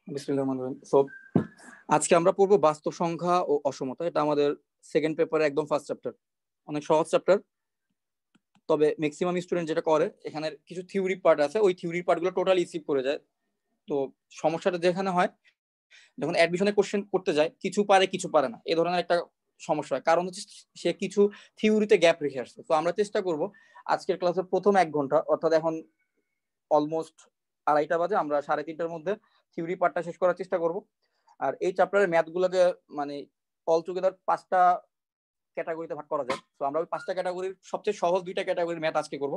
বিসমিল্লাহির রহমানির রহিম। সো আজকে আমরা পড়বো বাস্তব সংখ্যা ও অসমতা। এটা আমাদের সেকেন্ড পেপারে একদম ফার্স্ট চ্যাপ্টার, অনেক সহজ চ্যাপ্টার। তবে ম্যাক্সিমাম স্টুডেন্ট যেটা করে, এখানে কিছু থিওরি পার্ট আছে, ওই থিওরি পার্টগুলো টোটালি স্কিপ করে যায়। তো সমস্যাটা যেখানে হয়, যখন অ্যাডমিশনে কোশ্চেন করতে যায় কিছু পারে কিছু পারে না, এই ধরনের একটা সমস্যা হয়। কারণ হচ্ছে সে কিছু থিওরিতে গ্যাপ রেখে আসছে। তো আমরা চেষ্টা করব আজকের ক্লাসের প্রথম 1 ঘন্টা, অর্থাৎ এখন অলমোস্ট 2:30 বাজে, আমরা 3:30টার মধ্যে থিওরি পার্টটা শেষ করার চেষ্টা করব। আর এই চ্যাপ্টারের ম্যাথগুলোকে মানে অল টুগেদার 5টা ক্যাটাগরিতে ভাগ করা যায়। তো আমরা ওই 5টা ক্যাটাগরির সবচেয়ে সহজ 2টা ক্যাটাগরির ম্যাথ আজকে করব।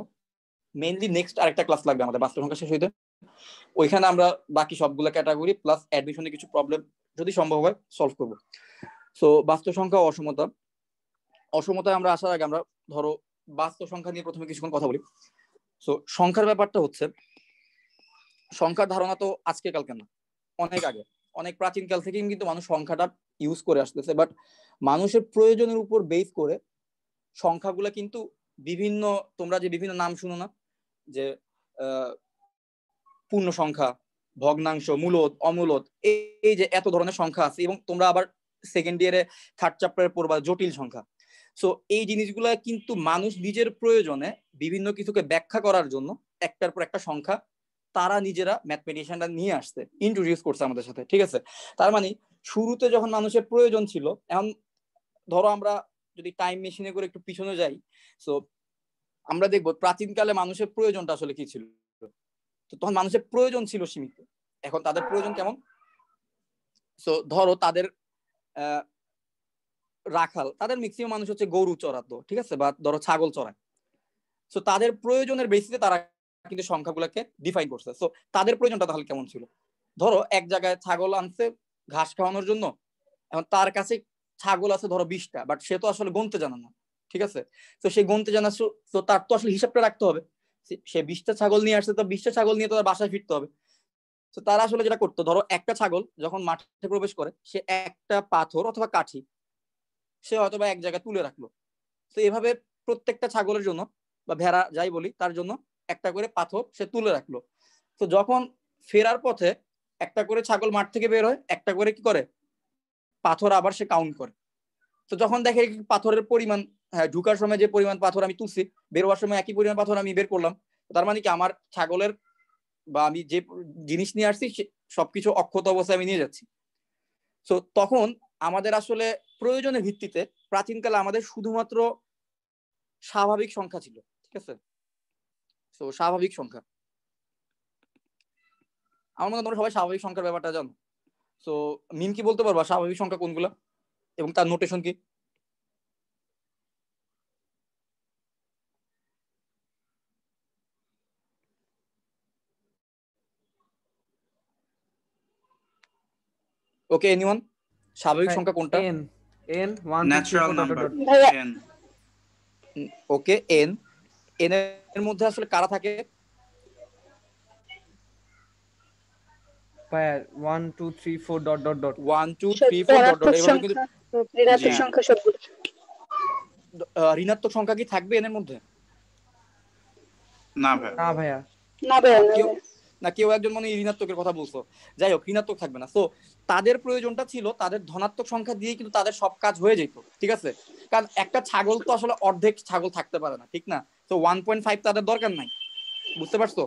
মেইনলি নেক্সট আরেকটা ক্লাস লাগবে আমাদের বাস্তব সংখ্যা শেষ হইতে, ওইখানে আমরা বাকি সবগুলো ক্যাটাগরি প্লাস অ্যাডমিশনে কিছু প্রবলেম যদি সম্ভব হয় সলভ করব। সো বাস্তব সংখ্যা ও অসমতা। অসমতায় আমরা আসার আগে আমরা ধরো বাস্তব সংখ্যা নিয়ে প্রথমে কিছুক্ষণ কথা বলি। সো সংখ্যার ব্যাপারটা হচ্ছে, সংখ্যার ধারণা তো আজকে কালকে না, অনেক আগে, অনেক প্রাচীন কাল থেকেই কিন্তু মানুষ সংখ্যাটা ইউজ করে আসতেছে। বাট মানুষের প্রয়োজনের উপর বেস করে সংখ্যাগুলো কিন্তু বিভিন্ন, তোমরা যে বিভিন্ন নাম শুনো না, যে পূর্ণ সংখ্যা, ভগ্নাংশ, মূলদ, অমূলদ, এই যে এত ধরনের সংখ্যা আছে, এবং তোমরা আবার সেকেন্ড ইয়ারে থার্ড চ্যাপ্টারে পড়বা জটিল সংখ্যা। সো এই জিনিসগুলো কিন্তু মানুষ নিজের প্রয়োজনে বিভিন্ন কিছুকে ব্যাখ্যা করার জন্য একটার পর একটা সংখ্যা তারা নিজেরা ম্যাথমেটিশিয়ানরা নিয়ে আসছে, ইন্ট্রোডিউস করছে আমাদের সাথে। ঠিক আছে, তার মানে শুরুতে যখন মানুষের প্রয়োজন ছিল, এখন ধরো আমরা যদি টাইম মেশিনে করে একটু পিছনে যাই, সো আমরা দেখবো প্রাচীনকালে মানুষের প্রয়োজনটা আসলে কি ছিল। তো তখন মানুষের প্রয়োজন ছিল সীমিত, এখন তাদের প্রয়োজন কেমন। সো ধরো তাদের রাখাল, তাদের ম্যাক্সিমাম মানুষ হচ্ছে গরু চড়াতো, ঠিক আছে, বা ধরো ছাগল চড়ায়। সো তাদের প্রয়োজনের বেসিসে তারা কিন্তু সংখ্যাগুলোকে ডিফাইন করছে। সো তাদের প্রয়োজনটা তাহলে কেমন ছিল, ধরো এক জায়গায় ছাগল আনছে ঘাস খাওয়ানোর জন্য, এখন তার কাছে ছাগল আছে ধরো 20টা, বাট সে তো আসলে গুনতে জানে না। ঠিক আছে, তো সে গুনতে জানা, তো তার তো আসলে হিসাবটা রাখতে হবে। সে 20টা ছাগল নিয়ে আসছে, তো 20টা ছাগল নিয়ে তো তার বাসায় ফিরতে হবে। তো তারা আসলে যেটা করতো, ধরো একটা ছাগল যখন মাঠে প্রবেশ করে, সে একটা পাথর অথবা কাঠি সে হয়তো বা এক জায়গায় তুলে রাখলো। তো এভাবে প্রত্যেকটা ছাগলের জন্য, বা ভেড়া যাই বলি, তার জন্য একটা করে পাথর সে তুলে রাখলো। তো যখন ফেরার পথে একটা করে ছাগল মাঠ থেকে বের হয়, একটা করে কি করে পাথর আবার সে কাউন্ট করে। তো যখন দেখে পাথরের পরিমাণ, হ্যাঁ, ঢুকার সময় যে পরিমাণ পাথর আমি তুলছি, বের হওয়ার সময় একই পরিমাণ পাথর আমি বের করলাম, তার মানে কি আমার ছাগলের বা আমি যে জিনিস নিয়ে আসছি সবকিছু অক্ষত অবস্থায় আমি নিয়ে যাচ্ছি। তো তখন আমাদের আসলে প্রয়োজনের ভিত্তিতে প্রাচীনকালে আমাদের শুধুমাত্র স্বাভাবিক সংখ্যা ছিল। ঠিক আছে, তো স্বাভাবিক সংখ্যা, আমার মনে হয় তোমরা সবাই স্বাভাবিক সংখ্যার ব্যাপারটা জানো। তো মিম কি বলতে পারবা স্বাভাবিক সংখ্যা কোনগুলা এবং তার নোটেশন কি? ওকে, এনিওয়ান, স্বাভাবিক সংখ্যা কোনটা? n n 1 2 3 ন্যাচারাল 4 নাম্বার ভাইয়া n। ওকে, এন, এন এর মধ্যে আসলে কারা থাকে? ভাইয়া 1 2 3 4 ডট ডট ডট 1 2 সব 3 4 ডট ডট, ধনাত্মক এইভাবে কিন্তু। সংখ্যা ও ঋণাত্মক জি। সংখ্যা সবগুলো। ঋণাত্মক সংখ্যা কি থাকবে এর মধ্যে? না ভাই, না ভাইয়া। না ভাইয়া, না কেউ ভাইয়া। না, কেউ একজন মনে ঋণাত্মকের কথা বলছো, যাই হোক ঋণাত্মক থাকবে না। তো তাদের প্রয়োজনটা ছিল তাদের ধনাত্মক সংখ্যা দিয়ে কিন্তু তাদের সব কাজ হয়ে যেত। ঠিক আছে, কারণ একটা ছাগল তো আসলে অর্ধেক ছাগল থাকতে পারে না, ঠিক না? তো 1.5 তাদের দরকার নাই, বুঝতে পারছো?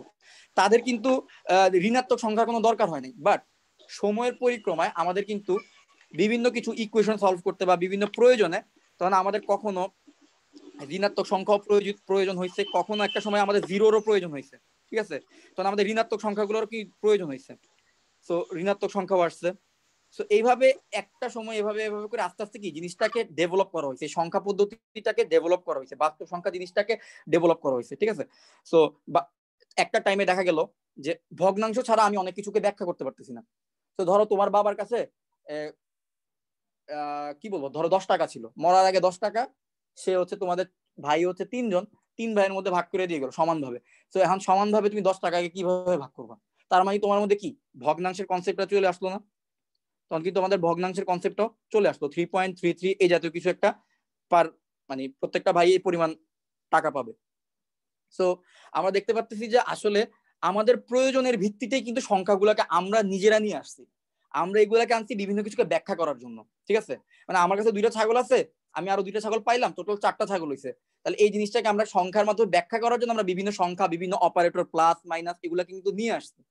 তাদের কিন্তু ঋণাত্মক সংখ্যার কোনো দরকার হয় নাই। বাট সময়ের পরিক্রমায় আমাদের কিন্তু বিভিন্ন কিছু ইকুয়েশন সলভ করতে বা বিভিন্ন প্রয়োজনে তখন আমাদের কখনো ঋণাত্মক সংখ্যাও প্রয়োজন হয়েছে, কখনো একটা সময় আমাদের জিরোরও প্রয়োজন হয়েছে। ঠিক আছে, তখন আমাদের ঋণাত্মক সংখ্যাগুলোর কি প্রয়োজন হয়েছে, সো ঋণাত্মক সংখ্যাও আসছে। সো এইভাবে একটা সময় এভাবে এভাবে করে আস্তে আস্তে কি জিনিসটাকে ডেভেলপ করা হয়েছে, সংখ্যা পদ্ধতিটাকে ডেভেলপ করা হয়েছে, বাস্তব সংখ্যা জিনিসটাকে ডেভেলপ করা হয়েছে। ঠিক আছে, সো একটা টাইমে দেখা গেল যে ভগ্নাংশ ছাড়া আমি অনেক কিছুকে ব্যাখ্যা করতে পারতেছি না। তো ধরো তোমার বাবার কাছে কি বলবো, ধরো 10 টাকা ছিল, মরার আগে 10 টাকা, সে হচ্ছে তোমাদের ভাই হচ্ছে 3 জন, 3 ভাইয়ের মধ্যে ভাগ করে দিয়ে গেল সমানভাবে। তো এখন সমানভাবে তুমি 10 টাকাকে কিভাবে ভাগ করবা? তার মানে তোমার মধ্যে কি ভগ্নাংশের কনসেপ্টটা চলে আসলো না? তখন কিন্তু আমাদের ভগ্নাংশের কনসেপ্টও চলে আসলো, 3.33 এই জাতীয় কিছু একটা পার, মানে প্রত্যেকটা ভাই এই পরিমাণ টাকা পাবে। সো আমরা দেখতে পাচ্ছি যে আসলে আমাদের প্রয়োজনের ভিত্তিতেই কিন্তু সংখ্যাগুলোকে আমরা নিজেরা নিয়ে আসছি। আমরা এগুলাকে আনছি বিভিন্ন কিছুকে ব্যাখ্যা করার জন্য, ঠিক আছে? মানে আমার কাছে 2টা ছাগল আছে, আমি আরো 2টা ছাগল পাইলাম, টোটাল 4টা ছাগল হইছে। তাহলে এই জিনিসটাকে আমরা সংখ্যার মাধ্যমে ব্যাখ্যা করার জন্য আমরা বিভিন্ন সংখ্যা, বিভিন্ন অপারেটর, প্লাস মাইনাস, এগুলা কিন্তু নিয়ে আসছি।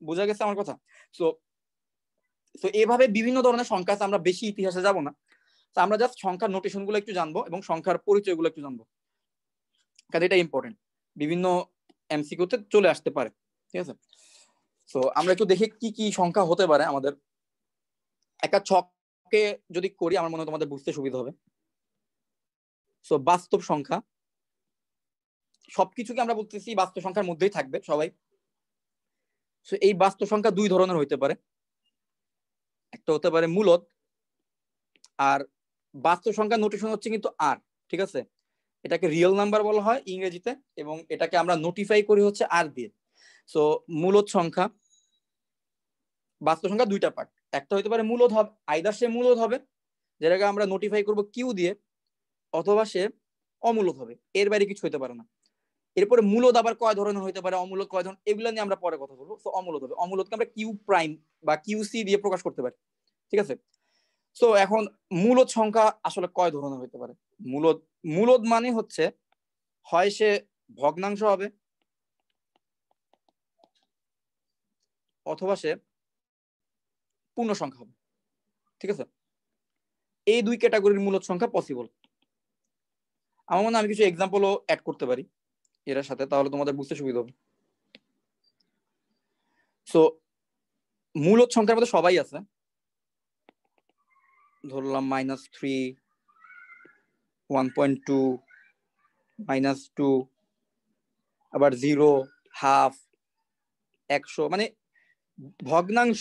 বোঝা গেছে আমার কথা? সো এইভাবে বিভিন্ন ধরনের সংখ্যা আছে, আমরা বেশি ইতিহাসে যাব না। তো আমরা জাস্ট সংখ্যার নোটেশন গুলো একটু জানবো এবং সংখ্যার পরিচয় গুলো একটু জানবো, কারণ এটা ইম্পর্টেন্ট, বিভিন্ন এমসিকিউতে চলে আসতে পারে, ঠিক আছে? তো আমরা একটু দেখি কি কি সংখ্যা হতে পারে আমাদের। একটা ছকে যদি করি আমার মনে হয় তোমাদের বুঝতে সুবিধা হবে। সো বাস্তব সংখ্যা, সবকিছুকে আমরা বলতেছি বাস্তব সংখ্যার মধ্যেই থাকবে সবাই। সো এই বাস্তব সংখ্যা 2 ধরনের হইতে পারে, একটা হতে পারে মূলদ, আর বাস্তব সংখ্যা নোটেশন হচ্ছে কিন্তু আর, ঠিক আছে? এটাকে রিয়েল নাম্বার বলা হয় ইংরেজিতে, এবং এটাকে আমরা নোটিফাই করি হচ্ছে আর দিয়ে। সো মূলদ সংখ্যা, বাস্তব সংখ্যা 2টা পার্ট, একটা হইতে পারে মূলদ হবে, আইদার সে মূলদ হবে যেটাকে আমরা নোটিফাই করব কিউ দিয়ে, অথবা সে অমূলদ হবে, এর বাইরে কিছু হইতে পারে না। এরপরে মূলদ আবার কয় ধরনের হইতে পারে, অমূলদ কয় ধরনের, এগুলো নিয়ে আমরা পরে কথা বলবো। সো অমূলদ হবে, অমূলদকে আমরা কিউ প্রাইম বা কিউ সি দিয়ে প্রকাশ করতে পারি, ঠিক আছে? সো এখন মূলদ সংখ্যা আসলে কয় ধরনের হইতে পারে? মূলদ মানে হচ্ছে হয় সে ভগ্নাংশ হবে, অথবা সে পূর্ণ সংখ্যা হবে, ঠিক আছে? এই 2 ক্যাটাগরির মূলদ সংখ্যা পসিবল। আমার মনে হয় আমি কিছু এক্সাম্পলও অ্যাড করতে পারি এর সাথে, তাহলে তোমাদের বুঝতে সুবিধা হবে। সো মূলদ সংখ্যার মধ্যে সবাই আছে, ধরলাম -3, 1.2, -2, আবার 0, হাফ, 100, মানে ভগ্নাংশ,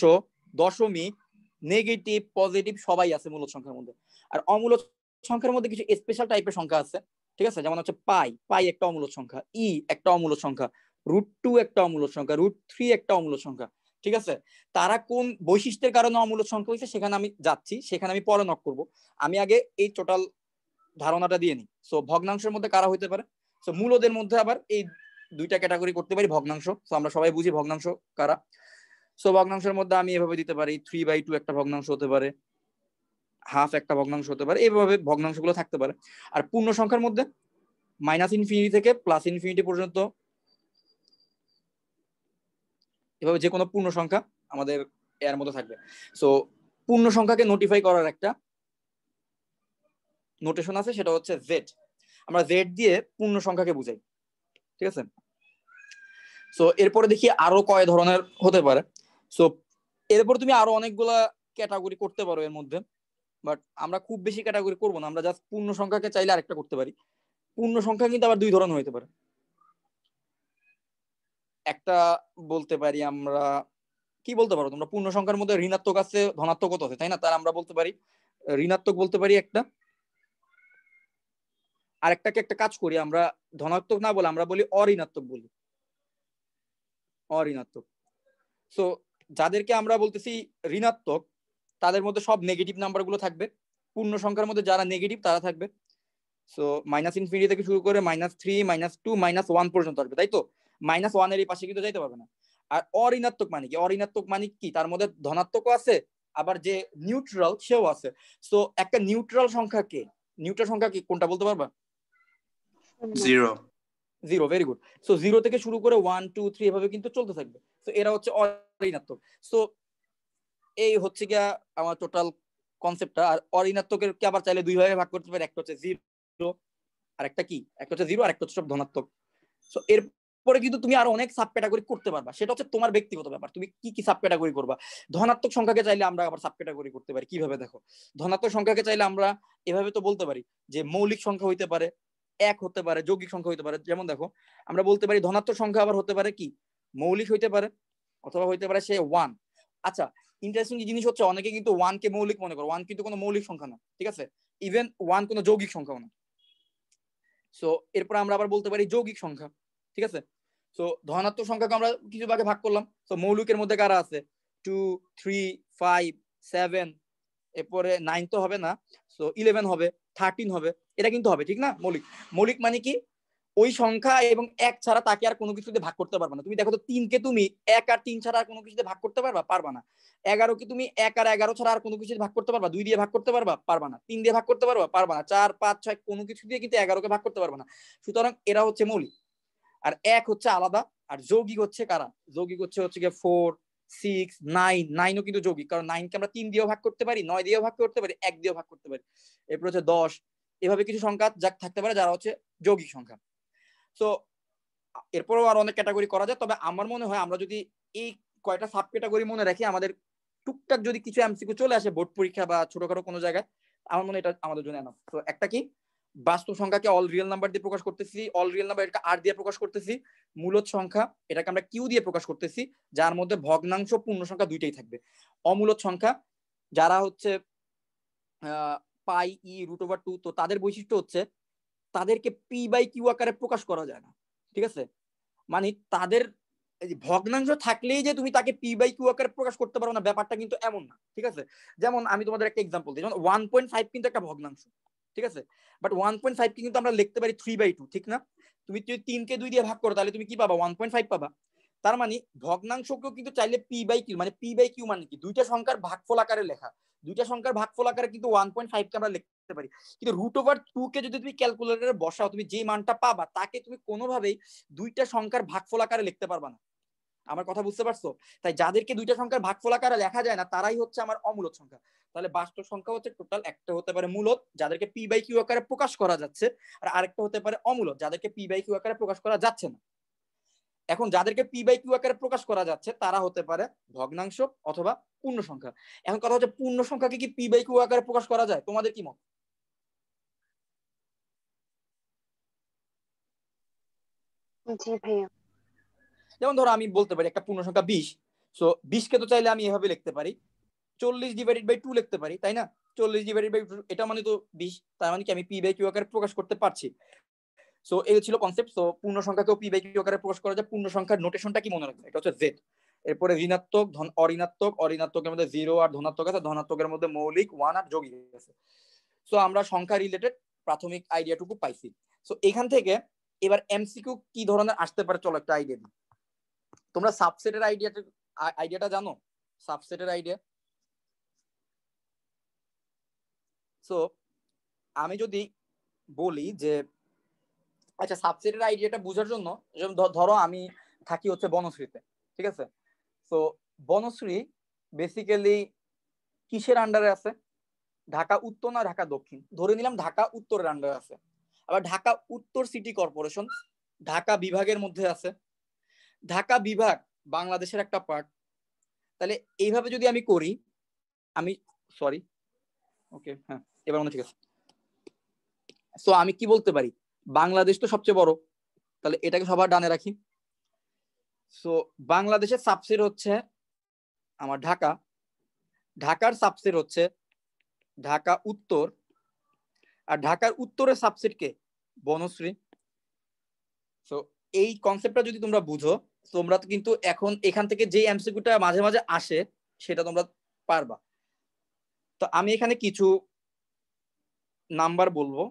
দশমিক, নেগেটিভ, পজিটিভ সবাই আছে মূলদ সংখ্যার মধ্যে। আর অমূলদ সংখ্যার মধ্যে কিছু স্পেশাল টাইপের সংখ্যা আছে, ঠিক আছে? যেমন হচ্ছে পাই একটা অমূলদ সংখ্যা, একটা অমূলদ সংখ্যা, √2 একটা অমূলদ সংখ্যা, √3 একটা অমূলদ সংখ্যা, ঠিক আছে? তারা কোন বৈশিষ্ট্যের কারণে অমূলদ সংখ্যা হয়েছে সেখানে আমি যাচ্ছি, সেখানে আমি পরে নক করব। আমি আগে এই টোটাল ধারণাটা দিয়ে নিই। সো ভগ্নাংশের মধ্যে কারা হইতে পারে? সো মূলদের মধ্যে আবার এই 2টা ক্যাটাগরি করতে পারি, ভগ্নাংশ। সো আমরা সবাই বুঝি ভগ্নাংশ কারা। সো ভগ্নাংশের মধ্যে আমি এভাবে দিতে পারি, 3/2 একটা ভগ্নাংশ হতে পারে, হাফ একটা ভগ্নাংশ হতে পারে, এইভাবে ভগ্নাংশগুলো থাকতে পারে। আর পূর্ণ সংখ্যার মধ্যে -ইনফিনিটি থেকে +ইনফিনিটি পর্যন্ত, এভাবে যে কোনো পূর্ণ সংখ্যা আমাদের এর মধ্যে থাকবে। সো পূর্ণ সংখ্যাকে নোটিফাই করার একটা নোটেশন আছে, সেটা হচ্ছে জেড। আমরা জেড দিয়ে পূর্ণ সংখ্যাকে বুঝাই, ঠিক আছে? সো এরপরে দেখি আরো কয় ধরনের হতে পারে। সো এরপর তুমি আরো অনেকগুলা ক্যাটাগরি করতে পারো এর মধ্যে, বাট আমরা খুব বেশি ক্যাটাগরি করবো না, আমরা জাস্ট পূর্ণ সংখ্যাকে চাইলে আরেকটা করতে পারি। পূর্ণ সংখ্যা কিন্তু আবার 2 ধরনের হইতে পারে। একটা বলতে পারি আমরা, কি বলতে পারো তোমরা, পূর্ণ সংখ্যার মধ্যে ঋণাত্মক আছে, ধনাত্মক আছে, তাই না? তার আমরা বলতে পারি ঋণাত্মক বলতে পারি একটা। আরেকটাকে একটা কাজ করি, আমরা ধনাত্মক না বলে আমরা বলি অঋণাত্মক বলি, অঋণাত্মক। সো যাদেরকে আমরা বলতেছি ঋণাত্মক, তাদের মধ্যে সব নেগেটিভ নাম্বার গুলো থাকবে। পূর্ণ সংখ্যার মধ্যে যারা নেগেটিভ তারা থাকবে। সো -ইনফিনিটি থেকে শুরু করে -3, -2, -1 পর্যন্ত আসবে, তাই তো? -1 এর এই পাশে কিন্তু যাইতে পারবে না। আর অঋণাত্মক মানে কি? অঋণাত্মক মানে কি? তার মধ্যে ধনাত্মকও আছে, আবার যে নিউট্রাল সেও আছে। সো একটা নিউট্রাল সংখ্যা কে, নিউট্রাল সংখ্যা কি কোনটা বলতে পারবা? 0 0, ভেরি গুড। সো 0 থেকে শুরু করে 1, 2, 3 এভাবে কিন্তু চলতে থাকবে। সো এরা হচ্ছে অঋণাত্মক। সো এই হচ্ছে গিয়া আমার টোটাল কনসেপ্টটা। আর অঋণাত্মকের কে আবার চাইলে 2 ভাগে ভাগ করতে পারি, একটা হচ্ছে 0 আর একটা কি, একটা হচ্ছে 0 আর একটা হচ্ছে সব ধনাত্মক। সো এরপরে কিন্তু তুমি আরো অনেক সাব ক্যাটাগরি করতে পারবা, সেটা হচ্ছে তোমার ব্যক্তিগত ব্যাপার, তুমি কি কি সাব ক্যাটাগরি করবা। ধনাত্মক সংখ্যাকে চাইলে আমরা আবার সাব ক্যাটাগরি করতে পারি, কিভাবে দেখো? ধনাত্মক সংখ্যাকে চাইলে আমরা এভাবে তো বলতে পারি যে মৌলিক সংখ্যা হইতে পারে, 1 হতে পারে, যৌগিক সংখ্যা হইতে পারে। যেমন দেখো, আমরা বলতে পারি ধনাত্মক সংখ্যা আবার হতে পারে কি, মৌলিক হইতে পারে, অথবা হইতে পারে সে 1। আচ্ছা, ইন্টারেস্টিং জিনিস হচ্ছে অনেকে কিন্তু 1 কে মৌলিক মনে করে। 1 কিন্তু কোনো মৌলিক সংখ্যা না, ঠিক আছে? ইভেন 1 কোনো যৌগিক সংখ্যাও না। সো এরপর আমরা আবার বলতে পারি যৌগিক সংখ্যা, ঠিক আছে? সো ধনাত্মক সংখ্যাকে আমরা কিছু ভাগে ভাগ করলাম। সো মৌলিকের মধ্যে কারা আছে? 2, 3, 5, 7, এরপরে 9 তো হবে না, সো 11 হবে, 13 হবে, এটা কিন্তু হবে, ঠিক না? মৌলিক, মৌলিক মানে কি? ওই সংখ্যা এবং 1 ছাড়া তাকে আর কোনো কিছুতে ভাগ করতে পারবে না। তুমি দেখো তো 3 কে তুমি 1 আর 3 ছাড়া আর কোনো কিছুতে ভাগ করতে পারবা না। 11 কে তুমি 1 আর 11 ছাড়া আর কোনো কিছুতে ভাগ করতে পারবা? 2 দিয়ে ভাগ করতে পারবা না। 3 দিয়ে ভাগ করতে পারবা না। 4 5 6 কোনো কিছু দিয়ে কিন্তু 11 কে ভাগ করতে পারবা না। সুতরাং এরা হচ্ছে মৌলিক। আর 1 হচ্ছে আলাদা। আর যৌগিক হচ্ছে কারা? যৌগিক হচ্ছে গিয়ে 4 6 9 9ও কিন্তু যৌগিক, কারণ 9 কে আমরা 3 দিয়েও ভাগ করতে পারি, 9 দিয়েও ভাগ করতে পারি, 1 দিয়েও ভাগ করতে পারি। এরপর হচ্ছে 10, এভাবে কিছু সংখ্যা যা থাকতে পারে যারা হচ্ছে যৌগিক সংখ্যা। তো এরপরও আর অনেক ক্যাটাগরি করা যায়, তবে আমার মনে হয় আমরা যদি এই কয়টা সাব ক্যাটাগরি মনে রাখি, আমাদের টুকটাক যদি কিছু এমসিকিউ চলে আসে বোর্ড পরীক্ষা বা ছোটখাটো কোনো জায়গায়, আমার মনে হয় এটা আমাদের জন্য এনাফ। তো একটা কি, বাস্তব সংখ্যাকে অল রিয়েল নাম্বার দিয়ে প্রকাশ করতেছি, অল রিয়েল নাম্বার এটাকে আর দিয়ে প্রকাশ করতেছি। মূলদ সংখ্যা এটাকে আমরা কিউ দিয়ে প্রকাশ করতেছি, যার মধ্যে ভগ্নাংশ পূর্ণ সংখ্যা দুইটাই থাকবে। অমূলদ সংখ্যা যারা হচ্ছে পাই ই √2, তো তাদের বৈশিষ্ট্য হচ্ছে তাদেরকে পি বাই কিউ আকারে প্রকাশ করা যায় না। ঠিক আছে, মানে তাদের ভগ্নাংশ থাকলেই যে তুমি তাকে পি বাই কিউ আকারে প্রকাশ করতে পারো না, ব্যাপারটা কিন্তু এমন না। ঠিক আছে, যেমন আমি তোমাদের একটা এক্সাম্পল দিই, যেমন 1.5 কিন্তু একটা ভগ্নাংশ। ঠিক আছে, বাট 1.5 কে কিন্তু আমরা লিখতে পারি 3/2, ঠিক না? তুমি যদি 3 কে 2 দিয়ে ভাগ করো তাহলে তুমি কি পাবা? 1.5 পাবা। তার মানে ভগ্নাংশকেও কিন্তু চাইলে পি বাই কিউ, মানে পি বাই কিউ মানে কি, দুইটা সংখ্যার ভাগফল আকারে লেখা, দুইটা সংখ্যার ভাগফল আকারে কিন্তু 1.5 কে আমরা লিখতে পারি। কিন্তু √2 কে যদি তুমি ক্যালকুলেটরে বসাও, তুমি যে মানটা পাবা তাকে তুমি কোনোভাবেই দুইটা সংখ্যার ভাগফল আকারে লিখতে পারবা না। আমার কথা বুঝতে পারছো? তাই যাদেরকে দুইটা সংখ্যার ভাগফল আকারে লেখা যায় না তারাই হচ্ছে আমার অমূলদ সংখ্যা। তাহলে বাস্তব সংখ্যা হচ্ছে টোটাল, একটা হতে পারে মূলদ যাদেরকে পি বাই কিউ আকারে প্রকাশ করা যাচ্ছে, আর আরেকটা হতে পারে অমূলদ যাদেরকে পি বাই কিউ আকারে প্রকাশ করা যাচ্ছে না। এখন যাদেরকে পি বাই কিউ আকারে প্রকাশ করা যাচ্ছে তারা হতে পারে ভগ্নাংশ অথবা পূর্ণ সংখ্যা। এখন কথা হচ্ছে পূর্ণ সংখ্যাকে কি পি বাই কিউ আকারে প্রকাশ করা যায়? তোমাদের কি মত? জি ভাইয়া। যেমন ধরো আমি বলতে পারি একটা পূর্ণ সংখ্যা 20, সো 20 কে তো চাইলে আমি এভাবে লিখতে পারি 40/2 লিখতে পারি, তাই না? 40/2, এটা মানে তো 20, তার মানে কি আমি পি বাই কিউ আকারে প্রকাশ করতে পারছি। সো এই ছিল কনসেপ্ট। সো পূর্ণ সংখ্যাকেও পি বাই কিউ আকারে প্রকাশ করা যায়। পূর্ণ সংখ্যার নোটেশনটা কি মনে রাখবে? এটা হচ্ছে জেড, এরপরে ঋণাত্মক, অঋণাত্মক, অঋণাত্মকের মধ্যে 0 আর ধনাত্মক আছে, ধনাত্মকের মধ্যে মৌলিক 1 আর যৌগিক আছে। সো আমরা সংখ্যা রিলেটেড প্রাথমিক আইডিয়াটুকু পাইছি। সো এখান থেকে এবার এমসিকিউ কি ধরনের আসতে পারে চলো একটা আইডিয়া দিই। তোমরা সাবসেটের আইডিয়াটা জানো? সাবসেটের আইডিয়া। সো আমি যদি বলি যে আচ্ছা, সাবসেটের আইডিয়াটা বোঝার জন্য, যেমন ধরো আমি থাকি হচ্ছে বনশ্রীতে, ঠিক আছে? তো বনশ্রী বেসিক্যালি কিসের আন্ডারে আছে? ঢাকা উত্তর না ঢাকা দক্ষিণ? ধরে নিলাম ঢাকা উত্তরের আন্ডারে আছে। আবার ঢাকা উত্তর সিটি কর্পোরেশন ঢাকা বিভাগের মধ্যে আছে। ঢাকা বিভাগ বাংলাদেশের একটা পার্ট। তাহলে এইভাবে যদি আমি করি, আমি সরি, ওকে, হ্যাঁ এবার মনে ঠিক আছে। সো আমি কি বলতে পারি? বাংলাদেশ তো সবচেয়ে বড়, তাহলে এটাকে সবার ডানে রাখি। সো বাংলাদেশের সাবসেট হচ্ছে আমার ঢাকা, ঢাকার সাবসেট হচ্ছে ঢাকা উত্তর, আর ঢাকার উত্তরের সাবসেট কে? বনশ্রী। সো এই কনসেপ্টটা যদি তোমরা বুঝো, তোমরা তো কিন্তু এখন এখান থেকে যে এমসিকিউটা মাঝে মাঝে আসে সেটা তোমরা পারবা। তো আমি এখানে কিছু নাম্বার বলবো,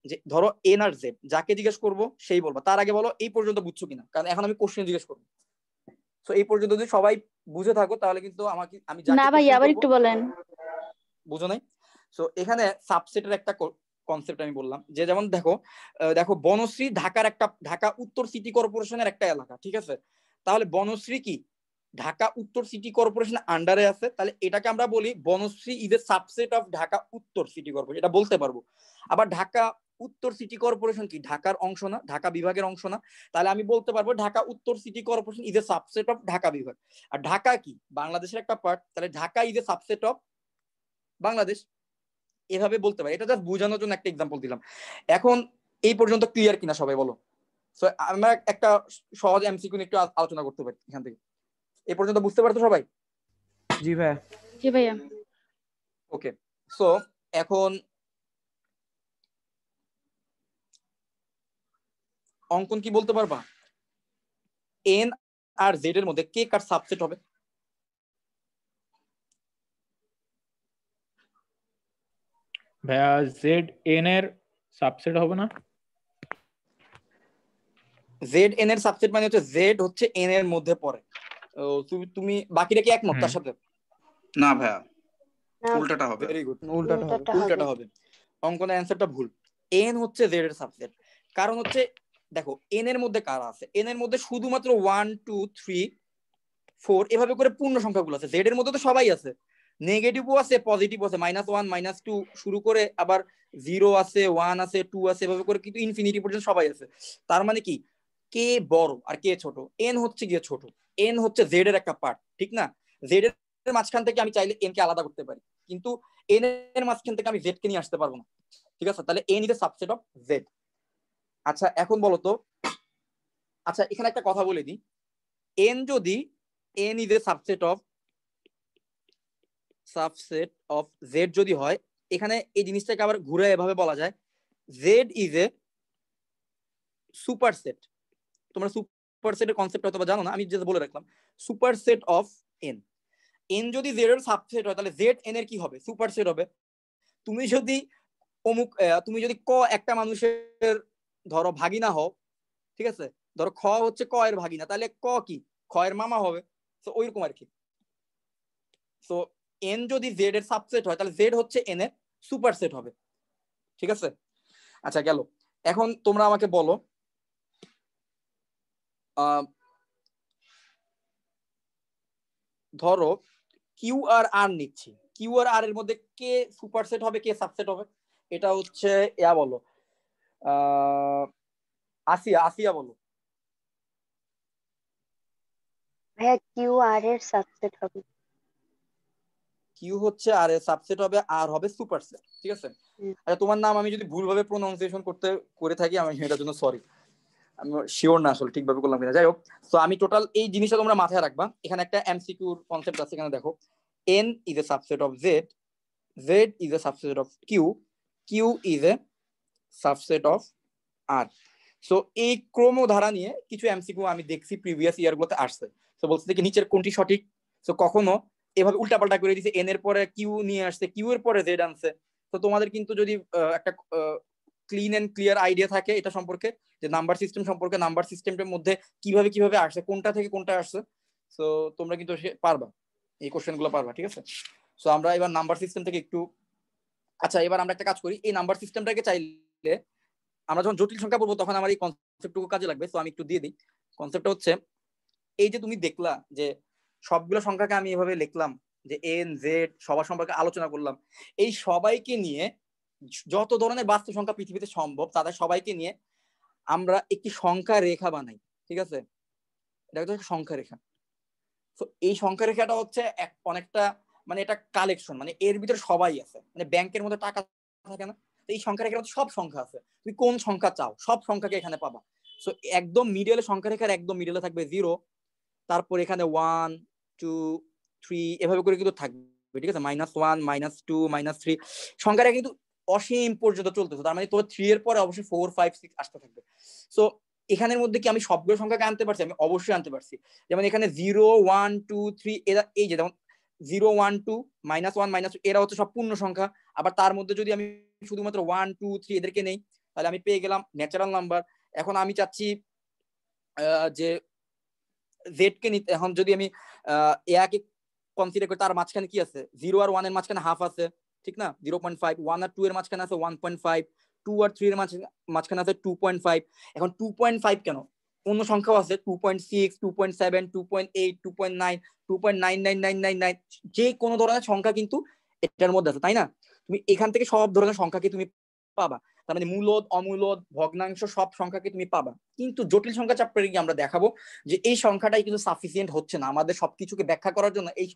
যে ধরো এন আর জেড, যাকে জিজ্ঞেস করবো সেই বলবা। তার আগে বলো এই পর্যন্ত বুঝছো কিনা, কারণ এখন আমি কোশ্চেন জিজ্ঞেস করবো। সো এই পর্যন্ত যদি সবাই বুঝে থাকো তাহলে কিন্তু আমাকে, আমি যাকে না ভাই, কোশ্চেন আবার করবো, একটু বলেন। বুঝো নাই? সো এখানে সাবসেটের একটা কনসেপ্ট আমি বললাম, যে যেমন দেখো দেখো বনশ্রী ঢাকার একটা, ঢাকা উত্তর সিটি কর্পোরেশনের একটা এলাকা, ঠিক আছে? তাহলে বনশ্রী কি ঢাকা উত্তর সিটি কর্পোরেশন আন্ডারে আছে, তাহলে এটাকে আমরা বলি Banasree is a subset of Dhaka Uttar city corporation, এটা বলতে পারবো। আবার ঢাকা উত্তর সিটি কর্পোরেশন কি ঢাকার অংশ না, ঢাকা বিভাগের অংশ না, তাহলে আমি বলতে পারবো Dhaka Uttar city corporation is a subset of Dhaka বিভাগ। আর ঢাকা কি বাংলাদেশের একটা পার্ট, তাহলে Dhaka is a subset of Bangladesh. এভাবে বলতে পারি, এটা জাস্ট বোঝানোর জন্য একটা এক্সাম্পল দিলাম। এখন এই পর্যন্ত ক্লিয়ার কিনা সবাই বলো? সো আমরা একটা সহজ এমসিকিউ নিয়ে একটু আলোচনা করতে পারি এখান থেকে। এই পর্যন্ত বুঝতে পারতো সবাই? জি ভাইয়া। জি ভাইয়া। ওকে, সো এখন অঙ্কন কি বলতে পারবা? এন আর জেড এর মধ্যে কে কার সাবসেট হবে? ভাইয়া জেড এন এর সাবসেট হবে না? জেড এন এর সাবসেট মানে হচ্ছে জেড হচ্ছে এন এর মধ্যে পড়ে। তুমি বাকিটা কি একমত তার সাথে? না ভাইয়া, না, উল্টাটা হবে। ভেরি গুড, উল্টাটা হবে। উল্টাটা হবে। অঙ্কনের অ্যান্সারটা ভুল। এন হচ্ছে জেড এর সাবসেট। কারণ হচ্ছে দেখো এন এর মধ্যে কারা আছে, এন এর মধ্যে শুধুমাত্র 1 2 3 4 এভাবে করে পূর্ণ সংখ্যাগুলো আছে। জেড এর মধ্যে তো সবাই আছে, নেগেটিভও আছে পজিটিভ আছে, -1 -2 শুরু করে আবার 0 আছে 1 আছে 2 আছে এভাবে করে কিন্তু ইনফিনিটি পর্যন্ত সবাই আছে। তার মানে কি কে বড় আর কে ছোট? এন হচ্ছে গিয়ে ছোট, এন হচ্ছে জেড এর একটা পার্ট, ঠিক না? জেড এর মাঝখান থেকে আমি চাইলে এন কে আলাদা করতে পারি, কিন্তু এন এর মাঝখান থেকে আমি জেড কে নিয়ে আসতে পারবো না, ঠিক আছে? তাহলে N is a subset of Z. আচ্ছা এখন বলো তো, আচ্ছা এখানে একটা কথা বলে দিই, এন যদি N is a subset of Z যদি হয়, এখানে এই জিনিসটাকে আবার ঘুরে এভাবে বলা যায়, জেড ইজ এ সুপারসেট। তোমরা সুপারসেটের কনসেপ্ট হয়তো জানো না, আমি যেটা বলে রাখলাম, সুপারসেট অফ এন। এন যদি জেড এর সাবসেট হয় তাহলে জেড এন এর কি হবে? সুপারসেট হবে। তুমি যদি তুমি যদি ক একটা মানুষের ধরো ভাগিনা হও, ঠিক আছে, ধরো খ হচ্ছে ক এর ভাগিনা, তাহলে ক কি খ এর মামা হবে। তো ওইরকম আর কি। তো এন যদি জেড এর সাবসেট হয় তাহলে জেড হচ্ছে এন এর সুপারসেট হবে, ঠিক আছে? আচ্ছা গেল। এখন তোমরা আমাকে বলো, ধরো কিউ আর আর নিচ্ছি, কিউ আর আর এর মধ্যে কে সুপারসেট হবে কে সাবসেট হবে? এটা হচ্ছে ইয়া বলো, আসিয়া, আসিয়া বলো। ভাইয়া কিউ আর এর সাবসেট হবে। কিউ হচ্ছে আর এর সাবসেট হবে, আর হবে সুপারসেট, ঠিক আছে? আচ্ছা তোমার নাম আমি যদি ভুলভাবে প্রোনাউন্সিয়েশন করে থাকি আমি এটার জন্য সরি, আমি শিওর না আসলে ঠিকভাবে করলাম কিনা। যাই হোক, তো আমি টোটাল এই জিনিসটা তোমরা মাথায় রাখবা। এখানে একটা এমসিকিউর কনসেপ্ট আছে, এখানে দেখো, N is a subset of Z, Z is a subset of Q, Q is a subset of R. So এই ক্রমধারা নিয়ে কিছু এমসিকিউ আমি দেখছি প্রিভিয়াস ইয়ার গুলোতে আসছে। তো বলছে যে নিচের কোনটি সঠিক? তো কখনো এভাবে উল্টাপাল্টা করে দিছে, এন এর পরে কিউ নিয়ে আসছে, কিউ এর পরে জেড আনছে। তো তোমাদের কিন্তু যদি একটা ক্লিন এন্ড ক্লিয়ার আইডিয়া থাকে এটা সম্পর্কে, যে নাম্বার সিস্টেম সম্পর্কে, নাম্বার সিস্টেমের মধ্যে কিভাবে কিভাবে আসছে, কোনটা থেকে কোনটা আসছে, তো তোমরা কিন্তু পারবা, এই কোশ্চেন গুলো পারবা, ঠিক আছে? সো আমরা এবার নাম্বার সিস্টেম থেকে একটু, আচ্ছা এবার আমরা একটা কাজ করি, এই নাম্বার সিস্টেমটাকে চাইলে আমরা যখন জটিল সংখ্যা পড়বো তখন আমার এই কনসেপ্টটুকু কাজে লাগবে। তো আমি একটু দিয়ে দিই। কনসেপ্টটা হচ্ছে এই যে তুমি দেখলা যে সবগুলো সংখ্যাকে আমি এভাবে লিখলাম, যে এন জেড সবার সম্পর্কে আলোচনা করলাম, এই সবাইকে নিয়ে যত ধরনের বাস্তব সংখ্যা পৃথিবীতে সম্ভব তাদের সবাইকে নিয়ে আমরা একটি সংখ্যা রেখা বানাই, ঠিক আছে? এটা হচ্ছে সংখ্যা রেখা। তো এই সংখ্যা রেখাটা হচ্ছে অনেকটা মানে এটা কালেকশন, মানে এর ভিতরে সবাই আছে, মানে ব্যাংকের মধ্যে টাকা থাকে না, এই সংখ্যা রেখার সব সংখ্যা আছে, তুমি কোন সংখ্যা চাও সব সংখ্যাকে এখানে পাবা। সো একদম মিডলে সংখ্যা রেখার একদম মিডলে থাকবে 0, তারপর এখানে 1 2 3 এভাবে করে কিন্তু থাকবে, ঠিক আছে? -1 -2 -3 সংখ্যা রেখা কিন্তু অসীম পর্যন্ত চলতেছে। তার মানে তোমার 3 এর পরে অবশ্যই 4 5 6 আসতে থাকবে। সো এখানের মধ্যে কি আমি সবগুলো সংখ্যাকে আনতে পারছি? আমি অবশ্যই আনতে পারছি। যেমন এখানে 0 1 2 3 এরা এই যে যেমন 0 1 2 -1 -2 এরা হচ্ছে সব পূর্ণ সংখ্যা। আবার তার মধ্যে যদি আমি শুধুমাত্র 1 2 3 এদেরকে নেই তাহলে আমি পেয়ে গেলাম ন্যাচারাল নাম্বার। এখন আমি চাচ্ছি যে জেড কে নিতে। এখন যদি আমি একে কনসিডার করি, তার মাঝখানে কি আছে? 0 আর 1 এর মাঝখানে হাফ আছে, ঠিক না? 0.5। 1 আর 2 এর মাঝখানে আছে 1.5। 2 আর 3 এর মাঝখানে আছে 2.5। এখন 2.5 কেন? অন্য সংখ্যাও আছে 2.6 2.7 2.8 2.9 2.99999, যে কোনো ধরনের সংখ্যা কিন্তু এটার মধ্যে আছে, তাই না? তুমি এখান থেকে সব ধরনের সংখ্যাকে তুমি পাবা। তার মানে মূলদ অমূলদ ভগ্নাংশ সব সংখ্যাকে তুমি পাবা। কিন্তু জটিল সংখ্যা চ্যাপ্টারে গিয়ে আমরা দেখাবো যে এই সংখ্যাটাই কিন্তু সাফিসিয়েন্ট হচ্ছে না, আমাদের সবকিছুকে ব্যাখ্যা করার জন্য এই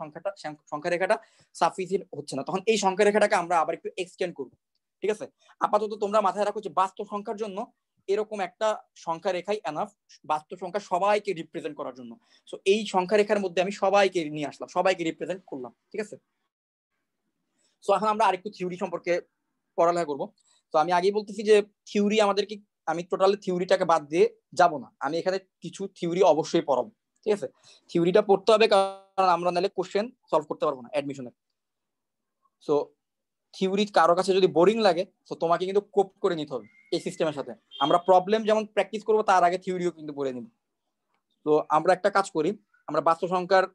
সংখ্যা রেখাটা সাফিসিয়েন্ট হচ্ছে না। তখন এই সংখ্যা রেখাটাকে আমরা আবার একটু এক্সটেন্ড করব, ঠিক আছে? আপাতত তোমরা মাথায় রাখো যে বাস্তব সংখ্যার জন্য এরকম একটা সংখ্যা রেখাই এনাফ, বাস্তব সংখ্যা সবাইকে রিপ্রেজেন্ট করার জন্য। সো এই সংখ্যা রেখার মধ্যে আমি সবাইকে নিয়ে আসলাম, সবাইকে রিপ্রেজেন্ট করলাম, ঠিক আছে? সো এখন আমরা আরেকটু থিওরি সম্পর্কে পড়ালেখা করব। তো আমি আগেই বলতেছি যে থিওরি আমাদেরকে, আমি টোটালি থিওরিটাকে বাদ দিয়ে যাব না, আমি এখানে কিছু থিওরি অবশ্যই পড়াবো, ঠিক আছে? থিওরিটা পড়তে হবে কারণ আমরা নাহলে কোশ্চেন সলভ করতে পারবো না অ্যাডমিশনের। সো থিওরি কারো কাছে যদি বোরিং লাগে তো তোমাকে কিন্তু কোপ করে নিতে হবে এই সিস্টেমের সাথে। আমরা প্রবলেম যেমন প্র্যাকটিস করবো তার আগে থিওরিও কিন্তু পড়ে নিব। তো আমরা একটা কাজ করি, আমরা বাস্তব সংখ্যার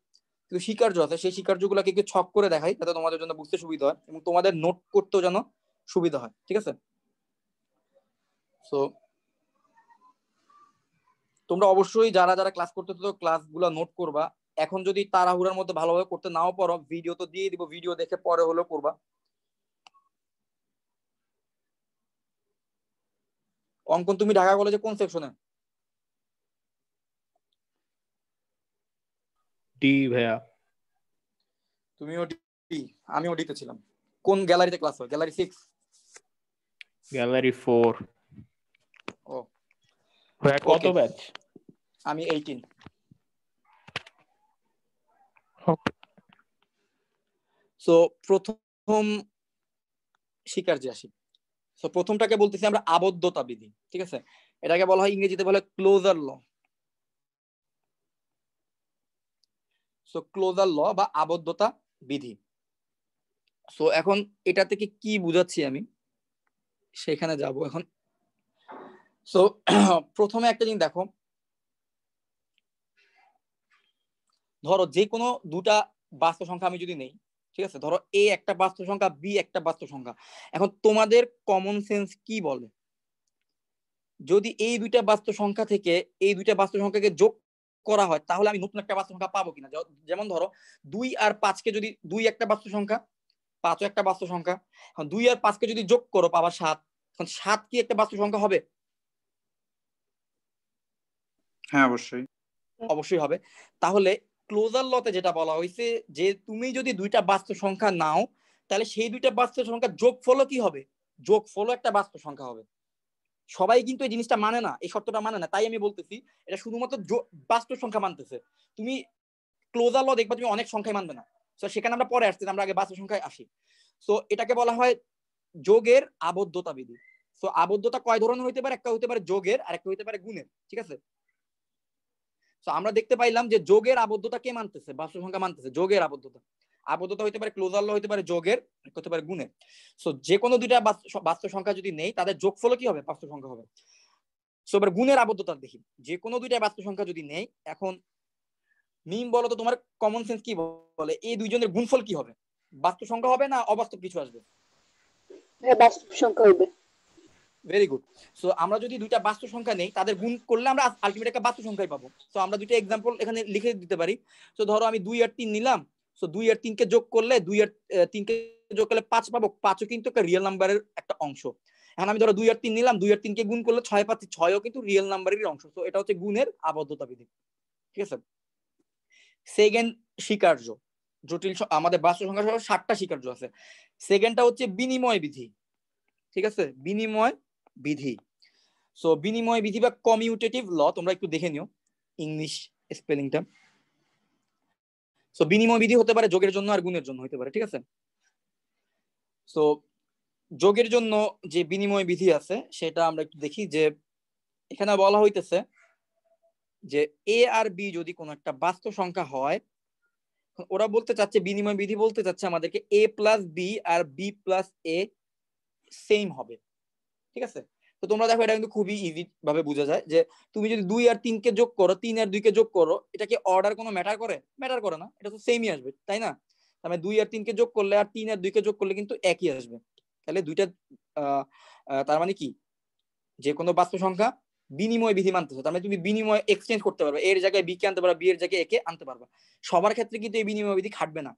কিছু স্বীকার্য আছে সেই স্বীকার্যগুলোকে একটু ছক করে দেখাই যাতে তোমাদের জন্য বুঝতে সুবিধা হয় এবং তোমাদের নোট করতেও যেন সুবিধা হয়, ঠিক আছে? তো তোমরা অবশ্যই যারা যারা ক্লাস করতে তো ক্লাসগুলো নোট করবা। এখন যদি তাড়াহুড়ার মধ্যে ভালোভাবে করতে নাও পারো, ভিডিও তো দিয়ে দিব, ভিডিও দেখে পরে হলেও করবা। অঙ্কন তুমি ঢাকা কলেজে কোন সেকশনে? ডি ভাইয়া। তুমিও ডি? আমিও ডিতে ছিলাম। কোন গ্যালারিতে ক্লাস হয়? গ্যালারি 6? গ্যালারি 4। ও ভাইয়া কত Okay. ব্যাচ? আমি 18। সো প্রথম স্বীকার্য আসি। সো প্রথমটাকে বলতেছি আমরা আবদ্ধতা বিধি, ঠিক আছে? এটাকে বলা হয় ইংরেজিতে বলে ক্লোজার ল। সো ক্লোজার ল বা আবদ্ধতা বিধি। সো এখন এটা থেকে কি বুঝাচ্ছি আমি সেখানে যাব এখন। সো প্রথমে একটা জিনিস দেখো, ধরো যে কোনো দুটা বাস্তব সংখ্যা আমি যদি নেই, ঠিক আছে? ধরো এ একটা বাস্তব সংখ্যা, বি একটা বাস্তব সংখ্যা। এখন তোমাদের কমন সেন্স কি বলে যদি এই দুইটা বাস্তব সংখ্যা থেকে এই দুইটা বাস্তব সংখ্যাকে যোগ করা হয় তাহলে আমি নতুন একটা বাস্তব সংখ্যা পাবো কিনা? যেমন ধরো 2 আর 5কে যদি 2 একটা বাস্তব সংখ্যা, 5ও একটা বাস্তব সংখ্যা, এখন 2 আর 5কে যদি যোগ করো পাবা 7। এখন 7 কি একটা বাস্তব সংখ্যা হবে? হ্যাঁ অবশ্যই। অবশ্যই হবে। তাহলে ক্লোজার লতে যেটা বলা হয়েছে যে তুমি যদি দুইটা বাস্তব সংখ্যা নাও তাহলে সেই দুইটা বাস্তব সংখ্যার যোগফলও কি হবে? যোগফলও একটা বাস্তব সংখ্যা হবে। সবাই কিন্তু এই জিনিসটা মানে না, এই শর্তটা মানে না, তাই আমি বলতেছি এটা শুধুমাত্র বাস্তব সংখ্যা মানতেছে। তুমি ক্লোজার ল দেখবা তুমি অনেক সংখ্যায় মানবে না। তো সেখানে আমরা পরে আসছি, আমরা আগে বাস্তব সংখ্যায় আসি। তো এটাকে বলা হয় যোগের আবদ্ধতা বিধি। তো আবদ্ধতা কয় ধরনের হইতে পারে? একটা হইতে পারে যোগের আর একটা হইতে পারে গুণের, ঠিক আছে? তো আমরা দেখতে পাইলাম যে যোগের আবদ্ধতা কে মানতেছে? বাস্তব সংখ্যা মানতেছে যোগের আবদ্ধতা। আবদ্ধতা হইতে পারে ক্লোজার ল, হইতে পারে যোগের, হতে পারে গুণের। সো যে কোনো দুইটা বাস্তব সংখ্যা যদি নেই তাদের যোগফল কি হবে? বাস্তব সংখ্যা হবে। সো এবার গুণের আবদ্ধতা দেখি, যে কোনো দুইটা বাস্তব সংখ্যা যদি নেই, এখন মিম বলো তো তোমার কমন সেন্স কি বলে এই দুইজনের গুণফল কি হবে? বাস্তব সংখ্যা হবে না অবাস্তব কিছু আসবে? বাস্তব সংখ্যা হবে। Very good. সো আমরা যদি দুইটা বাস্তব সংখ্যা নেই তাদের গুণ করলে আমরা আলটিমেট একটা বাস্তব সংখ্যাই পাবো। সো আমরা দুইটা এক্সাম্পল এখানে লিখে দিতে পারি। সো ধরো আমি 2 আর 3 নিলাম। সো 2 আর 3 কে যোগ করলে 2 আর 3 কে যোগ করলে 5 পাবো। 5ও কিন্তু একটা রিয়েল নাম্বারের একটা অংশ। এখন আমি ধরো 2 আর 3 নিলাম, 2 আর 3 কে গুণ করলে 6 পাচ্ছি, 6ও কিন্তু রিয়েল নাম্বারেরই অংশ। সো এটা হচ্ছে গুণের আবদ্ধতা বিধি, ঠিক আছে? সেকেন্ড স্বীকার্য, জটিল আমাদের বাস্তব সংখ্যা সহ 7টা স্বীকার্য আছে। সেকেন্ডটা হচ্ছে বিনিময় বিধি, ঠিক আছে? বিনিময় বিধি। সো বিনিময় বিধি বা কমিউটেটিভ ল তোমরা একটু দেখে নিও ইংলিশ স্পেলিংটা। সো বিনিময় বিধি হতে পারে যোগের জন্য আর গুণের জন্য হতে পারে, ঠিক আছে? সো যোগের জন্য যে বিনিময় বিধি আছে সেটা আমরা একটু দেখি। যে এখানে বলা হইতেছে যে এ আর বি যদি কোনো একটা বাস্তব সংখ্যা হয়, ওরা বলতে চাচ্ছে, বিনিময় বিধি বলতে চাচ্ছে আমাদেরকে এ প্লাস বি আর বি প্লাস এ সেম হবে, ঠিক আছে? তো তোমরা দেখো এটা কিন্তু খুবই ইজি ভাবে বোঝা যায় যে তুমি যদি 2 আর 3 কে যোগ করো, 3 আর 2 কে যোগ করো, এটা কি অর্ডার কোনো ম্যাটার করে? ম্যাটার করে না, এটা তো সেমই আসবে, তাই না? তাহলে 2 আর 3 কে যোগ করলে আর 3 আর 2 কে যোগ করলে কিন্তু একই আসবে। তাহলে দুইটা তার মানে কি যে কোনো বাস্তব সংখ্যা বিনিময় বিধি মানতেছে, তার মানে তুমি বিনিময় এক্সচেঞ্জ করতে পারবে, এর জায়গায় বি কে আনতে পারবে, বি এর জায়গায় এ কে আনতে পারবে। সবার ক্ষেত্রে কিন্তু এই বিনিময় বিধি খাটবে না।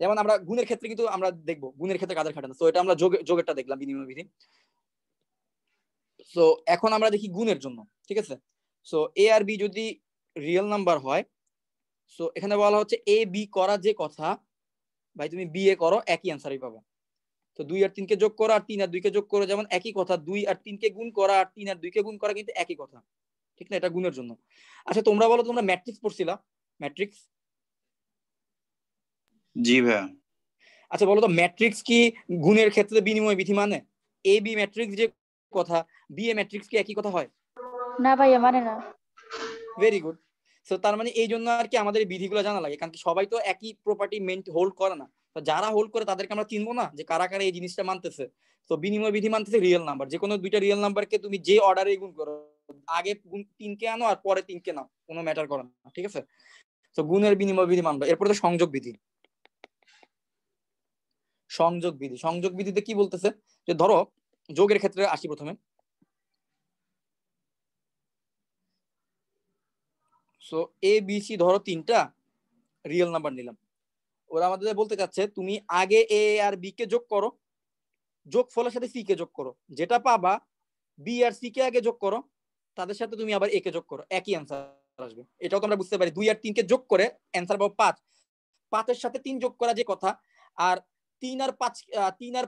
যেমন আমরা গুণের ক্ষেত্রে কিন্তু আমরা দেখবো গুণের ক্ষেত্রে কাদের খাটে না। তো এটা আমরা যোগেরটা দেখলাম বিনিময় বিধি। সো এখন আমরা দেখি গুণের জন্য, ঠিক আছে? সো এ আর বি যদি রিয়েল নাম্বার হয়, সো এখানে বলা হচ্ছে এ বি করা যে কথা, ভাই তুমি বি এ করো একই অ্যান্সারই পাবা। তো 2 আর 3 কে যোগ করা আর 3 আর 2 কে যোগ করো যেমন একই কথা, 2 আর 3 কে গুণ করা আর 3 আর 2 কে গুণ করা কিন্তু একই কথা, ঠিক না? এটা গুণের জন্য। আচ্ছা তোমরা বলো, তোমরা ম্যাট্রিক্স পড়ছিলা? ম্যাট্রিক্স? জি ভাইয়া। আচ্ছা বলো তো ম্যাট্রিক্স কি গুণের ক্ষেত্রে বিনিময় বিধি মানে? এ বি ম্যাট্রিক্স যে কথা, বি এ ম্যাট্রিক্স কি একই কথা হয়? না ভাইয়া মানে না। Very good. সো তার মানে এই জন্য আর কি আমাদের এই বিধিগুলো জানা লাগে, কারণ কি সবাই তো একই প্রপার্টি হোল্ড করে না। তো যারা হোল্ড করে তাদেরকে আমরা চিনবো না যে কারা কারা এই জিনিসটা মানতেছে। তো বিনিময় বিধি মানতেছে রিয়েল নাম্বার, যে কোনো দুইটা রিয়েল নাম্বারকে তুমি যে অর্ডারে গুণ করো, আগে তিনকে আনো আর পরে তিনকে নাও, কোনো ম্যাটার করে না, ঠিক আছে। তো গুণের বিনিময় বিধি মানবে। এরপরে তো সংযোগ বিধি। সংযোগ বিধি, সংযোগ বিধিতে কি বলতেছে যে ধরো যোগের ক্ষেত্রে আসি প্রথমে। সো এ বি সি ধরো তিনটা রিয়েল নাম্বার নিলাম, ওরা আমাদের বলতে চাচ্ছে তুমি আগে এ আর বি কে যোগ করো, যোগ ফলের সাথে সি কে যোগ করো, যেটা পাবা বি আর সি কে আগে যোগ করো, তাদের সাথে তুমি আবার এ কে যোগ করো, একই অ্যান্সার আসবে। এটাও তোমরা বুঝতে পারি, 2 আর 3 কে যোগ করে অ্যান্সার পাবো 5, 5-এর সাথে 3 যোগ করা যে কথা, আর 3 আর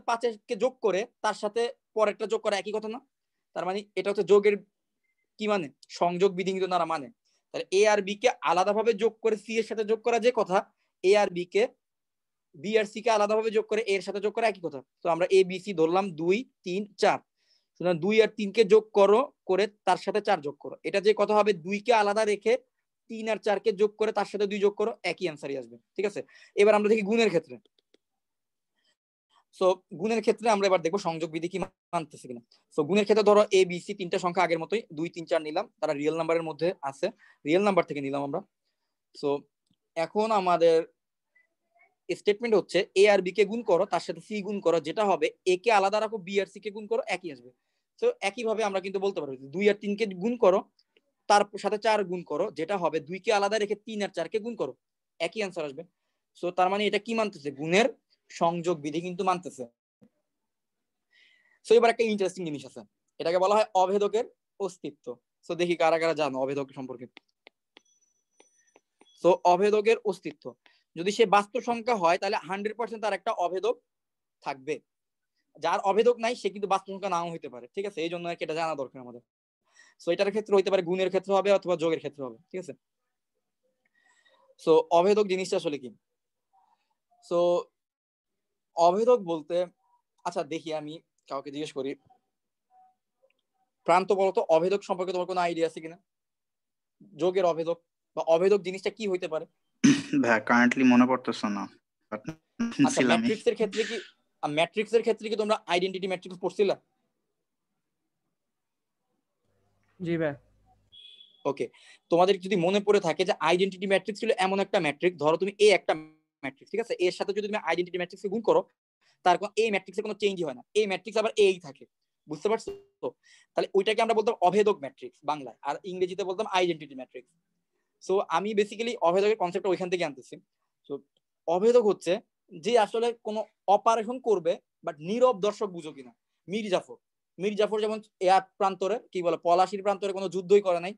5 কে যোগ করে তার সাথে পরেরটা যোগ করা একই কথা না? তার মানে এটা হচ্ছে যোগের কি মানে সংযোগ বিধি কিন্তু তারা মানে। তাহলে এ আর বি কে আলাদাভাবে যোগ করে সি এর সাথে যোগ করা যে কথা, এ আর বি কে বি আর সি কে আলাদাভাবে যোগ করে এর সাথে যোগ করা একই কথা। তো আমরা এ বি সি ধরলাম 2 3 4, সুতরাং 2 আর 3 কে যোগ করো করে তার সাথে 4 যোগ করো, এটা যে কথা হবে 2 কে আলাদা রেখে 3 আর 4 কে যোগ করে তার সাথে 2 যোগ করো, একই অ্যান্সারই আসবে, ঠিক আছে। এবার আমরা দেখি গুণের ক্ষেত্রে। সো গুণের ক্ষেত্রে আমরা এবার দেখবো সংযোগ বিধি কি মানতেছে কিনা। সো গুণের ক্ষেত্রে ধরো এ বি সি তিনটা সংখ্যা আগের মতোই 2 3 4 নিলাম, তারা রিয়েল নাম্বারের মধ্যে আছে, রিয়েল নাম্বার থেকে নিলাম আমরা। সো এখন আমাদের স্টেটমেন্ট হচ্ছে এ আর বি কে গুণ করো তার সাথে সি গুণ করো, যেটা হবে এ কে আলাদা রাখো বি আর সি কে গুণ করো, একই আসবে। তো একই ভাবে আমরা কিন্তু বলতে পারবো 2 আর 3 কে গুণ করো তার সাথে 4 গুণ করো, যেটা হবে 2 কে আলাদা রেখে 3 আর 4 কে গুণ করো, একই অ্যান্সার আসবে। সো তার মানে এটা কি মানতেছে, গুণের সংযোগ বিধি কিন্তু মানতেছে। সো এবার একটা ইন্টারেস্টিং জিনিস আছে, এটাকে বলা হয় অভেদকের অস্তিত্ব। সো দেখি কারা কারা জানো অভেদক সম্পর্কে। সো অভেদকের অস্তিত্ব, যদি সে বাস্তব সংখ্যা হয় তাহলে 100% তার একটা অভেদক থাকবে, যার অভেদক নাই সে কিন্তু বাস্তব সংখ্যা নাও হইতে পারে, ঠিক আছে। এই জন্য এটা জানা দরকার আমাদের। সো এটার ক্ষেত্রে হইতে পারে, গুণের ক্ষেত্রে হবে অথবা যোগের ক্ষেত্রে হবে, ঠিক আছে। সো অভেদক জিনিসটা আসলে কি? সো অভেদক বলতে, আচ্ছা দেখি আমি কাউকে জিজ্ঞেস করি, প্রান্ত বলতো অভেদক সম্পর্কে তোমার কোনো আইডিয়া আছে কিনা? যোগের অভেদক বা অভেদক জিনিসটা কি হইতে পারে? ভাই কারেন্টলি মনে পড়তেছে না। আচ্ছা ম্যাট্রিক্সের ক্ষেত্রে কি, ম্যাট্রিক্সের ক্ষেত্রে কি তোমরা আইডেন্টিটি ম্যাট্রিক্স পড়ছিলা? জি ভাই। ওকে, তোমাদের যদি মনে পড়ে থাকে যে আইডেন্টিটি ম্যাট্রিক্স ছিল এমন একটা ম্যাট্রিক্স, ধরো তুমি এ একটা ম্যাট্রিক্স, ঠিক আছে, এর সাথে যদি তুমি আইডেন্টিটি ম্যাট্রিক্সকে গুণ করো তার কোনো এই ম্যাট্রিক্সে কোনো চেঞ্জই হয় না, এই ম্যাট্রিক্স আবার এই থাকে, বুঝতে পারছো? তাহলে ওইটাকে আমরা বলতাম অভেদক ম্যাট্রিক্স বাংলায়, আর ইংরেজিতে বলতাম আইডেন্টিটি ম্যাট্রিক্স। সো আমি বেসিক্যালি অভেদকের কনসেপ্টটা ওইখান থেকে আনতেছি। সো অভেদক হচ্ছে যে আসলে কোনো অপারেশন করবে বাট নীরব দর্শক বুঝো কিনা। মির্জাফর যেমন এয়ার প্রান্তরে কি বলে পলাশির প্রান্তরে কোনো যুদ্ধই করে নাই,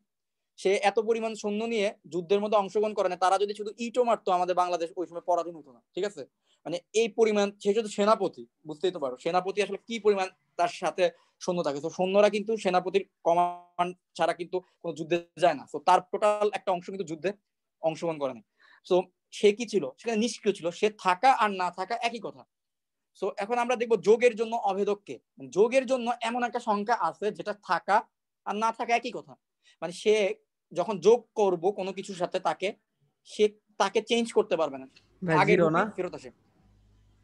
সে এত পরিমাণ সৈন্য নিয়ে যুদ্ধের মধ্যে অংশগ্রহণ করে না, তারা যদি শুধু ইটও মারতো আমাদের বাংলাদেশ ওই সময় পরাধীন হতো না, ঠিক আছে। মানে এই পরিমাণ, সে শুধু সেনাপতি, বুঝতেই তো পারো সেনাপতি আসলে কি পরিমাণ তার সাথে সৈন্য থাকে। তো সৈন্যরা কিন্তু সেনাপতির কমান্ড ছাড়া কিন্তু কোনো যুদ্ধে যায় না, তো তার টোটাল একটা অংশ কিন্তু যুদ্ধে অংশগ্রহণ করে না। তো সে কি ছিল, সেখানে নিষ্ক্রিয় ছিল, সে থাকা আর না থাকা একই কথা। সো এখন আমরা দেখবো যোগের জন্য অভেদককে, যোগের জন্য এমন একটা সংখ্যা আছে যেটা থাকা আর না থাকা একই কথা। মানে সে যখন যোগ করব কোনো কিছুর সাথে তাকে চেঞ্জ করতে পারবে না, ভাই আগের জিরো না? রূপে ফেরত আসে।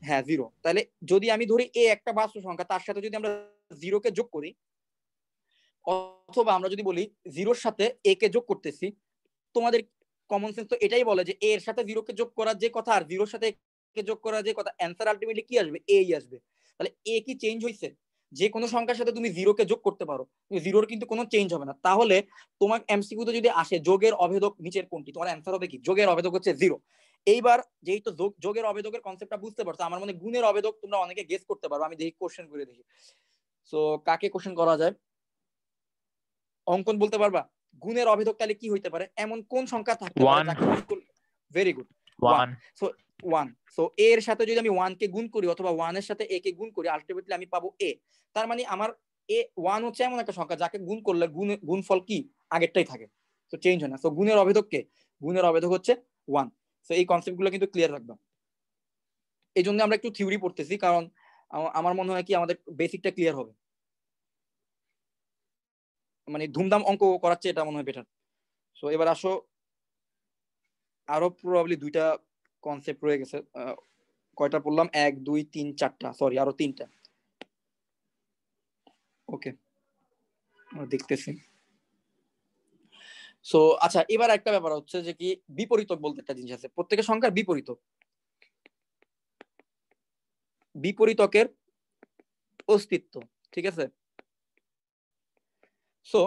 হ্যাঁ জিরো। তাহলে যদি আমি ধরি এ একটা বাস্তব সংখ্যা, তার সাথে যদি আমরা জিরোকে যোগ করি, অথবা আমরা যদি বলি জিরোর সাথে এ কে যোগ করতেছি, তোমাদের কমন সেন্স তো এটাই বলে যে এর সাথে জিরোকে যোগ করার যে কথা আর জিরোর সাথে কে যোগ করার যে কথা, অ্যান্সার আলটিমেটলি কি আসবে, এই আসবে। তাহলে এ কি চেঞ্জ হয়েছে? যে কোনো সংখ্যার সাথে তুমি জিরোকে যোগ করতে পারো, জিরোর কিন্তু কোনো চেঞ্জ হবে না। তাহলে তোমার এমসিকিউতে যদি আসে যোগের অভেদক নিচের কোনটি, তোমার অ্যান্সার হবে কি যোগের অভেদক হচ্ছে জিরো। এইবার যেই তো যোগের অভেদকের কনসেপ্টটা বুঝতে পারছো, আমার মনে গুণের অভেদক তোমরা অনেকে গেস করতে পারো। আমি দেখি কোশ্চেন করে দেখি। সো কাকে কোশ্চেন করা যায়? অঙ্কন বলতে পারবা গুণের অভেদক তাহলে কি হইতে পারে, এমন কোন সংখ্যা থাকতে পারে One. যাকে গুণ করলে, very good, One. So one. So এর সাথে যদি আমি ওয়ান কে গুণ করি অথবা ওয়ানের সাথে এ কে গুণ করি, আলটিমেটলি আমি পাবো এ। তার মানে আমার এ ওয়ান হচ্ছে এমন একটা সংখ্যা যাকে গুণ করলে গুণফল কি আগেরটাই থাকে, তো চেঞ্জ হয় না। সো গুণের অভেদক কে, গুণের অভেদক হচ্ছে ওয়ান। সো এই কনসেপ্ট গুলো কিন্তু ক্লিয়ার রাখবা। এই জন্য আমরা একটু থিওরি পড়তেছি, কারণ আমার মনে হয় কি আমাদের বেসিকটা ক্লিয়ার হবে, মানে ধুমধাম অঙ্ক করাচ্ছে এটা মনে হয় বেটার। সো এবার আসো, আরো প্রবাবলি দুইটা কনসেপ্ট রয়ে গেছে, কয়টা পড়লাম, 1 2 3 4টা, সরি আরো 3টা। ওকে আমরা দেখতেছি। সো আচ্ছা, এবার একটা ব্যাপার হচ্ছে যে কি বিপরীতক বলতে একটা জিনিস আছে, প্রত্যেকের সংখ্যার বিপরীতক, বিপরীতকের অস্তিত্ব, ঠিক আছে। সো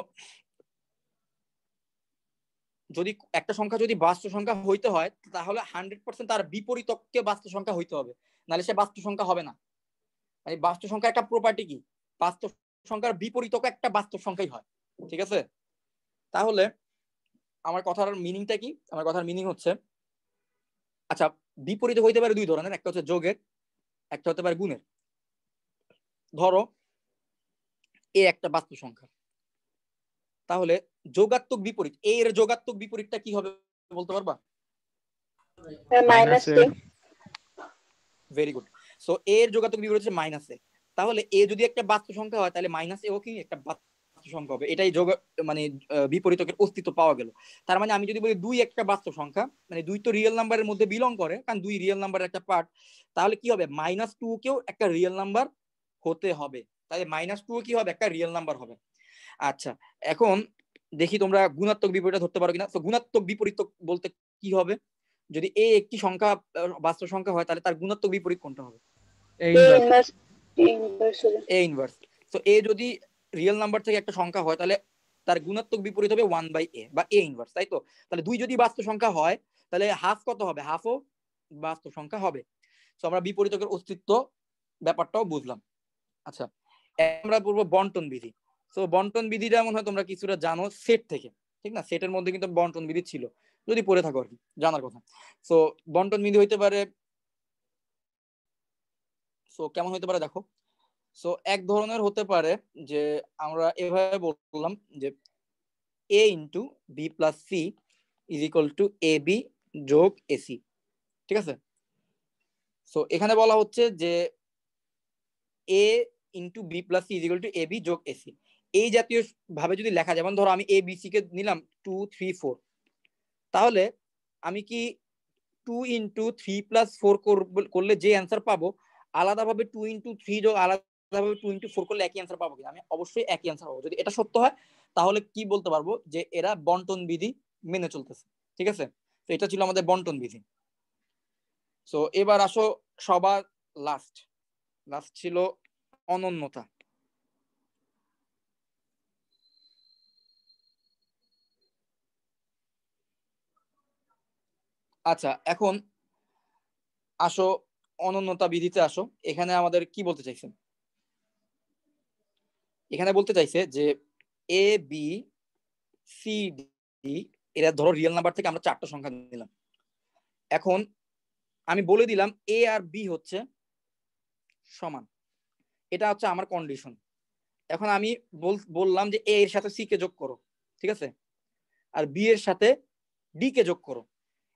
যদি একটা সংখ্যা যদি বাস্তব সংখ্যা হইতে হয় তাহলে 100% তার বিপরীতককে বাস্তব সংখ্যা হইতে হবে, নাহলে সে বাস্তব সংখ্যা হবে না। মানে বাস্তব সংখ্যা একটা প্রপার্টি কি, বাস্তব সংখ্যার বিপরীতক একটা বাস্তব সংখ্যাই হয়, ঠিক আছে। তাহলে আমার কথার মিনিংটা কি, আমার কথার মিনিং হচ্ছে, আচ্ছা বিপরীত হইতে পারে দুই ধরনের, একটা হচ্ছে যোগের, একটা হতে পারে গুণের। ধরো এ একটা বাস্তব সংখ্যা, তাহলে যোগাত্মক বিপরীত, এর যোগাত্মক বিপরীতটা কি হবে বলতে পারবা? Minus -a। Very good. So এর যোগাত্মক বিপরীত হচ্ছে মাইনাস এ। তাহলে এ যদি একটা বাস্তব সংখ্যা হয় তাহলে মাইনাস এও কি একটা বাস্তব সংখ্যা হবে। এটাই যোগ মানে বিপরীতকের অস্তিত্ব পাওয়া গেল। তার মানে আমি যদি বলি 2 একটা বাস্তব সংখ্যা, মানে 2 তো রিয়েল নাম্বারের মধ্যে বিলং করে, কারণ 2 রিয়েল নাম্বারের একটা পার্ট, তাহলে কি হবে -2 কেও একটা রিয়েল নাম্বার হতে হবে। তাহলে -2 কি হবে, একটা রিয়েল নাম্বার হবে। আচ্ছা এখন দেখি তোমরা গুণাত্মক বিপরীতটা ধরতে পারো কিনা। তো গুণাত্মক বিপরীতক বলতে কি হবে, যদি এ একটি সংখ্যা বাস্তব সংখ্যা হয় তাহলে তার গুণাত্মক বিপরীত কোনটা হবে? A inverse। A inverse. তো এ যদি রিয়েল নাম্বার থেকে একটা সংখ্যা হয় তাহলে তার গুণাত্মক বিপরীত হবে 1/a বা এ ইনভার্স, তাই তো? তাহলে 2 যদি বাস্তব সংখ্যা হয় তাহলে হাফ কত হবে, হাফও বাস্তব সংখ্যা হবে। তো আমরা বিপরীতকের অস্তিত্ব ব্যাপারটাও বুঝলাম। আচ্ছা আমরা পড়বো বন্টন বিধি। তো বন্টন বিধিটা মনে হয় তোমরা কিছুটা জানো সেট থেকে, ঠিক না? সেটের মধ্যে কিন্তু বন্টন বিধি ছিল, যদি পড়ে থাকো আর কি, জানার কথা। তো বন্টন বিধি হইতে পারে, সো কেমন হইতে পারে দেখো। সো এক ধরনের হতে পারে যে আমরা এভাবে বললাম যে a into B plus C is equal to A B যোগ এসি, ঠিক আছে। সো এখানে বলা হচ্ছে যে a into B plus C is equal to A B যোগ এসি, এই জাতীয় ভাবে যদি লেখা, যেমন ধরো আমি এ বি সি কে নিলাম 2 3 4, তাহলে আমি কি 2 ইন্টু 3 প্লাস 4 করলে যে অ্যান্সার পাবো, আলাদাভাবে 2 ইন্টু 3 যোগ আলাদাভাবে 2 ইন্টু 4 করলে একই অ্যান্সার পাবো কিনা? আমি অবশ্যই একই অ্যান্সার পাবো। যদি এটা সত্য হয় তাহলে কি বলতে পারবো যে এরা বন্টন বিধি মেনে চলতেছে, ঠিক আছে। তো এটা ছিল আমাদের বন্টন বিধি। সো এবার আসো সবার লাস্ট ছিল অনন্যতা। আচ্ছা এখন আসো অনন্যতা বিধিতে আসো। এখানে আমাদের কি বলতে চাইছেন, এখানে বলতে চাইছে যে এ বি সি ডি এরা ধরো রিয়েল নাম্বার থেকে আমরা 4টা সংখ্যা নিলাম। এখন আমি বলে দিলাম এ আর বি হচ্ছে সমান, এটা হচ্ছে আমার কন্ডিশন। এখন আমি বললাম যে এ এর সাথে সি কে যোগ করো, ঠিক আছে, আর বি এর সাথে ডি কে যোগ করো,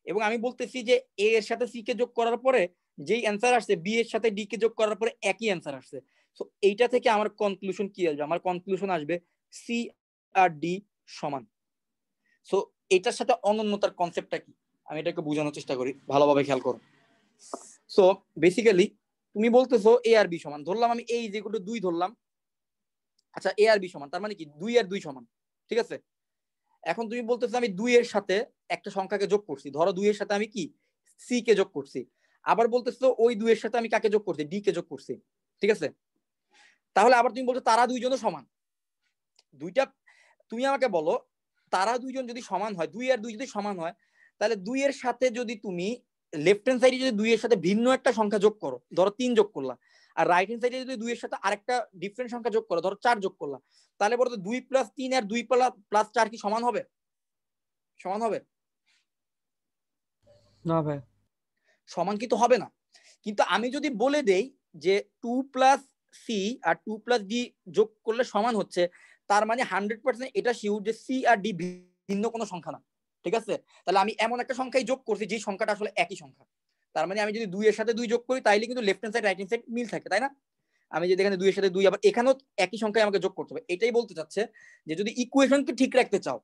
এবং আমি বলতেছি যে এ এর সাথে সি কে যোগ করার পরে যেই অ্যান্সার আসছে বি এর সাথে ডি কে যোগ করার পরে একই অ্যান্সার আসছে। তো এইটা থেকে আমার কনক্লুশন কি আসবে, আমার কনক্লুশন আসবে সি আর ডি সমান। সো এটার সাথে অনন্যতার কনসেপ্টটা কি আমি এটাকে বোঝানোর চেষ্টা করি, ভালোভাবে খেয়াল করো। সো বেসিক্যালি তুমি বলতেছো এ আর বি সমান, ধরলাম আমি এই যেগুলো 2 ধরলাম। আচ্ছা এ আর বি সমান তার মানে কি 2 আর 2 সমান, ঠিক আছে। এখন তুমি বলতেছো আমি 2 এর সাথে একটা সংখ্যাকে যোগ করছি, ধরো 2 এর সাথে আমি কি সি কে যোগ করছি, আবার বলতেছো ওই 2 এর সাথে আমি কাকে যোগ করছি, ডি কে যোগ করছি, ঠিক আছে। তাহলে আবার তুমি বলছো তারা দুইজনও সমান। দুইটা তুমি আমাকে বলো তারা দুইজন যদি সমান হয়, 2 আর 2 যদি সমান হয়, তাহলে 2 এর সাথে যদি তুমি লেফট হ্যান্ড সাইডে যদি 2 এর সাথে ভিন্ন একটা সংখ্যা যোগ করো, ধরো 3 যোগ করলা, আর রাইট হ্যান্ড সাইডে যদি 2 এর সাথে আরেকটা ডিফারেন্ট সংখ্যা যোগ করো, ধরো 4 যোগ করলা, তাহলে বলতো 2 প্লাস 3 আর 2 প্লাস 4 কি সমান হবে? সমান হবে না ভাই, সমান কিন্তু হবে না। কিন্তু আমি যদি বলে দেই যে 2 প্লাস সি আর 2 প্লাস ডি যোগ করলে সমান হচ্ছে, তার মানে 100% এটা শিওর যে সি আর ডি ভিন্ন কোনো সংখ্যা না, ঠিক আছে। তাহলে আমি এমন একটা সংখ্যাই যোগ করছি যে সংখ্যাটা আসলে একই সংখ্যা। তার মানে আমি যদি 2 এর সাথে 2 যোগ করি তাইলে কিন্তু left hand side right hand side মিল থাকে, তাই না? আমি যদি এখানে 2 এর সাথে 2 আবার এখানেও একই সংখ্যায় আমাকে যোগ করতে হবে, এটাই বলতে চাচ্ছে যে যদি ইকুয়েশনকে ঠিক রাখতে চাও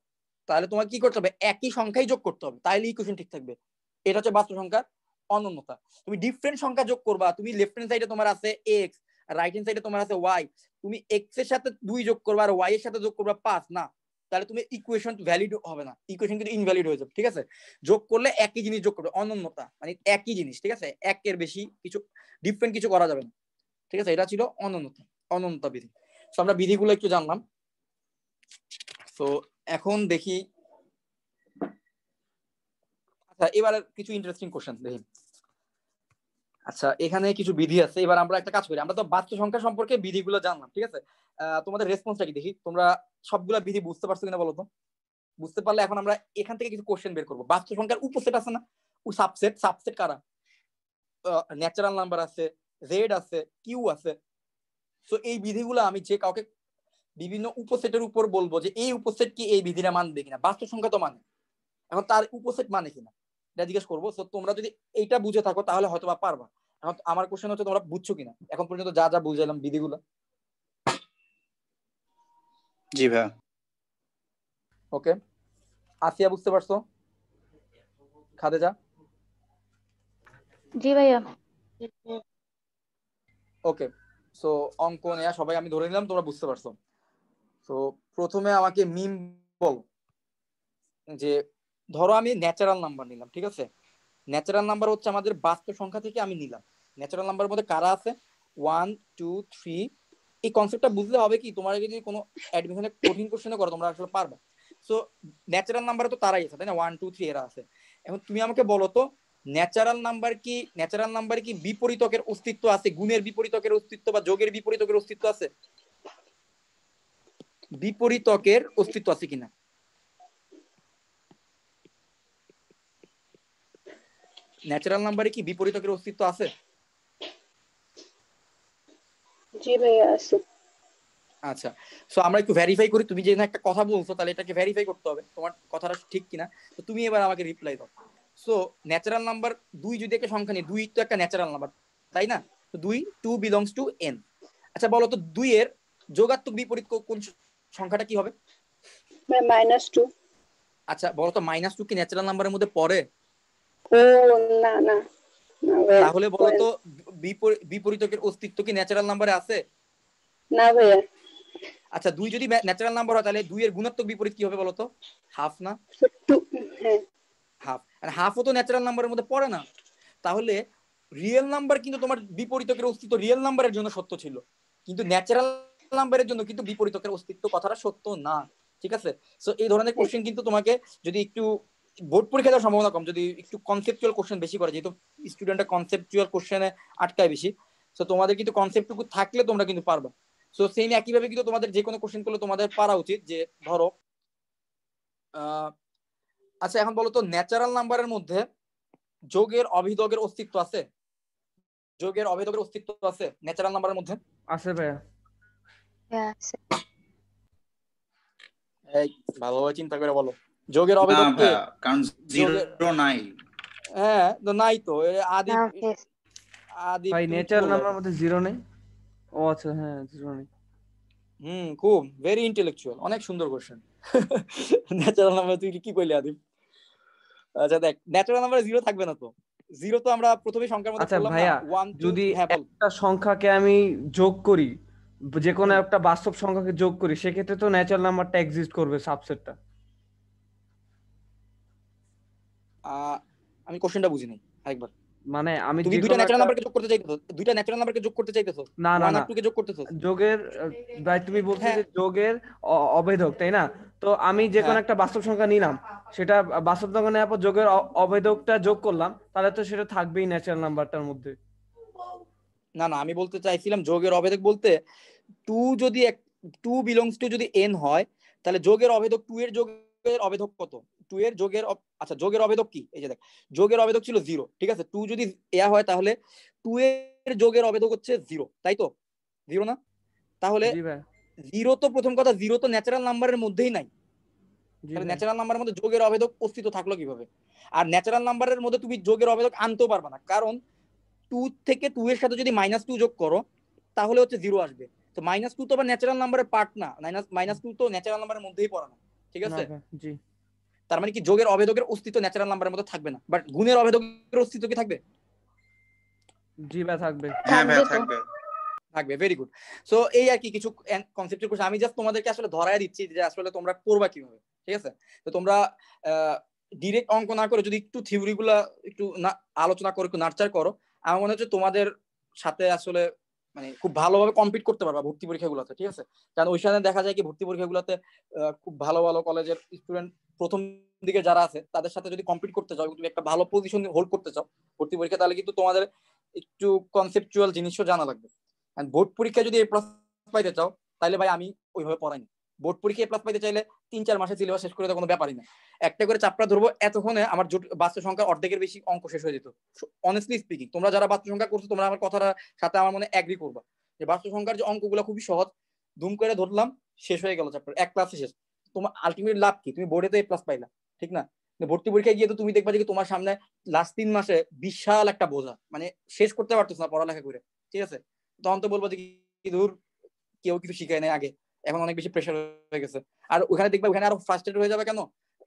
তাহলে তোমাকে কি করতে হবে, একই সংখ্যাই যোগ করতে হবে, তাইলে ইকুয়েশন ঠিক থাকবে। এটা হচ্ছে বাস্তব সংখ্যার অনন্যতা। তুমি ডিফারেন্ট সংখ্যা যোগ করবা, তুমি লেফট হ্যান্ড সাইডে তোমার আছে এক্স, রাইট হ্যান্ড সাইডে তোমার আছে ওয়াই, তুমি এক্স এর সাথে 2 যোগ করবা আর ওয়াই এর সাথে যোগ করবা 5, না তাহলে তুমি ইকুয়েশন ভ্যালিড হবে না, ইকুয়েশন কিন্তু ইনভ্যালিড হয়ে যাবে। ঠিক আছে, যোগ করলে একই জিনিস যোগ করবে, অনন্যতা মানে একই জিনিস। ঠিক আছে, একের বেশি কিছু ডিফারেন্ট কিছু করা যাবে না। ঠিক আছে, এটা ছিল অনন্যতা, অনন্যতা বিধি। তো আমরা বিধিগুলো একটু জানলাম। তো এখন দেখি, আচ্ছা এবারে কিছু ইন্টারেস্টিং কোশ্চেন দেখি। আচ্ছা এখানে কিছু বিধি আছে, এবার আমরা একটা কাজ করি, আমরা তো বাস্তব সংখ্যা সম্পর্কে বিধিগুলো জানলাম। ঠিক আছে, তোমাদের রেসপন্সটা কি দেখি, তোমরা সবগুলা বিধি বুঝতে পারছো কিনা বলো তো। বুঝতে পারলে এখন আমরা এখান থেকে কিছু কোশ্চেন বের করবো। বাস্তব সংখ্যার উপসেট আছে না, ও সাবসেট, সাবসেট কারা? ন্যাচারাল নাম্বার আছে, জেড আছে, কিউ আছে। সো এই বিধিগুলো আমি যে কাউকে বিভিন্ন উপসেটের উপর বলবো যে এই উপসেট কি এই বিধিটা মানবে কিনা, বাস্তব সংখ্যা তো মানে, এখন তার উপসেট মানে কিনা এটা জিজ্ঞেস করবো। সো তোমরা যদি এইটা বুঝে থাকো তাহলে হয়তো বা পারবা। এখন আমার কোশ্চেন হচ্ছে তোমরা বুঝছো কিনা এখন পর্যন্ত যা যা বুঝাইলাম বিধিগুলো। জি ভাইয়া। ওকে, আসিয়া বুঝতে পারছো? খাদেজা? জি ভাইয়া। ওকে, সো অঙ্ক নেয়া সবাই আমি ধরে নিলাম তোমরা বুঝতে পারছো। তো প্রথমে আমাকে মিম বলো যে ধরো আমি ন্যাচারাল নাম্বার নিলাম। ঠিক আছে, ন্যাচারাল নাম্বার হচ্ছে আমাদের বাস্তব সংখ্যা থেকে আমি নিলাম। ন্যাচারাল নাম্বারের মধ্যে কারা আছে? 1 2 3। এই কনসেপ্টটা বুঝলে হবে কি, তোমরা যদি কোনো অ্যাডমিশনে কঠিন কোশ্চেনে করো তোমরা আসলে পারবা। সো ন্যাচারাল নাম্বারে তো তারাই আছে তাই না, 1 2 3 এরা আছে। এখন তুমি আমাকে বলো তো ন্যাচারাল নাম্বার কি বিপরীতকের অস্তিত্ব আছে, গুণের বিপরীতকের অস্তিত্ব বা যোগের বিপরীতকের অস্তিত্ব আছে? বিপরীতকের অস্তিত্ব আছে কিনা? ন্যাচারাল নাম্বারে কি বিপরীতকের অস্তিত্ব আছে? জি ভাইয়া আছে। আচ্ছা, সো আমরা একটু ভেরিফাই করি। তুমি যে একটা কথা বলছো তাহলে এটাকে ভেরিফাই করতে হবে তোমার কথাটা ঠিক কিনা। তো তুমি এবার আমাকে রিপ্লাই দাও। সো ন্যাচারাল নাম্বার 2 যদি একটা সংখ্যা নিই, 2 তো একটা ন্যাচারাল নাম্বার তাই না, তো 2 বিলংস টু n। আচ্ছা বলো তো 2 এর যোগাত্মক বিপরীত কোন সংখ্যাটা কি হবে? -2। আচ্ছা বলো তো -2 কি ন্যাচারাল নাম্বারের মধ্যে পড়ে? ও না না না ভাইয়া, তাহলে বলো তো বিপরীতকের অস্তিত্ব কি ন্যাচারাল নাম্বারে আছে? না ভাইয়া। আচ্ছা 2 যদি ন্যাচারাল নাম্বার হয় তাহলে 2 এর গুণাত্মক বিপরীত কি হবে বলো তো? হাফ না? হ্যাঁ হাফ, আর হাফও তো ন্যাচারাল নাম্বারের মধ্যে পড়ে না। তাহলে রিয়েল নাম্বার কিন্তু তোমার বিপরীতকের অস্তিত্ব রিয়েল নাম্বারের জন্য সত্য ছিল, কিন্তু ন্যাচারাল নাম্বারের জন্য কিন্তু বিপরীতকের অস্তিত্ব কথাটা সত্য না। ঠিক আছে, সো এই ধরনের কোশ্চেন কিন্তু তোমাকে যদি একটু বোর্ড পরীক্ষা দেওয়ার সম্ভাবনা কম, যদি একটু কনসেপচুয়াল কোশ্চেন বেশি করে, যেহেতু স্টুডেন্টরা কনসেপচুয়াল কোশ্চেনে আটকায় বেশি। সো তোমাদের কিন্তু কনসেপ্টটুকু থাকলে তোমরা কিন্তু পারবা। সো সেম একইভাবে কিন্তু তোমাদের যে কোনো কোশ্চেন করলে তোমাদের পারা উচিত। যে ধরো আচ্ছা এখন বলো তো ন্যাচারাল নাম্বারের মধ্যে যোগের অভিযোগের অস্তিত্ব আছে? যোগের অভিযোগের অস্তিত্ব আছে ন্যাচারাল নাম্বারের মধ্যে? আছে ভাইয়া। হ্যাঁ আছে। এই ভালোভাবে চিন্তা করে বলো যোগের না অভিযোগ কে? ভাইয়া, কারণ যোগের জিরো নাই। হ্যাঁ তো নাই তো, আদি না yes। আদি ভাই তুমি কি ন্যাচারাল বললা? নাম্বার মধ্যে 0 নেই। ও আচ্ছা, হ্যাঁ 0 নেই। খুব ভেরি ইন্টেলেকচুয়াল, অনেক সুন্দর কোশ্চেন। ন্যাচারাল নাম্বার তুই কি কইলি আদি? আচ্ছা দেখ ন্যাচারাল নাম্বারে 0 থাকবে না তো, 0 তো আমরা প্রথমে সংখ্যার মধ্যে আচ্ছা করলাম না ভাইয়া, 1 2। যদি হ্যাঁ বল। একটা সংখ্যাকে আমি যোগ করি, যে কোনো হুম। একটা বাস্তব সংখ্যাকে যোগ করি, সেক্ষেত্রে তো ন্যাচারাল নাম্বারটা এক্সিস্ট করবে, সাবসেটটা। আমি কোশ্চেনটা বুঝি নাই আরেকবার। মানে আমি তুমি যে দুইটা কোনো ন্যাচারাল একটা, নাম্বারকে যোগ করতে চাইতেছো, দুইটা ন্যাচারাল নাম্বারকে যোগ করতে চাইতেছো, না না 1 না, আর 2 কে যোগ করতেছো? যোগের ভাই তুমি বলছো হ্যাঁ যে যোগের অভেদক, তাই না? তো আমি যে কোনো হ্যাঁ। একটা বাস্তব সংখ্যা নিলাম, সেটা বাস্তব সংখ্যা নেওয়ার পর যোগের অভেদকটা যোগ করলাম, তাহলে তো সেটা থাকবেই ন্যাচারাল নাম্বারটার মধ্যে। না না, আমি বলতে চাইছিলাম যোগের অভেদক বলতে 2 যদি 2 বিলংস টু যদি n হয় তাহলে যোগের অভেদক 2 এর যোগের অভেদক কত? 2 এর যোগের আচ্ছা যোগের অভেদক কি, এই যে দেখ যোগের অভেদক ছিল 0। ঠিক আছে, 2 যদি হয় তাহলে 2 এর যোগের অভেদক হচ্ছে 0, তাই তো? 0 না? তাহলে জি ভাই। 0 তো প্রথম কথা 0 তো ন্যাচারাল নাম্বারের মধ্যেই নাই, জি তাহলে ভাই। ন্যাচারাল নাম্বারের মধ্যে যোগের অভেদক অস্তিত্ব থাকলো কিভাবে? আর ন্যাচারাল নাম্বারের মধ্যে তুমি যোগের অভেদক আনতেও পারবে না, কারণ 2 থেকে 2 এর সাথে যদি -2 যোগ করো তাহলে হচ্ছে 0 আসবে। তো -2 তো আবার ন্যাচারাল নাম্বারের পার্ট না, -2 তো ন্যাচারাল নাম্বারের মধ্যেই পড়ে না। ঠিক না আছে, ভাই, জি। তার মানে কি যোগের অভেদকের অস্তিত্ব ন্যাচারাল নাম্বারের মধ্যে থাকবে না, বাট গুণের অভেদকের অস্তিত্ব কি থাকবে? জি ভাই থাকবে। হ্যাঁ ভাইয়া থাকবে তো। থাকবে। থাকবে, ভেরি গুড। সো এই আর কি কিছু কনসেপ্টের কোর্স, আমি জাস্ট তোমাদেরকে আসলে ধরায় দিচ্ছি যে আসলে তোমরা করবা কিভাবে, ঠিক আছে? তো তোমরা ডিরেক্ট অঙ্ক না করে যদি একটু থিওরি গুলা একটু আলোচনা করে একটু নার্চার করো, আমার মনে হচ্ছে তোমাদের সাথে আসলে মানে খুব ভালোভাবে কম্পিট করতে পারবা ভর্তি পরীক্ষাগুলোতে, ঠিক আছে? কারণ ওইখানে দেখা যায় কি ভর্তি পরীক্ষাগুলোতে খুব ভালো ভালো কলেজের স্টুডেন্ট প্রথম দিকে যারা আছে তাদের সাথে যদি কম্পিট করতে চাও, তুমি একটা ভালো পজিশন হোল্ড করতে চাও ভর্তি পরীক্ষা, তাহলে কিন্তু তোমাদের একটু কনসেপচুয়াল জিনিসও জানা লাগবে। বোর্ড পরীক্ষা যদি এ প্লাস পাইতে চাও তাহলে ভাই আমি ওইভাবে পড়াই না। বোর্ড পরীক্ষা এ প্লাস পাইতে চাইলে 3-4 মাসে সিলেবাস শেষ করে দেওয়ার কোনো ব্যাপারই না। একটা করে চাপটা ধরবো, এতক্ষণে আমার বাস্তব সংখ্যার অর্ধেকের বেশি অঙ্ক শেষ হয়ে যেত। অনেস্টলি স্পিকিং, তোমরা যারা বাস্তব সংখ্যা করছো তোমরা আমার কথার সাথে আমার মনে এগ্রি করবা যে বাস্তব সংখ্যার যে অঙ্কগুলো খুবই সহজ, ধুম করে ধরলাম, শেষ হয়ে গেল চ্যাপ্টার, এক ক্লাসে শেষ। তোমার আলটিমেট লাভ কি? তুমি বোর্ডে তো এ প্লাস পাইলা, ঠিক না? ভর্তি পরীক্ষায় গিয়ে তো তুমি দেখবা যে তোমার সামনে লাস্ট 3 মাসে বিশাল একটা বোঝা, মানে শেষ করতে পারতেছ না পড়ালেখা করে, ঠিক আছে? তখন তো বলবো যে কি দূর, কেউ কিছু শিখায় নাই আগে, এখন অনেক বেশি প্রেশার হয়ে গেছে। আর ওখানে দেখবে ওখানে আরো ফ্রাস্ট্রেটেড হয়ে যাবে কেন,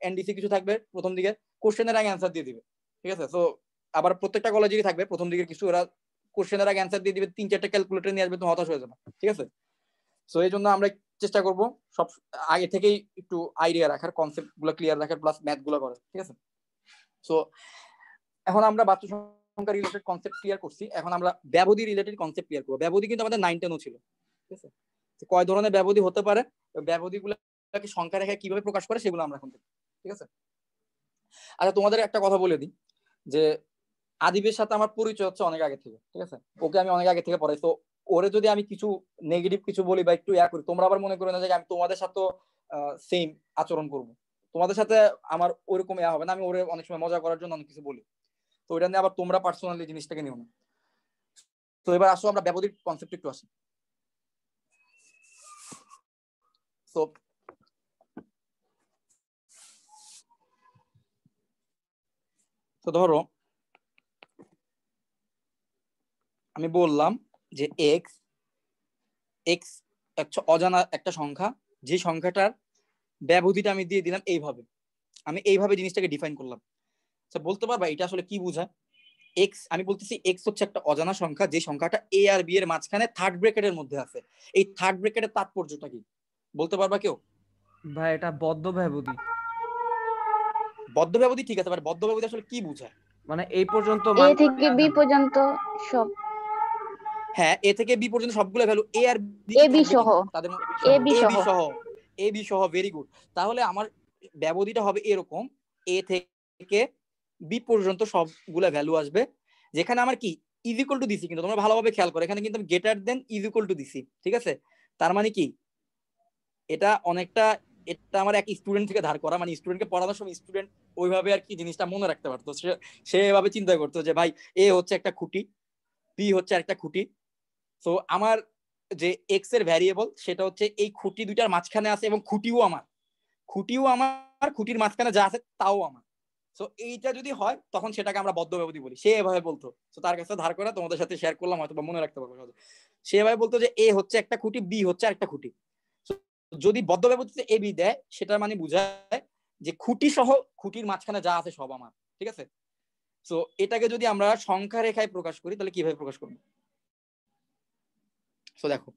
এনডিসি কিছু থাকবে প্রথম দিকে, কোশ্চেনের আগে অ্যান্সার দিয়ে দিবে, ঠিক আছে? তো আবার প্রত্যেকটা কলেজেরই থাকবে প্রথম দিকে কিছু, ওরা কোশ্চেনের আগে অ্যান্সার দিয়ে দিবে, 3-4টা ক্যালকুলেটর নিয়ে আসবে, তুমি হতাশ হয়ে যাবে, ঠিক আছে? সো এই জন্য আমরা চেষ্টা করব সব আগে থেকেই একটু আইডিয়া রাখার, কনসেপ্ট গুলো ক্লিয়ার রাখার, প্লাস ম্যাথ গুলো করার, ঠিক আছে? সো এখন আমরা বাস্তব সংখ্যা রিলেটেড কনসেপ্ট ক্লিয়ার করছি, এখন আমরা ব্যবধি রিলেটেড কনসেপ্ট ক্লিয়ার করবো। ব্যবধি কিন্তু আমাদের 9-10 ছিল, ঠিক আছে? কয় ধরনের ব্যবধি হতে পারে, ব্যবধিগুলোকে সংখ্যা রেখায় কিভাবে প্রকাশ করে সেগুলো আমরা এখন দেখব, ঠিক আছে? আচ্ছা তোমাদের একটা কথা বলে দিই যে আদিবের সাথে আমার পরিচয় হচ্ছে অনেক আগে থেকে, ঠিক আছে? ওকে আমি অনেক আগে থেকে পড়াই, তো ওরে যদি আমি কিছু নেগেটিভ কিছু বলি বা একটু করি, তোমরা আবার মনে করে না যে আমি তোমাদের সাথে সেম আচরণ করব। তোমাদের সাথে আমার ওরকম হবে না, আমি ওরে অনেক সময় মজা করার জন্য অনেক কিছু বলি, তো ওইটা নিয়ে আবার তোমরা পার্সোনালি জিনিসটাকে নিও না। তো এবার আসো আমরা ব্যবধির কনসেপ্ট একটু আসি। তো তো ধরো আমি বললাম যে এক্স এক্স একটা অজানা একটা সংখ্যা, যে সংখ্যাটার ব্যবধিটা আমি দিয়ে দিলাম এইভাবে, আমি এইভাবে জিনিসটাকে ডিফাইন করলাম। বলতে পারবা এটা আসলে কি বোঝায়? এক্স, আমি বলতেছি এক্স হচ্ছে একটা অজানা সংখ্যা, যে সংখ্যাটা এ আর বি এর মাঝখানে থার্ড ব্র্যাকেটের মধ্যে আছে। এই থার্ড ব্র্যাকেটের তাৎপর্যটা কি বলতে পারবা কেউ? ভাই এটা বদ্ধ ব্যবধি। বদ্ধ ব্যবধি, ঠিক আছে, বাট বদ্ধ ব্যবধি আসলে কি বোঝায়? মানে এই পর্যন্ত এ থেকে বি পর্যন্ত সব, হ্যাঁ, এ থেকে বি পর্যন্ত সবগুলো value A R B A B সহ, তাদের এ বি এ সহ। বি সহ, এ বি সহ, ভেরি গুড। তাহলে আমার ব্যবধিটা হবে এরকম, এ থেকে বি পর্যন্ত সবগুলো ভ্যালু আসবে, যেখানে আমার কি ইজ ইকুয়াল টু দিছি, কিন্তু তোমরা ভালোভাবে খেয়াল করো এখানে কিন্তু আমি greater than is equal two দিছি, ঠিক আছে? তার মানে কি এটা অনেকটা, এটা আমার এক স্টুডেন্ট থেকে ধার করা, মানে স্টুডেন্টকে পড়ানোর সময় স্টুডেন্ট ওইভাবে আর কি জিনিসটা মনে রাখতে পারতো, সে এভাবে চিন্তা করতো যে ভাই এ হচ্ছে একটা খুঁটি, বি হচ্ছে একটা খুঁটি, তো আমার যে এক্স এর ভ্যারিয়েবল সেটা হচ্ছে এই খুঁটি দুইটার মাঝখানে আছে, এবং খুঁটিও আমার, খুঁটির মাঝখানে যা আছে তাও আমার। তো এইটা যদি হয় তখন সেটাকে আমরা বদ্ধ ব্যবধি বলি। সে এভাবে বলতো, তো তার কাছে ধার করা তোমাদের সাথে শেয়ার করলাম, হয়তো বা মনে রাখতে পারবো। সে এভাবে বলতো যে এ হচ্ছে একটা খুঁটি, বি হচ্ছে একটা খুঁটি। যদি বদ্ধ ব্যবধিতে এ বি দেয় সেটার মানে বোঝায় যে খুঁটি সহ খুঁটির মাঝখানে যা আছে সব আমার, ঠিক আছে? তো এটাকে যদি আমরা সংখ্যা রেখায় প্রকাশ করি তাহলে কিভাবে প্রকাশ করবো? তো দেখো,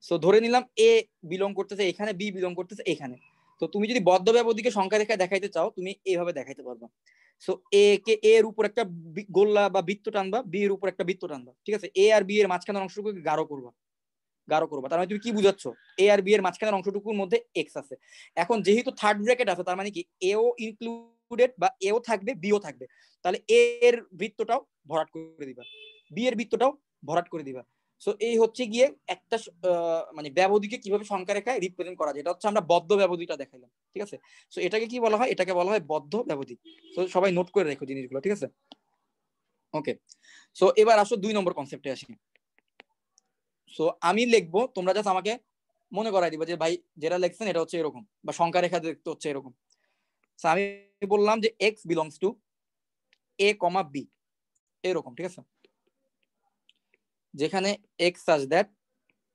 সো ধরে নিলাম এ বিলং করতেছে এখানে, বি বিলং করতেছে এখানে। তো তুমি যদি বদ্ধ ব্যবধিকে সংখ্যা রেখায় দেখাইতে চাও তুমি এইভাবে দেখাইতে পারবা। সো এ কে এর উপর একটা গোল্লা বা বৃত্ত টানবা, বি এর উপর একটা বৃত্ত টানবা, ঠিক আছে? এ আর বি এর মাঝখানের অংশটুকু গাঢ় করবা, তার মানে তুমি কি বুঝাচ্ছ? এ আর বি এর মাঝখানের অংশটুকুর মধ্যে এক্স আছে। এখন যেহেতু থার্ড ব্র্যাকেট আছে তার মানে কি এও ইনক্লুডেড, বা এও থাকবে বিও থাকবে, তাহলে এ এর বৃত্তটাও ভরাট করে দিবা, বি এর বৃত্তটাও ভরাট করে দিবা। সো এই হচ্ছে গিয়ে একটা মানে ব্যবধিকে কিভাবে সংখ্যা রেখায় রিপ্রেজেন্ট করা যায়, এটা হচ্ছে আমরা বদ্ধ ব্যবধিটা দেখাইলাম, ঠিক আছে? সো এটাকে কি বলা হয়? এটাকে বলা হয় বদ্ধ ব্যবধি। তো সবাই নোট করে রেখো জিনিসগুলো, ঠিক আছে? ওকে, সো এবার আসো 2 নম্বর কনসেপ্টে আসি। সো আমি লিখবো, তোমরা জাস্ট আমাকে মনে করাই দিবা যে ভাই যেটা লিখছেন এটা হচ্ছে এরকম, বা সংখ্যা রেখা দেখতে হচ্ছে এরকম। সো আমি বললাম যে X belongs to A comma B, এরকম, ঠিক আছে? যেখানে এক্স সাজ দ্যাট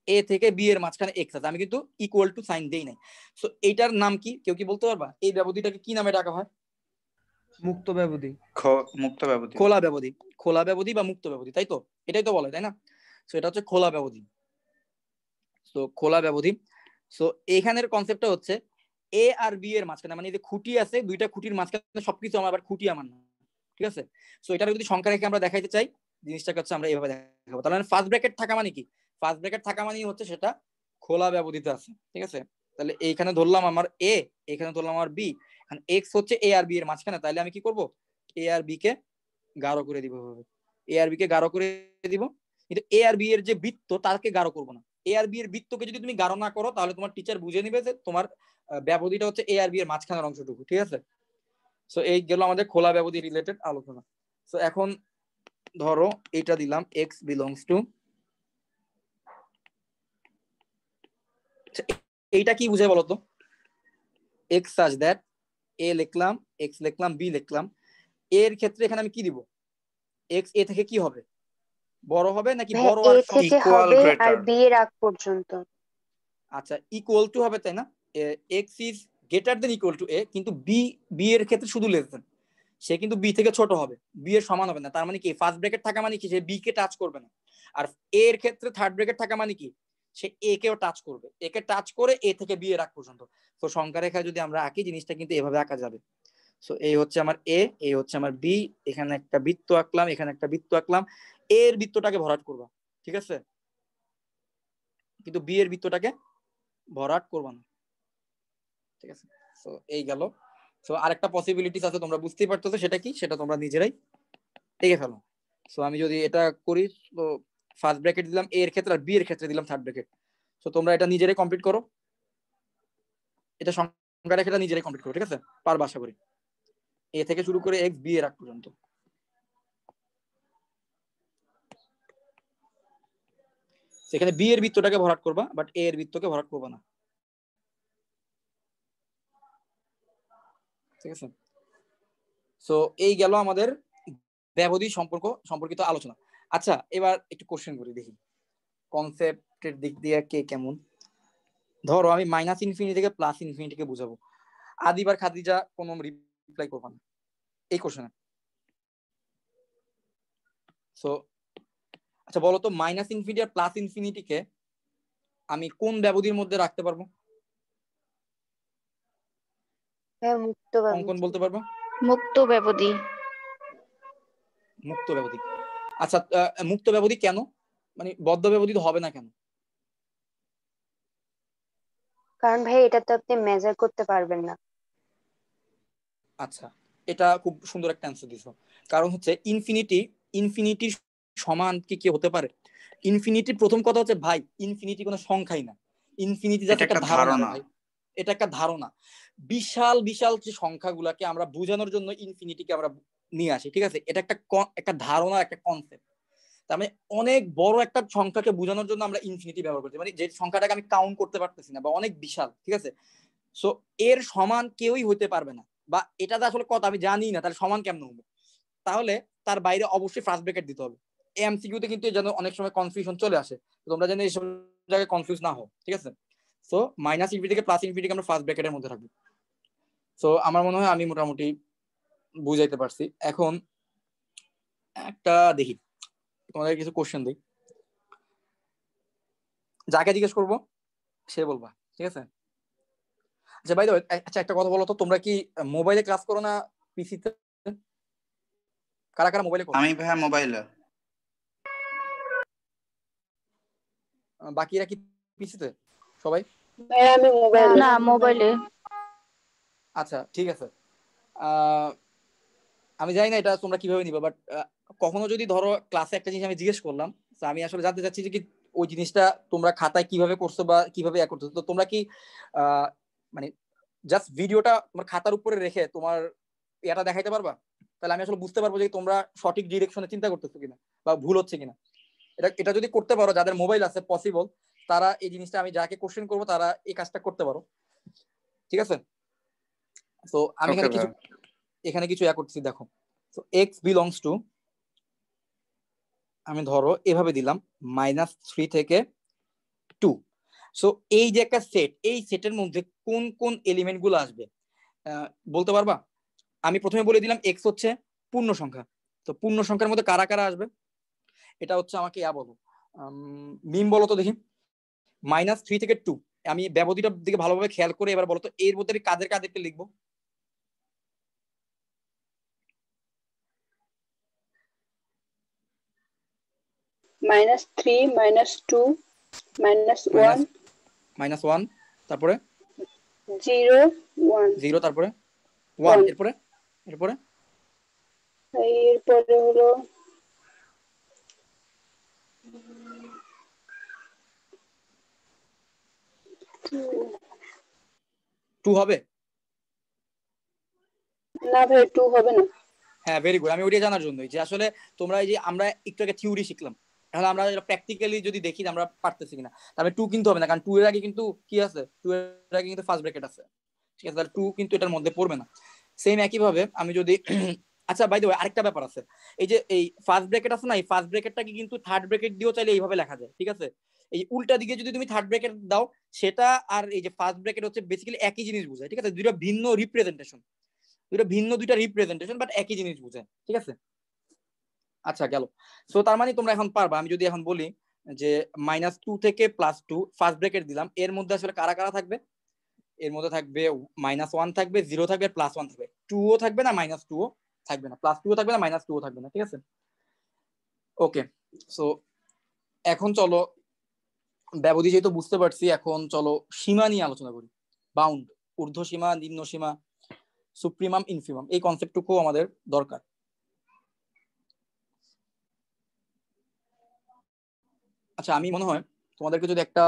এ থেকে বি এর মাঝখানে এক্স আছে, আমি কিন্তু ইকুয়াল টু সাইন দেই নাই। সো এইটার নাম কি, কেউ কি বলতে পারবা? এই ব্যবধিটাকে কি নামে ডাকা হয়? মুক্ত ব্যবধি। মুক্ত ব্যবধি। খোলা ব্যবধি, খোলা ব্যবধি বা মুক্ত ব্যবধি, তাই তো? এটাই তো বলে, তাই না? সো এটা হচ্ছে খোলা ব্যবধি। সো খোলা ব্যবধি। সো এখানের কনসেপ্টটা হচ্ছে এ আর বি এর মাঝখানে, মানে এই যে খুঁটি আছে, দুইটা খুঁটির মাঝখানে সবকিছু আমার, আবার খুঁটি আমার না, ঠিক আছে? সো এটার যদি সংখ্যা রেখে আমরা দেখাইতে চাই, জিনিসটাকে হচ্ছে আমরা এইভাবে দেখাবো। তাহলে ফার্স্ট ব্র্যাকেট থাকা মানে কি? ফার্স্ট ব্র্যাকেট থাকা মানে হচ্ছে সেটা খোলা ব্যবধিতে আছে, ঠিক আছে? তাহলে এইখানে ধরলাম আমার এ, এখানে ধরলাম আমার বি, এখন এক্স হচ্ছে এ আর বি এর মাঝখানে, তাহলে আমি কি করব? এ আর বি কে গাঢ় করে দিব, এ আর বি কে গাঢ় করে দিব, কিন্তু এ আর বি এর যে বৃত্ত তাকে গাঢ় করব না। এ আর বি এর বৃত্তকে যদি তুমি গাঢ় না করো, তাহলে তোমার টিচার বুঝে নিবে যে তোমার ব্যবধিটা হচ্ছে এ আর বি এর মাঝখানের অংশটুকু, ঠিক আছে? সো এই গেল আমাদের খোলা ব্যবধি রিলেটেড আলোচনা। সো এখন ধরো এটা দিলাম এক্স বিলংস টু, এইটা কি বুঝে বলো তো? এক্স সাচ দ্যাট এ লিখলাম, এক্স লিখলাম, বি লিখলাম, এর ক্ষেত্রে এখানে আমি কি দিব? এক্স এ থেকে কি হবে? বড় হবে নাকি বড় এ আর থেকে equal হবে আর greater? বি এর আগ পর্যন্ত। আচ্ছা, ইকুয়াল টু হবে, তাই না? X is greater than equal to a, কিন্তু বি, বি এর ক্ষেত্রে শুধু লেস দেন, সে কিন্তু বি থেকে ছোট হবে, বি এর সমান হবে না। তার মানে কি ফার্স্ট ব্র্যাকেট থাকা মানে কি? সে বি কে টাচ করবে না। আর এ এর ক্ষেত্রে থার্ড ব্র্যাকেট থাকা মানে কি? সে এ কেও টাচ করবে, এ কে টাচ করে এ থেকে বি এর আগ পর্যন্ত। তো সংখ্যা রেখা যদি আমরা আঁকি, জিনিসটা কিন্তু এভাবে আঁকা যাবে। সো এই হচ্ছে আমার এ, এই হচ্ছে আমার বি, এখানে একটা বৃত্ত আঁকলাম, এখানে একটা বৃত্ত আঁকলাম, এর বৃত্তটাকে ভরাট করবা, ঠিক আছে? কিন্তু বি এর বৃত্তটাকে ভরাট করবা না, ঠিক আছে? সো এই গেল। সো আরেকটা পসিবিলিটিস আছে, তোমরা বুঝতেই পারতেছো সেটা কি, সেটা তোমরা নিজেরাই এঁকে ফেলো। সো আমি যদি এটা করি, তো ফার্স্ট ব্র্যাকেট দিলাম এ এর ক্ষেত্রে, আর বি এর ক্ষেত্রে দিলাম থার্ড ব্র্যাকেট। সো তোমরা এটা নিজেরাই কমপ্লিট করো, এটা সংখ্যা রেখাটা নিজেরাই কমপ্লিট করো, ঠিক আছে? পারবা আশা করি। এ থেকে শুরু করে এক্স বি এর আগ পর্যন্ত। সেখানে বি এর বৃত্তটাকে ভরাট করবা, বাট এ এর বৃত্তকে ভরাট করবা না, ঠিক আছে? সো এই গেল আমাদের ব্যবধি সম্পর্কিত আলোচনা। আচ্ছা, এবার একটু কোশ্চেন করি, দেখি কনসেপ্টের দিক দিয়ে কে কেমন। ধরো আমি মাইনাস ইনফিনিটি থেকে প্লাস ইনফিনিটিকে বুঝাবো, আদিবার খাদিজা কোনো রিপ্লাই করবা না এই কোশ্চেনে। সো আচ্ছা বলো তো, মাইনাস ইনফিনিটি আর প্লাস ইনফিনিটিকে আমি কোন ব্যবধির মধ্যে রাখতে পারবো? মুক্ত অঙ্কন ব্যবধি। বলতে পারবো? মুক্ত ব্যবধি। মুক্ত ব্যবধি। আচ্ছা, মুক্ত ব্যবধি কেন, মানে বদ্ধ ব্যবধি তো হবে না কেন? কারণ ভাই এটা তো আপনি মেজার করতে পারবেন না। আচ্ছা, এটা খুব সুন্দর একটা অ্যান্সার দিছো। কারণ হচ্ছে ইনফিনিটির সমান কি হতে পারে? ইনফিনিটির প্রথম কথা হচ্ছে ভাই, ইনফিনিটি কোনো সংখ্যাই না, ইনফিনিটি জাস্ট একটা ধারণা ভাই, এটা একটা ধারণা। বিশাল বিশাল যে সংখ্যাগুলোকে আমরা বোঝানোর জন্য ইনফিনিটিকে আমরা নিয়ে আসি, ঠিক আছে? এটা একটা ধারণা, একটা কনসেপ্ট। তার মানে অনেক বড় একটা সংখ্যাকে বোঝানোর জন্য আমরা ইনফিনিটি ব্যবহার করছি, মানে যে সংখ্যাটাকে আমি কাউন্ট করতে পারতেছি না, বা অনেক বিশাল, ঠিক আছে? সো এর সমান কেউই হতে পারবে না, বা এটা তো আসলে কত আমি জানি না, তাহলে সমান কেমন হবে? তাহলে তার বাইরে অবশ্যই ফার্স্ট ব্র্যাকেট দিতে হবে। এমসিকিউতে কিন্তু যেন অনেক সময় কনফিউশন চলে আসে, তোমরা যেন এইসব জায়গায় কনফিউজ না হও, ঠিক আছে? সো মাইনাস ইনফিনিটি থেকে প্লাস ইনফিনিটিকে আমরা ফার্স্ট ব্র্যাকেটের মধ্যে রাখবো। সো আমার মনে হয় আমি মোটামুটি বুঝাইতে পারছি। এখন একটা দেখি, তোমাদের কিছু কোশ্চেন দিই, যাকে জিজ্ঞেস করবো সে বলবা, ঠিক আছে? আচ্ছা ভাই, আচ্ছা একটা কথা বলো তো, তোমরা কি মোবাইলে ক্লাস করো না পিসিতে? কারা কারা মোবাইলে করো? আমি ভাইয়া মোবাইলে। বাকিরা কি পিসিতে সবাই? আমি মোবাইল। না, মোবাইলে। আচ্ছা ঠিক আছে। আমি জানি না এটা তোমরা কিভাবে নিবা, বাট কখনো যদি ধরো ক্লাসে একটা জিনিস আমি জিজ্ঞেস করলাম, আমি আসলে জানতে চাচ্ছি যে কি ওই জিনিসটা তোমরা খাতায় কিভাবে করছো বা কিভাবে করছো, তো তোমরা কি মানে জাস্ট ভিডিওটা তোমার খাতার উপরে রেখে তোমার এটা দেখাইতে পারবা? তাহলে আমি আসলে বুঝতে পারবো যে তোমরা সঠিক ডিরেকশনে চিন্তা করতেছো কিনা বা ভুল হচ্ছে কিনা। এটা যদি করতে পারো, যাদের মোবাইল আছে পসিবল, তারা এই জিনিসটা আমি যাকে কোশ্চেন করবো তারা এই কাজটা করতে পারো, ঠিক আছে? তো আমি এখানে কিছু করতেছি, দেখো। তো এক্স বিলংস টু, আমি ধরো এভাবে দিলাম -3 থেকে 2। সো এই যে একটা সেট, এই সেটের মধ্যে কোন কোন এলিমেন্ট গুলো আসবে বলতে পারবা? আমি প্রথমে বলে দিলাম এক্স হচ্ছে পূর্ণ সংখ্যা, তো পূর্ণ সংখ্যার মধ্যে কারা কারা আসবে, এটা হচ্ছে আমাকে বলো, মিম বলো তো দেখি। -3 থেকে 2, আমি ব্যবধিটার দিকে ভালোভাবে খেয়াল করে এবার বলো তো এর মধ্যে আমি কাদের কাদেরকে লিখবো। -3, -2, -1, -1, তারপরে 0, 1, 0, তারপরে 1, এরপরে এরপরে এরপরে হলো 2 হবে না ভাই 2 হবে না। হ্যাঁ, ভেরি গুড। আমি ওইটা জানার জন্যই যে আসলে তোমরা এই যে আমরা একটু আগে থিওরি শিখলাম, তাহলে আমরা প্র্যাকটিক্যালি যদি দেখি যে আমরা পারতেছি কিনা, তাহলে 2 কিন্তু হবে না, কারণ 2 এর আগে কিন্তু কি আছে, 2 এর আগে কিন্তু ফার্স্ট ব্র্যাকেট আছে, ঠিক আছে, তাহলে 2 কিন্তু এটার মধ্যে পড়বে না। সেম একই ভাবে আমি যদি আচ্ছা বাই দ্য ওয়ে আরেকটা ব্যাপার আছে, এই যে এই ফার্স্ট ব্র্যাকেট আছে না, এই ফার্স্ট ব্র্যাকেটটাকে কিন্তু থার্ড ব্র্যাকেট দিয়েও চাইলে এইভাবে লেখা যায়, ঠিক আছে। এই উল্টা দিকে যদি তুমি থার্ড ব্র্যাকেট দাও, সেটা আর এই যে ফার্স্ট ব্র্যাকেট হচ্ছে বেসিক্যালি একই জিনিস বোঝায়, ঠিক আছে, দুইটা ভিন্ন রিপ্রেজেন্টেশন, দুইটা রিপ্রেজেন্টেশন বাট একই জিনিস বোঝায়, ঠিক আছে। আচ্ছা গেল। সো তার মানে তোমরা এখন পারবা। আমি যদি এখন বলি যে -2 থেকে +2 ফার্স্ট ব্র্যাকেট দিলাম, এর মধ্যে আসলে কারা কারা থাকবে, এর মধ্যে থাকবে -1 থাকবে, 0 থাকবে, +1 থাকবে, 2ও থাকবে না, -2ও থাকবে না, +2ও থাকবে না, -2ও থাকবে না, ঠিক আছে। ওকে, সো এখন চলো ব্যবধি যেহেতু বুঝতে পারছি, এখন চলো সীমা নিয়ে আলোচনা করি। বাউন্ড, ঊর্ধ্ব সীমা, নিম্ন সীমা, সুপ্রিমাম, ইনফিমাম, এই কনসেপ্টটুকু আমাদের দরকার। আচ্ছা, আমি মনে হয় তোমাদেরকে যদি একটা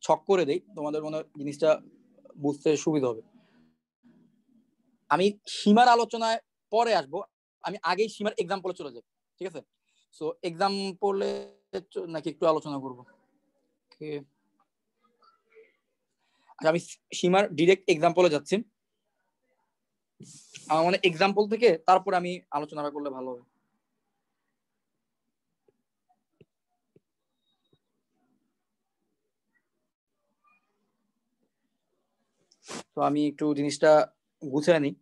ছক করে দেই, তোমাদের মনে হয় জিনিসটা বুঝতে সুবিধা হবে। আমি সীমার আলোচনায় পরে আসবো, আমি আগেই সীমার এক্সাম্পলে চলে যাই, ঠিক আছে। সো এক্সাম্পলে নাকি একটু আলোচনা করবো, আচ্ছা আমি সীমার ডিরেক্ট এক্সাম্পলে যাচ্ছি। আমার মানে এক্সাম্পল থেকে তারপর আমি আলোচনাটা করলে ভালো হবে। তো আমি একটু জিনিসটা গুছিয়ে নিই।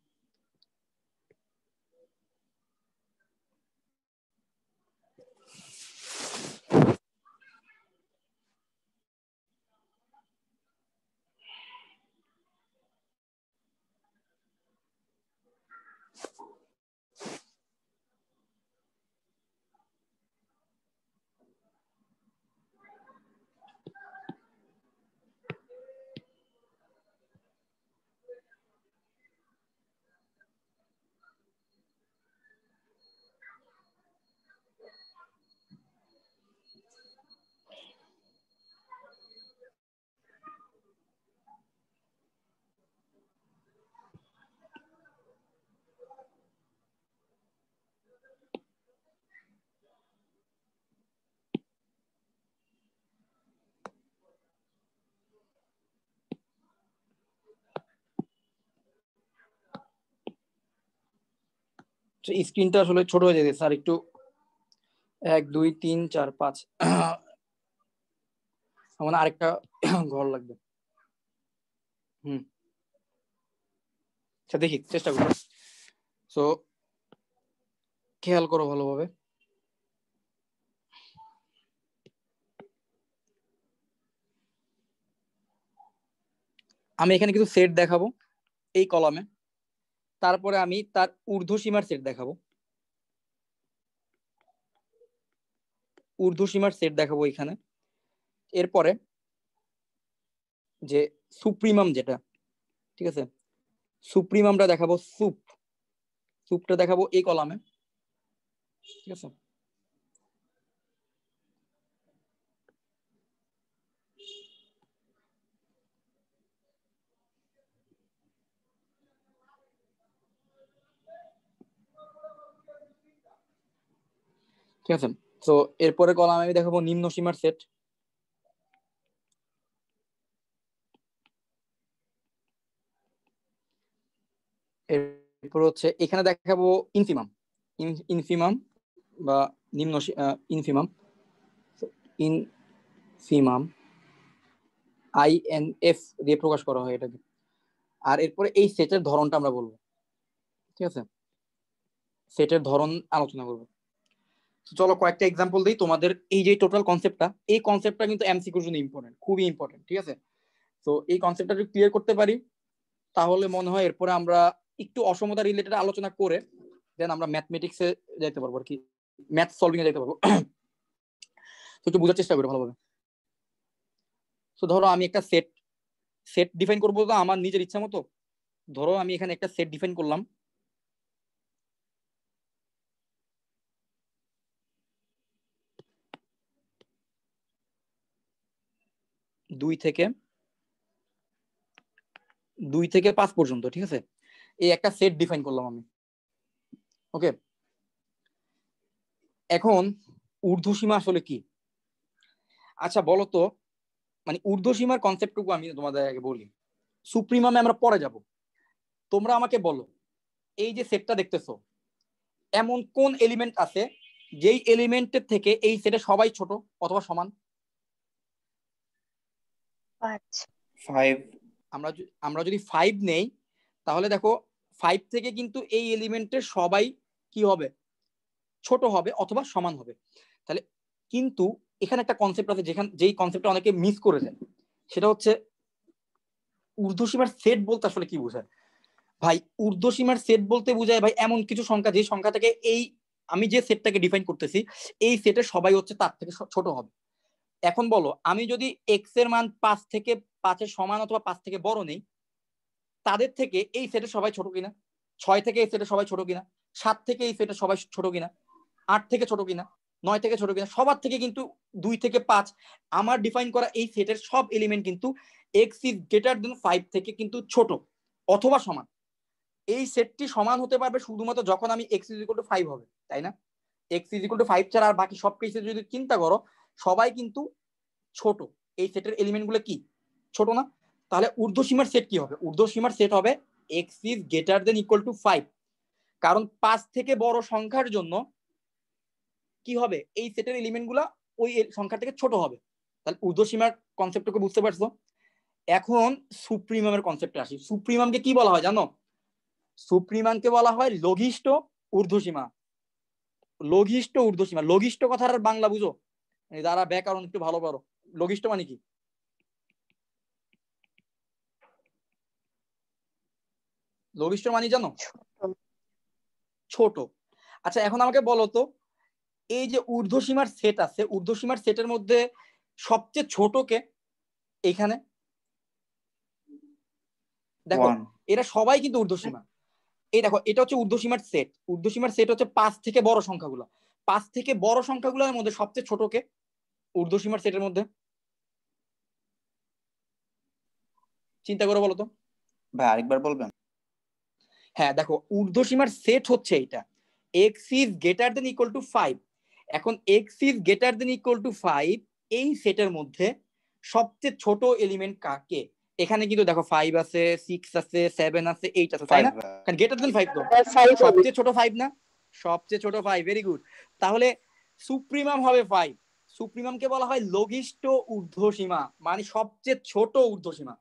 স্ক্রিনটা আসলে ছোট হয়ে যেতে স্যার, একটু 1 2 3 4 5 আমার আরেকটা ঘর লাগবে। আচ্ছা দেখি, চেষ্টা করি। সো খেয়াল করো ভালোভাবে। আমি এখানে কিছু সেট দেখাবো এই কলামে, তারপরে আমি তার ঊর্ধ্ব সীমার সেট দেখাবো, এখানে। এরপরে যে সুপ্রিমাম যেটা, ঠিক আছে, সুপ্রিমামটা দেখাবো, সুপটা দেখাবো এই কলামে, ঠিক আছে। ঠিক আছে, তো এরপরে কলামে আমি দেখাবো নিম্ন সীমার সেট, এরপর হচ্ছে এখানে দেখাবো ইনফিমাম, ইনফিমাম বা নিম্ন ইনফিমাম, ইনফিমাম INF দিয়ে প্রকাশ করা হয় এটাকে। আর এরপরে এই সেটের ধরনটা আমরা বলবো, ঠিক আছে, সেটের ধরন আলোচনা করবো। চলো কয়েকটা এক্সাম্পল দিই তোমাদের। এই যে টোটাল কনসেপ্টটা, এই কনসেপ্টটা কিন্তু এমসিকিউর জন্য ইম্পর্টেন্ট, খুবই ইম্পর্টেন্ট। ঠিক আছে, তো এই কনসেপ্টটা যদি ক্লিয়ার করতে পারি তাহলে মনে হয় এরপরে আমরা একটু অসমতা রিলেটেড আলোচনা করে দেন আমরা ম্যাথমেটিক্সে যাইতে পারবো, আর কি ম্যাথ সলভিং এ যাইতে পারবো। তো একটু বোঝার চেষ্টা করি ভালোভাবে। তো ধরো আমি একটা সেট ডিফাইন করবো তো আমার নিজের ইচ্ছা মতো। ধরো আমি এখানে একটা সেট ডিফাইন করলাম, দুই থেকে 5 পর্যন্ত। ঠিক আছে, এই একটা সেট ডিফাইন করলাম আমি। ওকে, এখন ঊর্ধ্বসীমা আসলে কি? আচ্ছা বলো তো, মানে ঊর্ধ্বসীমার কনসেপ্টটুকু আমি তোমাদের আগে বলি, সুপ্রিমামে আমরা পরে যাব। তোমরা আমাকে বলো, এই যে সেটটা দেখতেছো, এমন কোন এলিমেন্ট আছে যেই এলিমেন্টের থেকে এই সেটে সবাই ছোট অথবা সমান? 5 5 আমরা যদি 5 নেই তাহলে দেখো 5 থেকে কিন্তু এই এলিমেন্টের সবাই কি হবে? ছোট হবে অথবা সমান হবে। তাহলে কিন্তু এখানে একটা কনসেপ্ট আছে যেই কনসেপ্টটা অনেকে মিস করে যায়, সেটা হচ্ছে ঊর্ধ্বসীমার সেট বলতে আসলে কি বোঝায়? ভাই ঊর্ধ্বসীমার সেট বলতে বোঝায় ভাই এমন কিছু সংখ্যা, যে সংখ্যা থেকে এই আমি যে সেটটাকে ডিফাইন করতেছি এই সেটের সবাই হচ্ছে তার থেকে ছোট হবে। এখন বলো, আমি যদি এক্স এর মান 5 থেকে 5 এর সমান অথবা 5 থেকে বড় নেই, তাদের থেকে এই সেটের সবাই ছোট কিনা? 6 থেকে এই সেটের সবাই ছোট কিনা? 7 থেকে এই সেটের সবাই ছোট কিনা? 8 থেকে ছোট কিনা? 9 থেকে ছোট কিনা? সবার থেকে কিন্তু 2 থেকে 5 আমার ডিফাইন করা এই সেটের সব এলিমেন্ট কিন্তু এক্স ইজ গ্রেটার দেন 5 থেকে কিন্তু ছোট অথবা সমান। এই সেটটি সমান হতে পারবে শুধুমাত্র যখন আমি এক্স ইজ ইকুয়াল টু 5 হবে, তাই না? এক্স ইজ ইকুয়াল টু 5 ছাড়া আর বাকি সব কেসে যদি চিন্তা করো সবাই কিন্তু ছোট। এই সেটের এলিমেন্ট গুলো কি ছোট না? তাহলে ঊর্ধ্বসীমার সেট কি হবে? ঊর্ধ্বসীমার সেট হবে x is greater than equal two 5, কারণ 5 থেকে বড় সংখ্যার জন্য কি হবে? এই সেটের এলিমেন্ট গুলা ওই সংখ্যা থেকে ছোট হবে। তাহলে ঊর্ধ্বসীমার কনসেপ্টটাকে বুঝতে পারছো? এখন সুপ্রিমামের কনসেপ্টে আসি। সুপ্রিমামকে কি বলা হয় জানো? সুপ্রিমামকে বলা হয় লঘিষ্ঠ ঊর্ধ্বসীমা। লঘিষ্ঠ ঊর্ধ্বসীমা, লঘিষ্ঠ কথার বাংলা বুঝো যারা ব্যাকরণ একটু ভালো পারো, লঘিষ্ঠ মানে কি? লঘিষ্ঠ মানে জানো? ছোট। আচ্ছা এখন আমাকে বলো তো, এই যে ঊর্ধ্বসীমার সেট আছে, ঊর্ধ্বসীমার সেটের মধ্যে সবচেয়ে ছোট কে? এখানে দেখো 1 এরা সবাই কিন্তু ঊর্ধ্বসীমা। এই দেখো এটা হচ্ছে ঊর্ধ্বসীমার সেট। ঊর্ধ্বসীমার সেট হচ্ছে 5 থেকে বড় সংখ্যাগুলো। 5 থেকে বড় সংখ্যাগুলোর মধ্যে সবচেয়ে ছোট কে ঊর্ধ্বসীমার সেটের মধ্যে? চিন্তা করে বলো তো। ভাই আরেকবার বলবেন? হ্যাঁ দেখো, ঊর্ধ্বসীমার সেট হচ্ছে এটা x is greater than equal two 5। এখন x is greater than equal two 5 এই সেটের মধ্যে সবচেয়ে ছোট এলিমেন্ট কাকে? এখানে কিন্তু দেখো 5 আছে, 6 আছে, 7 আছে, 8 আছে, তাই না? কারণ গ্রেটার দেন 5 তো 5 হবে। সবচেয়ে ছোট 5 না? সবচেয়ে ছোট 5, ভেরি গুড। তাহলে সুপ্রিমাম হবে 5। সুপ্রিমামকে বলা হয় লঘিষ্ঠ ঊর্ধ্বসীমা, মানে সবচেয়ে ছোট ঊর্ধ্বসীমা।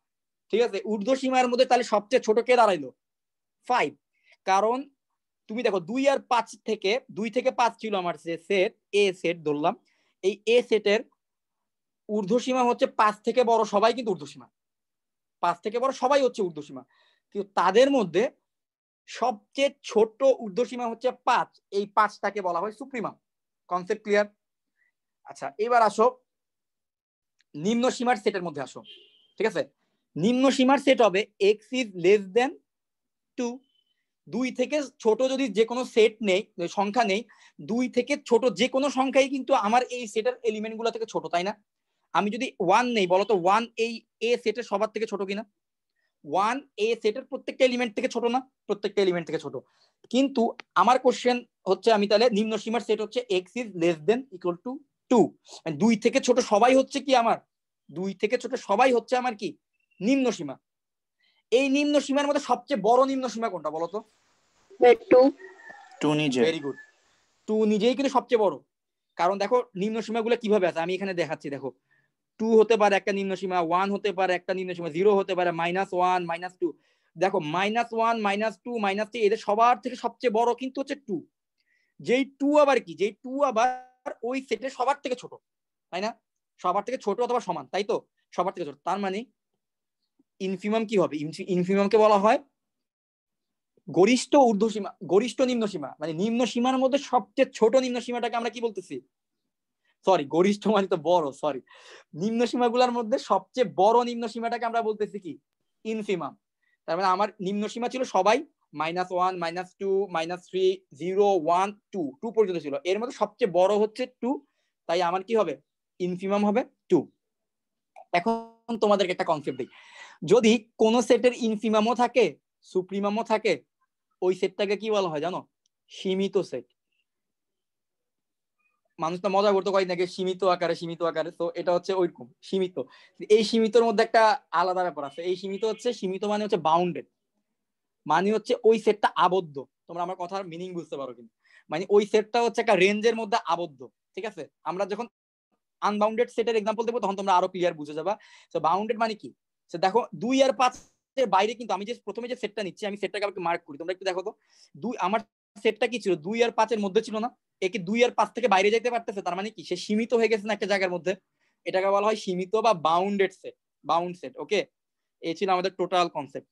ঠিক আছে, ঊর্ধ্বসীমার মধ্যে তাহলে সবচেয়ে ছোট কে দাঁড়াইলো? 5। কারণ তুমি দেখো 2 আর 5 থেকে 2 থেকে 5 ছিল আমার যে সেট, এ সেট ধরলাম, এই এ সেটের ঊর্ধ্বসীমা হচ্ছে 5 থেকে বড় সবাই কিন্তু ঊর্ধ্বসীমা। 5 থেকে বড় সবাই হচ্ছে ঊর্ধ্বসীমা, কিন্তু তাদের মধ্যে সবচেয়ে ছোট ঊর্ধ্বসীমা হচ্ছে 5। এই 5টাকে বলা হয় সুপ্রিমাম। Concept clear? আচ্ছা এবার আসো নিম্ন সীমার সেটের মধ্যে আসো। ঠিক আছে, নিম্ন সীমার সেট হবে এক্স ইজ লেস দেন 2। 2 থেকে ছোট যদি যে কোনো সেট নেই, সংখ্যা নেই, 2 থেকে ছোট যে কোনো সংখ্যাই কিন্তু আমার এই সেটের এলিমেন্ট গুলো থেকে ছোট, তাই না? আমি যদি 1 নেই, বলতো 1 এই এ সেটের সবার থেকে ছোট কিনা? 1 এ সেটের প্রত্যেকটা এলিমেন্ট থেকে ছোট না? প্রত্যেকটা এলিমেন্ট থেকে ছোট। কিন্তু আমার কোশ্চেন হচ্ছে, আমি তাহলে নিম্ন সীমার সেট হচ্ছে x is less then equal two 2। 2 থেকে ছোট সবাই হচ্ছে কি আমার? 2 থেকে ছোট সবাই হচ্ছে আমার কি? নিম্ন সীমা। এই নিম্ন সীমার মধ্যে সবচেয়ে বড় নিম্ন সীমা কোনটা বলতো? 2 নিজে। ভেরি গুড, 2 নিজেই কিন্তু সবচেয়ে বড়। কারণ দেখো নিম্ন সীমাগুলো কিভাবে আছে আমি এখানে দেখাচ্ছি। দেখো 2 হতে পারে একটা নিম্ন সীমা, 1 হতে পারে একটা নিম্ন সীমা, 0 হতে পারে, -1 -2। দেখো -1 -2 -3 এদের সবার থেকে সবচেয়ে বড় কিন্তু হচ্ছে 2। যেই 2 আবার কি, যেই 2 আবার ওই সেটের সবার থেকে ছোট, তাই না? সবার থেকে ছোট অথবা সমান, তাই তো? সবার থেকে ছোট, তার মানে ইনফিমাম কি হবে? ইনফিমামকে বলা হয় গরিষ্ঠ ঊর্ধ্বসীমা, গরিষ্ঠ নিম্ন সীমা, মানে নিম্ন সীমার মধ্যে সবচেয়ে ছোট নিম্ন সীমাটাকে আমরা কি বলতেছি? সরি, গরিষ্ঠ মানে তো বড়, সরি, নিম্ন সীমাগুলোর মধ্যে সবচেয়ে বড় নিম্ন সীমাটাকে আমরা বলতেছি কি? ইনফিমাম। তার মানে আমার নিম্ন সীমা ছিল সবাই -1 -2 -3 0 1 2 2 পর্যন্ত ছিল, এর মধ্যে সবচেয়ে বড় হচ্ছে 2, তাই আমার কি হবে? ইনফিমাম হবে 2। এখন তোমাদেরকে একটা কনসেপ্ট দিই, যদি কোন সেটের ইনফিমামও থাকে সুপ্রিমামও থাকে, ওই সেটটাকে কি বলা হয় জানো? সীমিত সেট। মানুষ তো মজা করতে কয় নাকি সীমিত আকারে, সীমিত আকারে, তো এটা হচ্ছে ওইরকম সীমিত। এই সীমিতর মধ্যে একটা আলাদা ব্যাপার আছে। এই সীমিত হচ্ছে, সীমিত মানে হচ্ছে বাউন্ডেড, মানে হচ্ছে ওই সেটটা আবদ্ধ। তোমরা আমার কথার মিনিং বুঝতে পারো কিন্তু, মানে ওই সেটটা হচ্ছে একটা রেঞ্জের মধ্যে আবদ্ধ, ঠিক আছে? আমরা যখন আনবাউন্ডেড সেটের এক্সাম্পল দেবো তখন তোমরা আরো ক্লিয়ার বুঝে যাবা। তো বাউন্ডেড মানে কি? দেখো 2 আর 5 এর বাইরে, কিন্তু আমি যে প্রথমে যে সেটটা নিচ্ছি আমি সেটটাকে আমাকে মার্ক করি, তোমরা একটু দেখো তো। আমার সেটটা কি ছিল? 2 আর 5 এর মধ্যে ছিল না? একে 2 আর 5 থেকে বাইরে যেতে পারতেছে, তার মানে কি সে সীমিত হয়ে গেছে না একটা জায়গার মধ্যে? এটাকে বলা হয় সীমিত বা বাউন্ডেড সেট, বাউন্ড সেট। ওকে, এই ছিল আমাদের টোটাল কনসেপ্ট।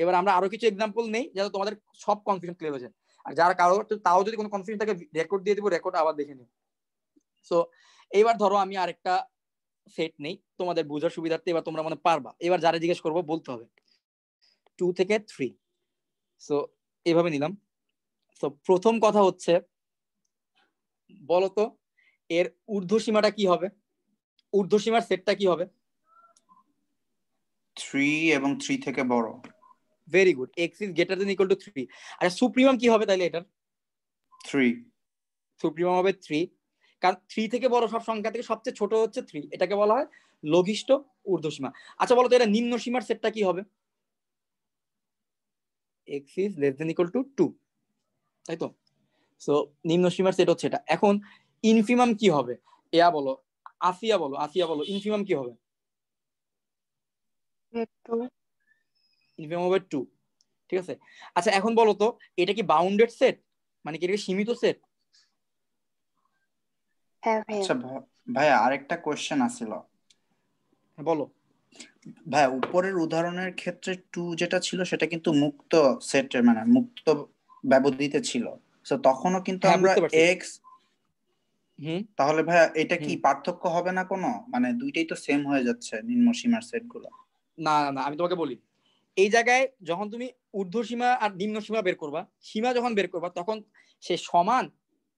এবার আমরা আরো কিছু এক্সাম্পল নেই যাতে তোমাদের সব কনফিউশন ক্লিয়ার হয়ে যায়। আর যারা কারো তাও যদি কোনো কনফিউশন থাকে রেকর্ড দিয়ে দিব, রেকর্ড আবার দেখে নিও। সো এইবার ধরো আমি আরেকটা সেট নেই তোমাদের বোঝার সুবিধার্থে, এবার তোমরা মনে পারবা। এবার যারা জিজ্ঞেস করবো বলতে হবে 2 থেকে 3। সো এভাবে নিলাম। তো প্রথম কথা হচ্ছে, বলতো এর ঊর্ধ্বসীমাটা কি হবে? ঊর্ধ্বসীমার সেটটা কি হবে? 3 এবং 3 থেকে বড়। Very good, x is greater than equal to 3। আচ্ছা সুপ্রিমাম কি হবে তাহলে এটার? 3। সুপ্রিমাম হবে 3, কারণ 3 থেকে বড় সব সংখ্যা থেকে সবচেয়ে ছোট হচ্ছে 3, এটাকে বলা হয় লঘিষ্ঠ ঊর্ধ্বসীমা। আচ্ছা বলো তো এটা নিম্ন সীমার সেটটা কি হবে? x is less than equal to 2, তাই তো? সো নিম্ন সীমার সেট হচ্ছে এটা। এখন ইনফিমাম কি হবে? এয়া বলো, আসিয়া বলো, আসিয়া বলো, ইনফিমাম কি হবে? 2। ইনফিমাম হবে 2, ঠিক আছে? আচ্ছা এখন বলো তো এটা কি বাউন্ডেড সেট, মানে কি এটা কি সীমিত সেট? হ্যাঁ ভাইয়া। আচ্ছা ভাইয়া আরেকটা কোশ্চেন আছিল। বলো। ভাইয়া উপরের উদাহরণের ক্ষেত্রে 2 যেটা ছিল সেটা কিন্তু মুক্ত সেটের, মানে মুক্ত ব্যবধিতে ছিল। তো তখনও কিন্তু হ্যাঁ, আমরা বুঝতে পারছি। x, তাহলে ভাইয়া এটা কি হুম। পার্থক্য হবে না কোনো? মানে দুইটাই তো সেম হয়ে যাচ্ছে নিম্ন সীমার সেট গুলো। না না না, আমি তোমাকে বলি, এই জায়গায় যখন তুমি ঊর্ধ্বসীমা আর নিম্ন সীমা বের করবা, সীমা যখন বের করবা তখন সে সমান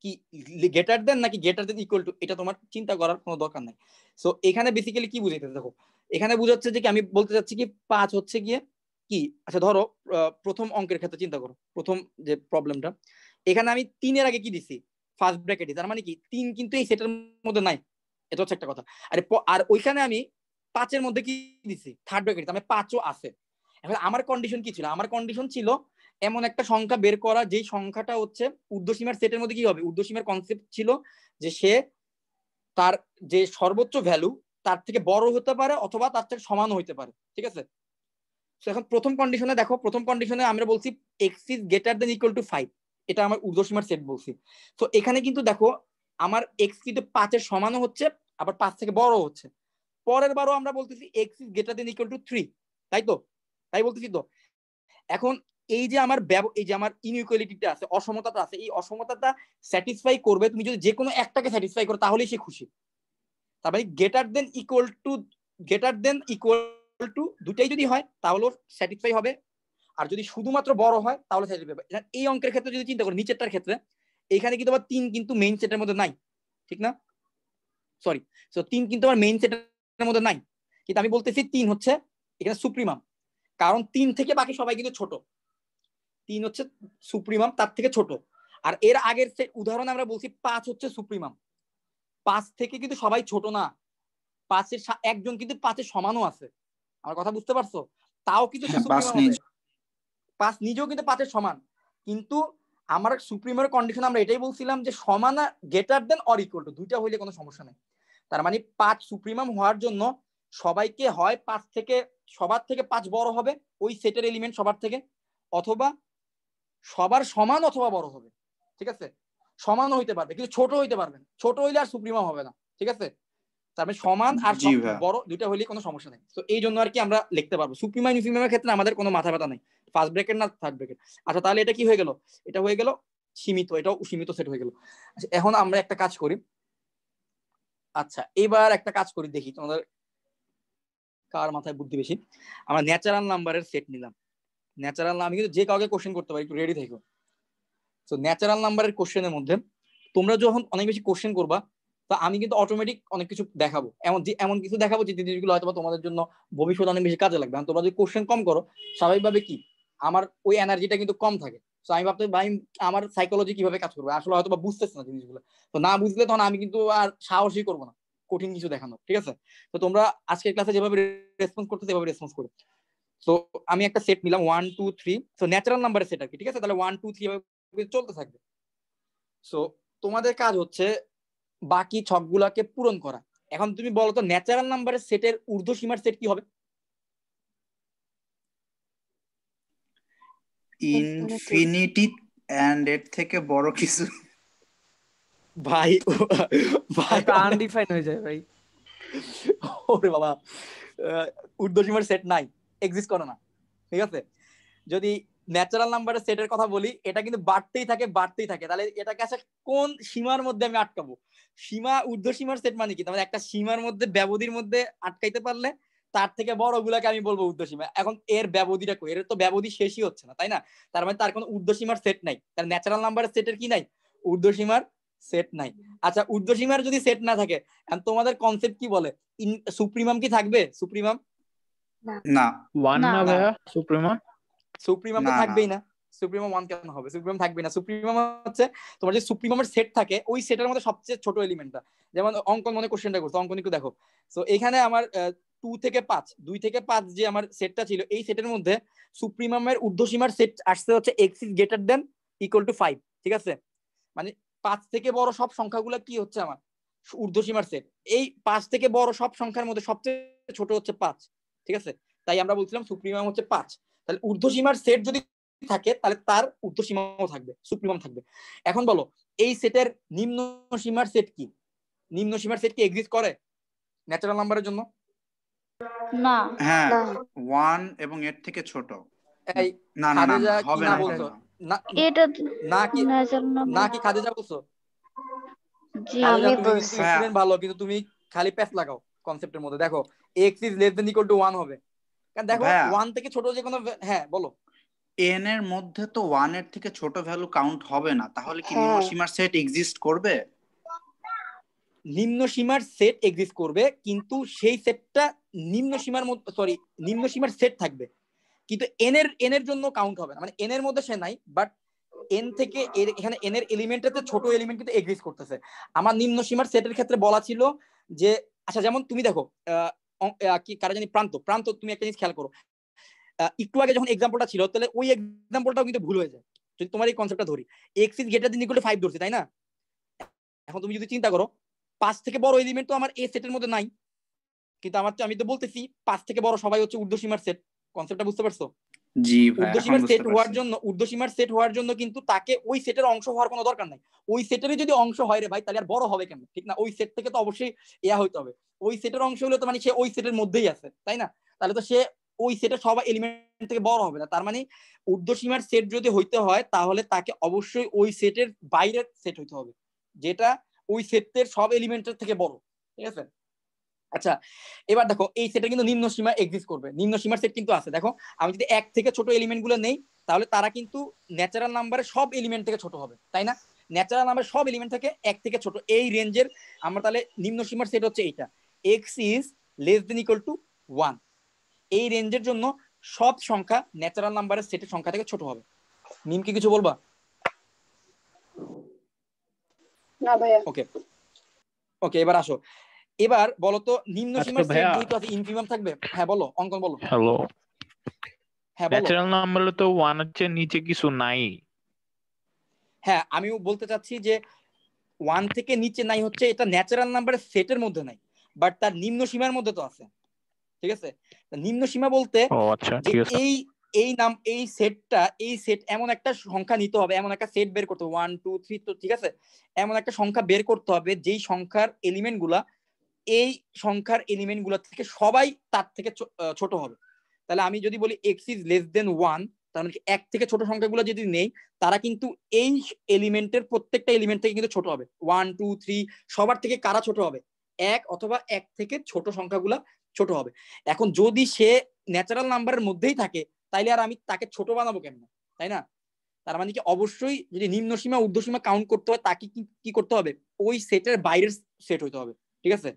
কি গ্রেটার দেন নাকি গ্রেটার দেন ইকুয়াল টু, এটা তোমার চিন্তা করার কোনো দরকার নাই। সো এখানে বেসিক্যালি কি বুঝাইতেছে দেখো, এখানে বুঝাচ্ছে যে কি আমি বলতে চাচ্ছি কি 5 হচ্ছে গিয়ে কি, আচ্ছা ধরো প্রথম অঙ্কের ক্ষেত্রে চিন্তা করো, প্রথম যে প্রবলেমটা, এখানে আমি 3 এর আগে কি দিছি? ফার্স্ট ব্র্যাকেট, তার মানে কি 3 কিন্তু এই সেটের মধ্যে নাই, এটা হচ্ছে একটা কথা। আর ওইখানে আমি 5 এর মধ্যে কি দিছি? থার্ড ব্র্যাকেট, মানে 5ও আছে। এখন আমার কন্ডিশন কি ছিল? আমার কন্ডিশন ছিল এমন একটা সংখ্যা বের করা যেই সংখ্যাটা হচ্ছে ঊর্ধ্বসীমার সেটের মধ্যে কি হবে? ঊর্ধ্বসীমার কনসেপ্ট ছিল যে সে তার যে সর্বোচ্চ ভ্যালু তার থেকে বড় হতে পারে অথবা তার থেকে সমানও হইতে পারে, ঠিক আছে? তো এখন প্রথম কন্ডিশনে দেখো, প্রথম কন্ডিশনে আমরা বলছি x is greater than equal to 5, এটা আমার ঊর্ধ্বসীমার সেট বলছি। তো এখানে কিন্তু দেখো আমার x কিন্তু 5 এর সমানও হচ্ছে, আবার 5 থেকে বড় হচ্ছে। পরের বারও আমরা বলতেছি x is greater than equal to 3, তাই তো? তাই বলতেছি তো। এখন এই যে আমার ইনইকুয়ালিটিটা আছে, অসমতাটা আছে, এই অসমতাটা স্যাটিসফাই করবে তুমি যদি যে কোনো একটাকে স্যাটিসফাই করো তাহলেই সে খুশি। তার মানে গ্রেটার দেন ইকুয়াল টু দুটাই যদি হয় তাহলেও স্যাটিসফাই হবে, আর যদি শুধুমাত্র বড় হয় তাহলে স্যাটিসফাই হবে। এই অঙ্কের ক্ষেত্রে যদি চিন্তা করো, নিচেরটার ক্ষেত্রে এখানে কিন্তু আবার 3 কিন্তু মেইন সেটের মধ্যে নাই, ঠিক না? সরি, সো 3 কিন্তু আমার মেইন সেটের মধ্যে নাই, কিন্তু আমি বলতেছি 3 হচ্ছে এখানে সুপ্রিমাম, কারণ 3 থেকে বাকি সবাই কিন্তু ছোট। 3 হচ্ছে সুপ্রিমাম, তার থেকে ছোট। আর এর আগের উদাহরণে আমরা বলছি 5 হচ্ছে সুপ্রিমাম, 5 থেকে কিন্তু সবাই ছোট না, 5 এর একজন কিন্তু 5 এর সমানও আছে। আমার কথা বুঝতে পারছো? তাও কিন্তু সুপ্রিমাম হবে। 5 নিজেও কিন্তু 5 এর সমান, কিন্তু আমার সুপ্রিমের কন্ডিশন আমরা এটাই বলছিলাম যে সমান greater than or equal to, দুইটা হইলে কোনো সমস্যা নেই। তার মানে 5 সুপ্রিমাম হওয়ার জন্য সবাইকে হয় 5 থেকে সবার থেকে 5 বড় হবে ওই সেটের এলিমেন্ট সবার থেকে, অথবা সবার সমান অথবা বড় হবে। ঠিক আছে, সমানও হইতে পারবে কিন্তু ছোট হইতে পারবে না, ছোট হইলে আর সুপ্রিমাম হবে না। ঠিক আছে, তারপরে সমান আর জি ভাইয়া। বড় দুইটা হইলে কোনো সমস্যা নেই। তো এই জন্য আর কি আমরা লিখতে পারবো। সুপ্রিমাম ইনফিমামের ক্ষেত্রে আমাদের কোনো মাথা ব্যথা নেই, ফার্স্ট ব্র্যাকেট না থার্ড ব্র্যাকেট। আচ্ছা তাহলে এটা কি হয়ে গেল, এটা হয়ে গেল সীমিত, এটাও সীমিত সেট হয়ে গেল। আচ্ছা এখন আমরা একটা কাজ করি, আচ্ছা এবার একটা কাজ করি, দেখি তোমাদের কার মাথায় বুদ্ধি বেশি। আমরা ন্যাচারাল নাম্বারের সেট নিলাম। ন্যাচারাল আমি কিন্তু যে কাউকে কোশ্চেন করতে পারি, একটু রেডি থেকো। তো ন্যাচারাল নাম্বারের কোশ্চেনের মধ্যে তোমরা যখন অনেক বেশি কোশ্চেন করবা, তো আমি কিন্তু অটোমেটিক অনেক কিছু দেখাবো, এমন কিছু দেখাবো যে জিনিসগুলো হয়তো তোমাদের জন্য ভবিষ্যতে অনেক বেশি কাজে লাগবে। তোমরা যদি কোশ্চেন কম করো, স্বাভাবিকভাবে কি আমার ওই এনার্জিটা কিন্তু কম থাকে। তো আমি ভাবতে ভাই আমার সাইকোলজি কিভাবে কাজ করবে, আসলে হয়তো বা বুঝতেছে না জিনিসগুলো। তো না বুঝলে তখন আমি কিন্তু আর সাহসই করবো না কঠিন কিছু দেখানো। ঠিক আছে, তো তোমরা আজকের ক্লাসে যেভাবে রেসপন্স করতে সেভাবে রেসপন্স করো। তো আমি একটা সেট নিলাম 1 2 3, তো ন্যাচারাল নাম্বারের সেট আর কি। ঠিক আছে, তাহলে 1 2 3 চলতে থাকবে। সো তোমাদের কাজ হচ্ছে বাকি ছকগুলোকে পূরণ করা। এখন তুমি বলো তো ন্যাচারাল নাম্বারের সেটের ঊর্ধ্বসীমার সেট কি হবে? ইনফিনিটি এন্ড এর থেকে বড় কিছু। ভাই ভাই আনডিফাইন হয়ে যায় ভাই। ওরে বাবা, ঊর্ধ্বসীমার সেট নাই, এক্সিস্ট করে না। ঠিক আছে, যদি ন্যাচারাল নাম্বারের সেটের কথা বলি, এটা কিন্তু বাড়তেই থাকে বাড়তেই থাকে। তাহলে এটাকে আসলে কোন সীমার মধ্যে আমি আটকাবো? সীমা, ঊর্ধ্বসীমার সেট মানে কি? তাহলে একটা সীমার মধ্যে, ব্যবধির মধ্যে আটকাইতে পারলে তার থেকে বড় গুলাকে আমি বলবো ঊর্ধ্বসীমা। এখন এর ব্যবধিটা কই? এর তো ব্যবধি শেষই হচ্ছে না, তাই না? তার মানে তার কোনো ঊর্ধ্বসীমার সেট নাই। তার ন্যাচারাল নাম্বারের সেটের কি নাই? ঊর্ধ্বসীমার সেট নাই। আচ্ছা ঊর্ধ্বসীমার যদি সেট না থাকে, তোমাদের কনসেপ্ট কি বলে? সুপ্রিমাম কি থাকবে? সুপ্রিমাম না 1 না। না ভাইয়া সুপ্রিমাম? সুপ্রিমাম তো না, থাকবেই না। সুপ্রিমাম 1 কেন হবে? সুপ্রিমাম থাকবে না। সুপ্রিমাম হচ্ছে তোমার যে সুপ্রিমামের সেট থাকে, ওই সেটের মধ্যে সবচেয়ে ছোট এলিমেন্টটা। যেমন অঙ্কন মনে কোশ্চেনটা করছো, অঙ্কন একটু দেখো। সো এখানে আমার 2 থেকে 5, 2 থেকে 5 যে আমার সেটটা ছিল, এই সেটের মধ্যে সুপ্রিমামের ঊর্ধ্বসীমার সেট আসছে হচ্ছে x is greater than equal to 5। ঠিক আছে, মানে 5 থেকে বড় সব সংখ্যাগুলো কি হচ্ছে আমার ঊর্ধ্বসীমার সেট। এই 5 থেকে বড় সব সংখ্যার মধ্যে সবচেয়ে ছোট হচ্ছে 5। ঠিক আছে, তাই আমরা বলছিলাম সুপ্রিমাম হচ্ছে 5। তাহলে ঊর্ধ্বসীমার সেট যদি থাকে তাহলে তার ঊর্ধ্বসীমাও থাকবে, সুপ্রিমাম থাকবে। এখন বলো এই সেটের নিম্ন সীমার সেট কি? নিম্ন সীমার সেট কি এক্সিস্ট করে ন্যাচারাল নাম্বারের জন্য? না। হ্যাঁ না 1 এবং এর থেকে ছোট। এই না না না খাদেজা কি হবে না না, বলছো? হবে না। না এটা না কি ন্যাচারাল না নাম্বার। কি খাদেজা বলছো? জি খাদেজা আমি তুমি কিন্তু বলছি। ভাইয়া স্টুডেন্ট ভালো, কিন্তু তুমি খালি প্যাচ লাগাও কনসেপ্টের মধ্যে। দেখো x is less than equal to 1 হবে, কারণ দেখো ভাইয়া 1 থেকে ছোট যে কোনো, হ্যাঁ বলো। n এর মধ্যে তো 1 এর থেকে ছোট ভ্যালু কাউন্ট হবে না, তাহলে কি নিম্ন হ্যাঁ সীমার সেট এক্সিস্ট করবে? নিম্ন সীমার সেট এক্সিস্ট করবে, কিন্তু সেই সেটটা নিম্ন সীমার মধ্যে, সরি, নিম্ন সীমার সেট থাকবে, কিন্তু এন এর জন্য কাউন্ট হবে না। মানে এন এর মধ্যে সে নাই, বাট এন থেকে এখানে এন এর এলিমেন্টটাতে ছোট এলিমেন্ট কিন্তু এক্সিস্ট করতেছে। আমার নিম্ন সীমার সেটের ক্ষেত্রে বলা ছিল যে, আচ্ছা যেমন তুমি দেখো কি কারা জানি প্রান্ত তুমি একটা জিনিস খেয়াল করো, একটু আগে যখন এক্সাম্পলটা ছিল, তাহলে ওই এক্সাম্পলটাও কিন্তু ভুল হয়ে যায় যদি তোমার এই কনসেপ্টটা ধরি। X is greater than equal to 5 ধরছি, তাই না? এখন তুমি যদি চিন্তা করো 5 থেকে বড় এলিমেন্ট তো আমার এই সেটের মধ্যে নাই, কিন্তু আমি তো বলতেছি 5 থেকে বড় সবাই হচ্ছে ঊর্ধ্বসীমার সেট। কনসেপ্টটা বুঝতে পারছো? জি ভাই, এখন ঊর্ধ্বসীমার বুঝতে সেট হওয়ার পারছি। জন্য, ঊর্ধ্বসীমার সেট হওয়ার জন্য কিন্তু তাকে ওই সেটের অংশ হওয়ার কোনো দরকার নাই। ওই সেটেরই যদি অংশ হয় রে ভাই, তাহলে আর বড় হবে কেন? ঠিক না? ওই সেট থেকে তো অবশ্যই ইয়া হইতে হবে। ওই সেটের অংশ হলে তো মানে সে ওই সেটের মধ্যেই আছে, তাই না? তাহলে তো সে ওই সেটের সব এলিমেন্ট থেকে বড় হবে না। তার মানে ঊর্ধ্বসীমার সেট যদি হইতে হয়, তাহলে তাকে অবশ্যই ওই সেটের বাইরের সেট হইতে হবে, যেটা ওই সেটের সব এলিমেন্টের থেকে বড়। ঠিক আছে, আচ্ছা এবার দেখো এই সেটে কিন্তু নিম্ন সীমা এক্সিস্ট করবে। নিম্ন সীমার সেট কিন্তু আছে। দেখো আমি যদি 1 থেকে ছোট এলিমেন্ট গুলো নেই, তাহলে তারা কিন্তু ন্যাচারাল নাম্বারের সব এলিমেন্ট থেকে ছোট হবে, তাই না? ন্যাচারাল নাম্বারের সব এলিমেন্ট থেকে 1 থেকে ছোট, এই রেঞ্জের আমরা তাহলে নিম্ন সীমার সেট হচ্ছে এইটা, x is less than equal to 1। এই রেঞ্জের জন্য সব সংখ্যা ন্যাচারাল নাম্বারের সেটের সংখ্যা থেকে ছোট হবে। নিম কি কিছু বলবা? না ভাইয়া। ওকে ওকে, এবার আসো। এবার বলো তো নিম্ন আচ্ছা সীমার সেট ভাইয়া, যেহেতু আছে, ইনফিমাম থাকবে। হ্যাঁ বলো অঙ্কন, বলো। হ্যালো, হ্যাঁ বলো। ন্যাচারাল নাম্বারে তো 1 এর চেয়ে নিচে কিছু নাই। হ্যাঁ আমিও বলতে চাচ্ছি যে 1 থেকে নিচে নাই হচ্ছে এটা ন্যাচারাল নাম্বারের সেটের মধ্যে নাই, বাট তার নিম্ন সীমার মধ্যে তো আছে। ঠিক আছে? নিম্ন সীমা বলতে ও আচ্ছা, যে ঠিক আছে। এই সেট এমন একটা সংখ্যা নিতে হবে, এমন একটা সেট বের করতে হবে 1 2 3, তো ঠিক আছে, এমন একটা সংখ্যা বের করতে হবে যেই সংখ্যার এলিমেন্ট গুলা এই সংখ্যার এলিমেন্ট গুলা থেকে সবাই তার থেকে ছোট হবে। তাহলে আমি যদি বলি x ইজ লেস দেন 1, তার মানে এক থেকে ছোট সংখ্যাগুলো যদি নেই, তারা কিন্তু এই এলিমেন্টের প্রত্যেকটা এলিমেন্ট থেকে কিন্তু ছোট হবে। 1 2 3 সবার থেকে কারা ছোট হবে? এক অথবা এক থেকে ছোট সংখ্যাগুলা ছোট হবে। এখন যদি সে ন্যাচারাল নাম্বারের মধ্যেই থাকে, তাইলে আর আমি তাকে ছোট বানাবো কেমন, তাই না? তার মানে কি অবশ্যই যদি নিম্ন সীমা ঊর্ধ্ব সীমা কাউন্ট করতে হয়, তাকে কি করতে হবে? ওই সেটের বাইরের সেট হইতে হবে, ঠিক আছে?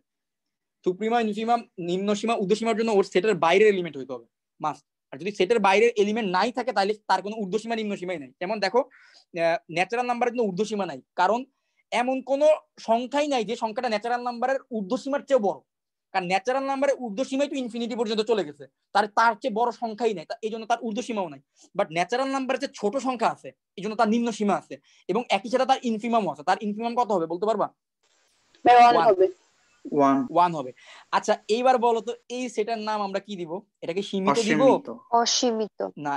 সুপ্রিমা ইনফিমা নিম্ন সীমা ঊর্ধ্ব সীমার জন্য ওর সেটের বাইরের এলিমেন্ট হইতে হবে মাস্ট। আর যদি সেটের বাইরের এলিমেন্ট নাই থাকে, তাহলে তার কোনো ঊর্ধ্ব সীমা নিম্ন সীমাই নাই। যেমন দেখো, ন্যাচারাল নাম্বারের জন্য ঊর্ধ্ব সীমা নাই, কারণ এমন কোন সংখ্যাই নাই যে সংখ্যাটা ন্যাচারাল নাম্বারের ঊর্ধ্ব সীমার চেয়ে বড়। কারণ ন্যাচারাল নাম্বারের ঊর্ধ্ব সীমাই তো ইনফিনিটি পর্যন্ত চলে গেছে, তার চেয়ে বড় সংখ্যাই নাই, এই জন্য তার ঊর্ধ্ব সীমাও নাই। বাট ন্যাচারাল নাম্বারের যে ছোট সংখ্যা আছে, এই জন্য তার নিম্ন সীমা আছে, এবং একই সাথে তার ইনফিমামও আছে। তার ইনফিমাম কত হবে বলতে পারবা? 1 হবে। 1 হবে। আচ্ছা এইবার বলো তো, এই সেটার নাম আমরা কি দিব? এটাকে সীমিত দিব? অসীমিত। না,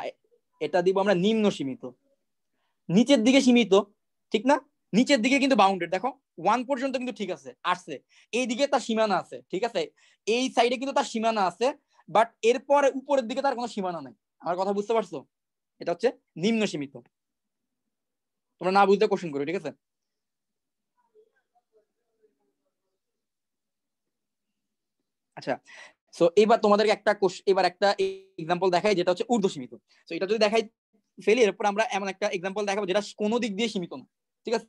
এটা দিব আমরা নিম্ন সীমিত। নিচের দিকে সীমিত, ঠিক না? নিচের দিকে কিন্তু বাউন্ডেড। দেখো 1 পর্যন্ত কিন্তু ঠিক আছে, আসছে, এই দিকে তার সীমানা আছে, ঠিক আছে, এই সাইডে কিন্তু তার সীমানা আছে, বাট এরপরে উপরের দিকে তার কোনো সীমানা নাই। আমার কথা বুঝতে পারছো? এটা হচ্ছে নিম্ন সীমিত। তোমরা না বুঝতে কোশ্চেন করো, ঠিক আছে? আচ্ছা, সো এবার তোমাদেরকে এবার একটা এক্সাম্পল দেখাই, যেটা হচ্ছে ঊর্ধ্ব সীমিত। সো এটা যদি দেখাই ফেলি, এরপর আমরা এমন একটা এক্সাম্পল দেখাবো যেটা কোনো দিক দিয়ে সীমিত না, ঠিক আছে?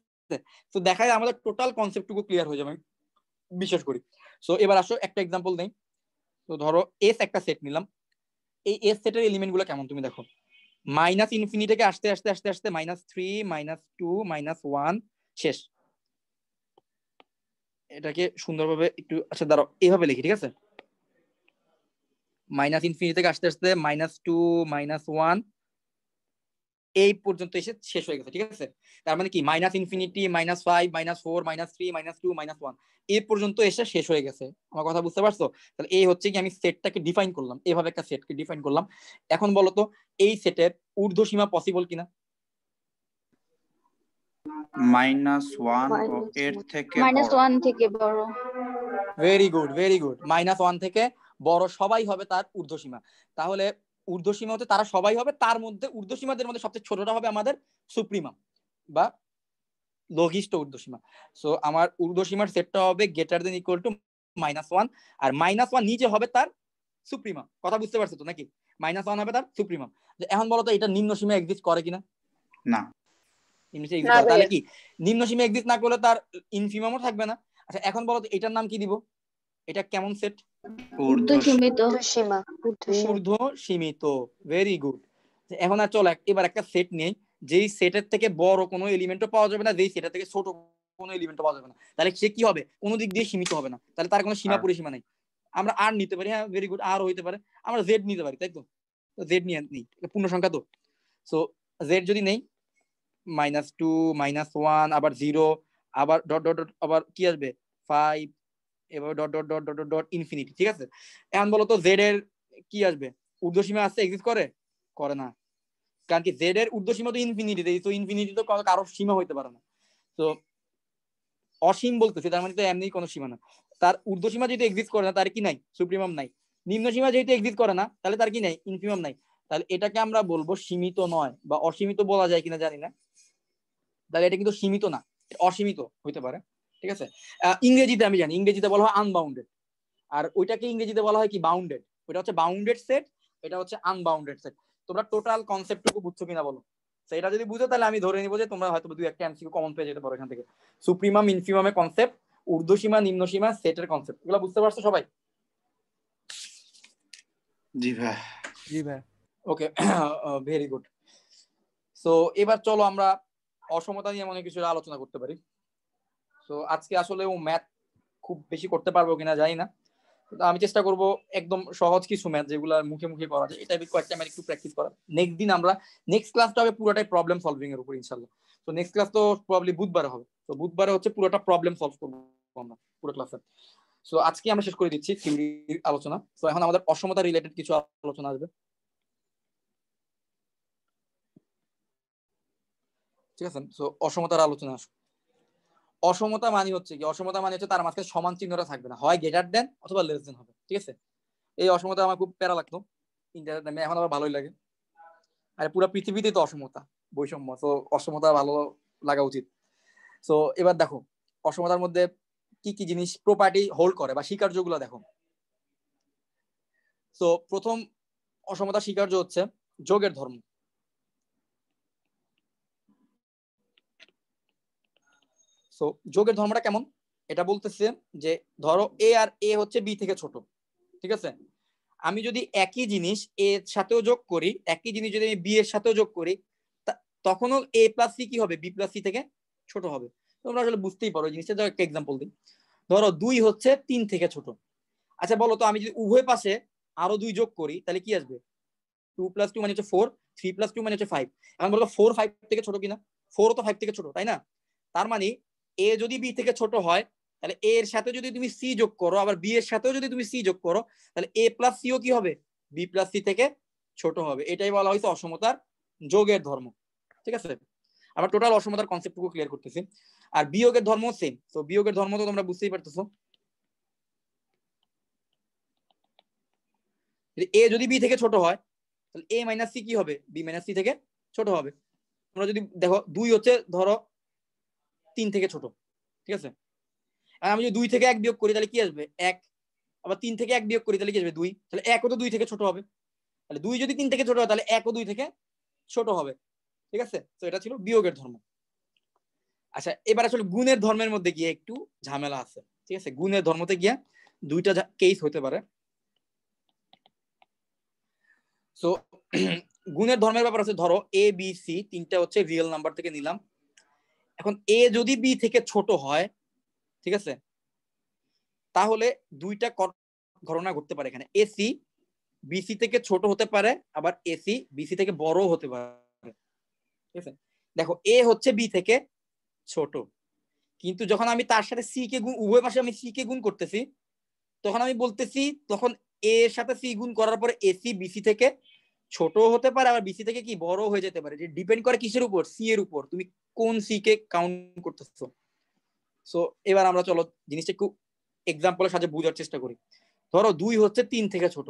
তো দেখাই আমাদের টোটাল কনসেপ্টটুকু ক্লিয়ার হয়ে যাবে, আমি বিশ্বাস করি। সো এবার আসো একটা এক্সাম্পল নেই। তো ধরো এস একটা সেট নিলাম। এই এস সেটের এলিমেন্ট গুলো কেমন তুমি দেখো, মাইনাস ইনফিনিটি থেকে আসতে আসতে আসতে আসতে -3 -2 -1 শেষ। এটাকে সুন্দরভাবে একটু, আচ্ছা দাঁড়াও, এইভাবে লিখি, ঠিক আছে? মাইনাস ইনফিনিটি থেকে আসতে আসতে -2 -1 এই পর্যন্ত এসে শেষ হয়ে গেছে, ঠিক আছে? তার মানে কি মাইনাস ইনফিনিটি -5 -4 -3 -2 -1 এই পর্যন্ত এসে শেষ হয়ে গেছে। আমার কথা বুঝতে পারছো? তাহলে এই হচ্ছে কি, আমি সেটটাকে ডিফাইন করলাম, এভাবে একটা সেটকে ডিফাইন করলাম। এখন বলো তো, এই সেটের ঊর্ধ্ব সীমা পসিবল কিনা? -1 ও এর থেকে -1 থেকে বড়। Very good, very good. -1 থেকে বড় সবাই হবে তার ঊর্ধ্ব সীমা। তাহলে ঊর্ধ্ব সীমা হচ্ছে তারা সবাই হবে, তার মধ্যে ঊর্ধ্ব সীমাদের মধ্যে সবচেয়ে ছোটটা হবে আমাদের সুপ্রিমাম বা লঘিষ্ঠ ঊর্ধ্ব সীমা। সো আমার ঊর্ধ্ব সীমার সেটটা হবে গ্রেটার দেন ইকুয়াল টু -1, আর -1 নিচে হবে তার সুপ্রিমাম। কথা বুঝতে পারছো তো নাকি? -1 হবে তার সুপ্রিমাম। এখন বলো তো, এটা নিম্ন সীমা এক্সিস্ট করে কিনা? না। তাহলে কি নিম্ন সীমা এক্সিস্ট না করলে তার ইনফিমামও থাকবে না। আচ্ছা এখন বলো তো, এটার নাম কি দিব? এটা কেমন সেট? ঊর্ধ্ব সীমিত। ঊর্ধ্ব সীমিত। Very good. এখন আর চলো এবার একটা সেট নেই, যেই সেটের থেকে বড় কোনো এলিমেন্টও পাওয়া যাবে না, যেই সেটের থেকে ছোট কোনো এলিমেন্টও পাওয়া যাবে না। তাহলে সে কি হবে? কোনো দিক দিয়ে সীমিত হবে না, তাহলে তার কোনো সীমা পরিসীমা নেই। আমরা আর নিতে পারি, হ্যাঁ ভেরি গুড, আর হইতে পারে। আমরা জেড নিতে পারি, তাই তো? জেড নিয়ে নিই, পূর্ণ সংখ্যা তো। সো জেড যদি নেই, -2 -1 আবার 0 আবার ডট ডট ডট আবার কি আসবে 5 এবার dot dot dot dot dot infinity, ঠিক আছে? এখন বলো তো, জেড এর কি আসবে? ঊর্ধ্ব সীমা আছে, এক্সিস্ট করে না। কারণ কি জেড এর ঊর্ধ্ব সীমা তো ইনফিনিটি, তো ইনফিনিটি তো কারোর সীমা হইতে পারে না। তো অসীম বলতেছি, তার মানে তো এমনি কোনো সীমা না। তার ঊর্ধ্ব সীমা যেহেতু এক্সিস্ট করে না, তার কি নাই? সুপ্রিমাম নাই। নিম্ন সীমা যেহেতু এক্সিস্ট করে না, তাহলে তার কি নাই? ইনফিমাম নাই। তাহলে এটাকে আমরা বলবো সীমিত নয়, বা অসীমিত বলা যায় কিনা জানি না। তাহলে এটা কিন্তু সীমিত না, অসীমিত হইতে পারে, ঠিক আছে? ইংরেজিতে আমি জানি, ইংরেজিতে বলা হয় আনবাউন্ডেড, আর ওইটাকে ইংরেজিতে বলা হয় কি? বাউন্ডেড। ওইটা হচ্ছে বাউন্ডেড সেট, এটা হচ্ছে আনবাউন্ডেড সেট। তোমরা টোটাল কনসেপ্টটুকু বুঝছো কিনা বলো? সেটা যদি বুঝো, তাহলে আমি ধরে নিব যে তোমরা হয়তো দুই একটা এমসিকিউ কমন পেয়ে যেতে পারো এখান থেকে। সুপ্রিমাম ইনফিমামের কনসেপ্ট, ঊর্ধ্ব সীমা নিম্ন সীমা সেটের কনসেপ্ট, এগুলো বুঝতে পারছো সবাই? জি ভাই। জি ভাই। ওকে, ভেরি গুড। সো এবার চলো আমরা অসমতা নিয়ে মনে কিছু আলোচনা করতে পারি। তো আজকে আসলে ও ম্যাথ খুব বেশি করতে পারবো কিনা জানি না, আমি চেষ্টা করব একদম সহজ কিছু ম্যাথ যেগুলো মুখে মুখে করা যায়, এটা কয়েকটা ম্যাথ একটু প্র্যাকটিস করা। নেক্সট দিন আমরা নেক্সট ক্লাসটা হবে পুরোটাই প্রবলেম সলভিং এর উপর ইনশাআল্লাহ। তো নেক্সট ক্লাস তো প্রবাবলি বুধবারে হবে, তো বুধবারে হচ্ছে পুরোটা প্রবলেম সলভ করবো আমরা পুরো ক্লাসে। সো আজকে আমরা শেষ করে দিচ্ছি থিওরির আলোচনা। সো এখন আমাদের অসমতা রিলেটেড কিছু আলোচনা আসবে, ঠিক আছে? সো অসমতার আলোচনা আসবে। অসমতা মানে হচ্ছে কি, অসমতা মানে হচ্ছে তার মাঝখানে সমান চিহ্নটা থাকবে না, হয় গ্রেটার দেন অথবা লেস দেন হবে, ঠিক আছে? এই অসমতা আমার খুব প্যারা লাগতো ইন্টারনেট নামে, এখন আবার ভালোই লাগে। আর পুরো পৃথিবীতে তো অসমতা, বৈষম্য, তো অসমতা ভালো লাগা উচিত। সো এবার দেখো অসমতার মধ্যে কি কি জিনিস প্রপার্টি হোল্ড করে বা স্বীকার্যগুলো দেখো। সো প্রথম অসমতা স্বীকার্য হচ্ছে যোগের ধর্ম। সো যোগের ধর্মটা কেমন, এটা বলতেছে যে ধরো এ আর এ হচ্ছে বি থেকে ছোট, ঠিক আছে? আমি যদি একই জিনিস এ এর সাথেও যোগ করি, একই জিনিস যদি আমি বি এর সাথেও যোগ করি, তখনও এ প্লাস সি কি হবে, বি প্লাস সি থেকে ছোট হবে। তোমরা আসলে বুঝতেই পারো জিনিসটা। একটা এক্সাম্পল দিই, ধরো 2 হচ্ছে 3 থেকে ছোট। আচ্ছা বলো তো, আমি যদি উভয় পাশে আরো 2 যোগ করি তাহলে কি আসবে? 2 + 2 মানে হচ্ছে 4, 3 + 2 মানে হচ্ছে 5। এখন বলো 4 5 থেকে ছোট কিনা? 4 তো 5 থেকে ছোট, তাই না? তার মানে এ যদি বি থেকে ছোট হয়, তাহলে এ এর সাথে যদি তুমি সি যোগ করো, আবার বি এর সাথেও যদি তুমি সি যোগ করো, তাহলে এ প্লাস সিও কি হবে, বি প্লাস সি থেকে ছোট হবে। এটাই বলা হয়েছে অসমতার যোগের ধর্ম, ঠিক আছে? আমরা টোটাল অসমতার কনসেপ্টটুকু ক্লিয়ার করতেছি। আর বিয়োগের ধর্ম সেম। তো বিয়োগের ধর্ম তো তোমরা বুঝতেই পারতেছো, এ যদি বি থেকে ছোট হয় তাহলে এ মাইনাস সি কি হবে, বি মাইনাস সি থেকে ছোট হবে। তোমরা যদি দেখো 2 হচ্ছে ধরো 3 থেকে ছোট, ঠিক আছে? আর আমি যদি 2 থেকে 1 বিয়োগ করি তাহলে কি আসবে, 1। আবার 3 থেকে 1 বিয়োগ করি তাহলে কি আসবে, 2। তাহলে 1 ও তো 2 থেকে ছোট হবে। তাহলে 2 যদি 3 থেকে ছোট হয় তাহলে 1 ও 2 থেকে ছোট হবে, ঠিক আছে? তো এটা ছিল বিয়োগের ধর্ম। আচ্ছা এবার আসলে গুণের ধর্মের মধ্যে গিয়ে একটু ঝামেলা আছে, ঠিক আছে? গুণের ধর্মতে গিয়ে দুইটা কেস হতে পারে। সো গুণের ধর্মের ব্যাপার আছে, ধরো এ বি সি তিনটা হচ্ছে রিয়েল নাম্বার থেকে নিলাম। এখন এ যদি বি থেকে ছোট হয়, ঠিক আছে, তাহলে দুইটা ঘটনা ঘটতে পারে এখানে। এসি বিসি থেকে ছোট হতে পারে, আবার এসি বিসি থেকে বড় হতে পারে, ঠিক আছে? দেখো এ হচ্ছে বি থেকে ছোট, কিন্তু যখন আমি তার সাথে সি কে গুণ, উভয় পাশে আমি সি কে গুণ করতেছি, তখন আমি বলতেছি তখন এ এর সাথে সি গুণ করার পরে এসি বিসি থেকে ছোট হতে পারে, আবার বিসি থেকে কি বড় হয়ে যেতে পারে। ডিপেন্ড করে কিসের উপর, সি এর উপর, তুমি কোন সি কে কাউন্ট করতেছো। সো এবার আমরা চলো জিনিসটা একটু এক্সাম্পলের সাথে বোঝার চেষ্টা করি। ধরো 2 হচ্ছে 3 থেকে ছোট।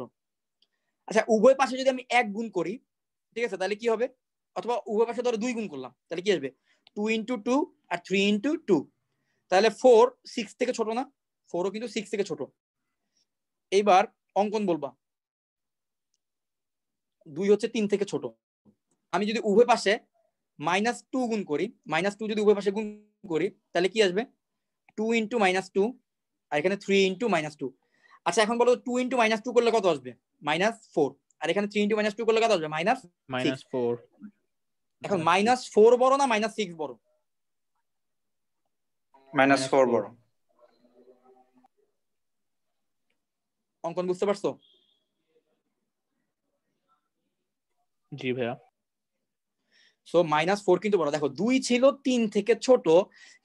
আচ্ছা উভয় পাশে যদি আমি 1 গুণ করি, ঠিক আছে, তাহলে কি হবে? অথবা উভয় পাশে ধরো 2 গুণ করলাম, তাহলে কি আসবে, 2 × 2 আর 3 × 2। তাহলে 4 6 থেকে ছোট না? 4ও কিন্তু 6 থেকে ছোট। এইবার অঙ্কন বলবা, 2 হচ্ছে 3 থেকে ছোট। আমি যদি উভয় পাশে -2 গুণ করি, -2 যদি উভয় পাশে গুণ করি তাহলে কি আসবে, 2 × -2 আর এখানে 3 × -2। আচ্ছা এখন বলো 2 × -2 করলে কত আসবে, -4। আর এখানে 3 × -2 করলে কত আসবে, -6। এখন -4 বড় না -6 বড়? -4 বড়। অঙ্কন বুঝতে পারছো? জি ভাইয়া। সো -4 কিন্তু বড়। দেখো 2 ছিল 3 থেকে ছোট,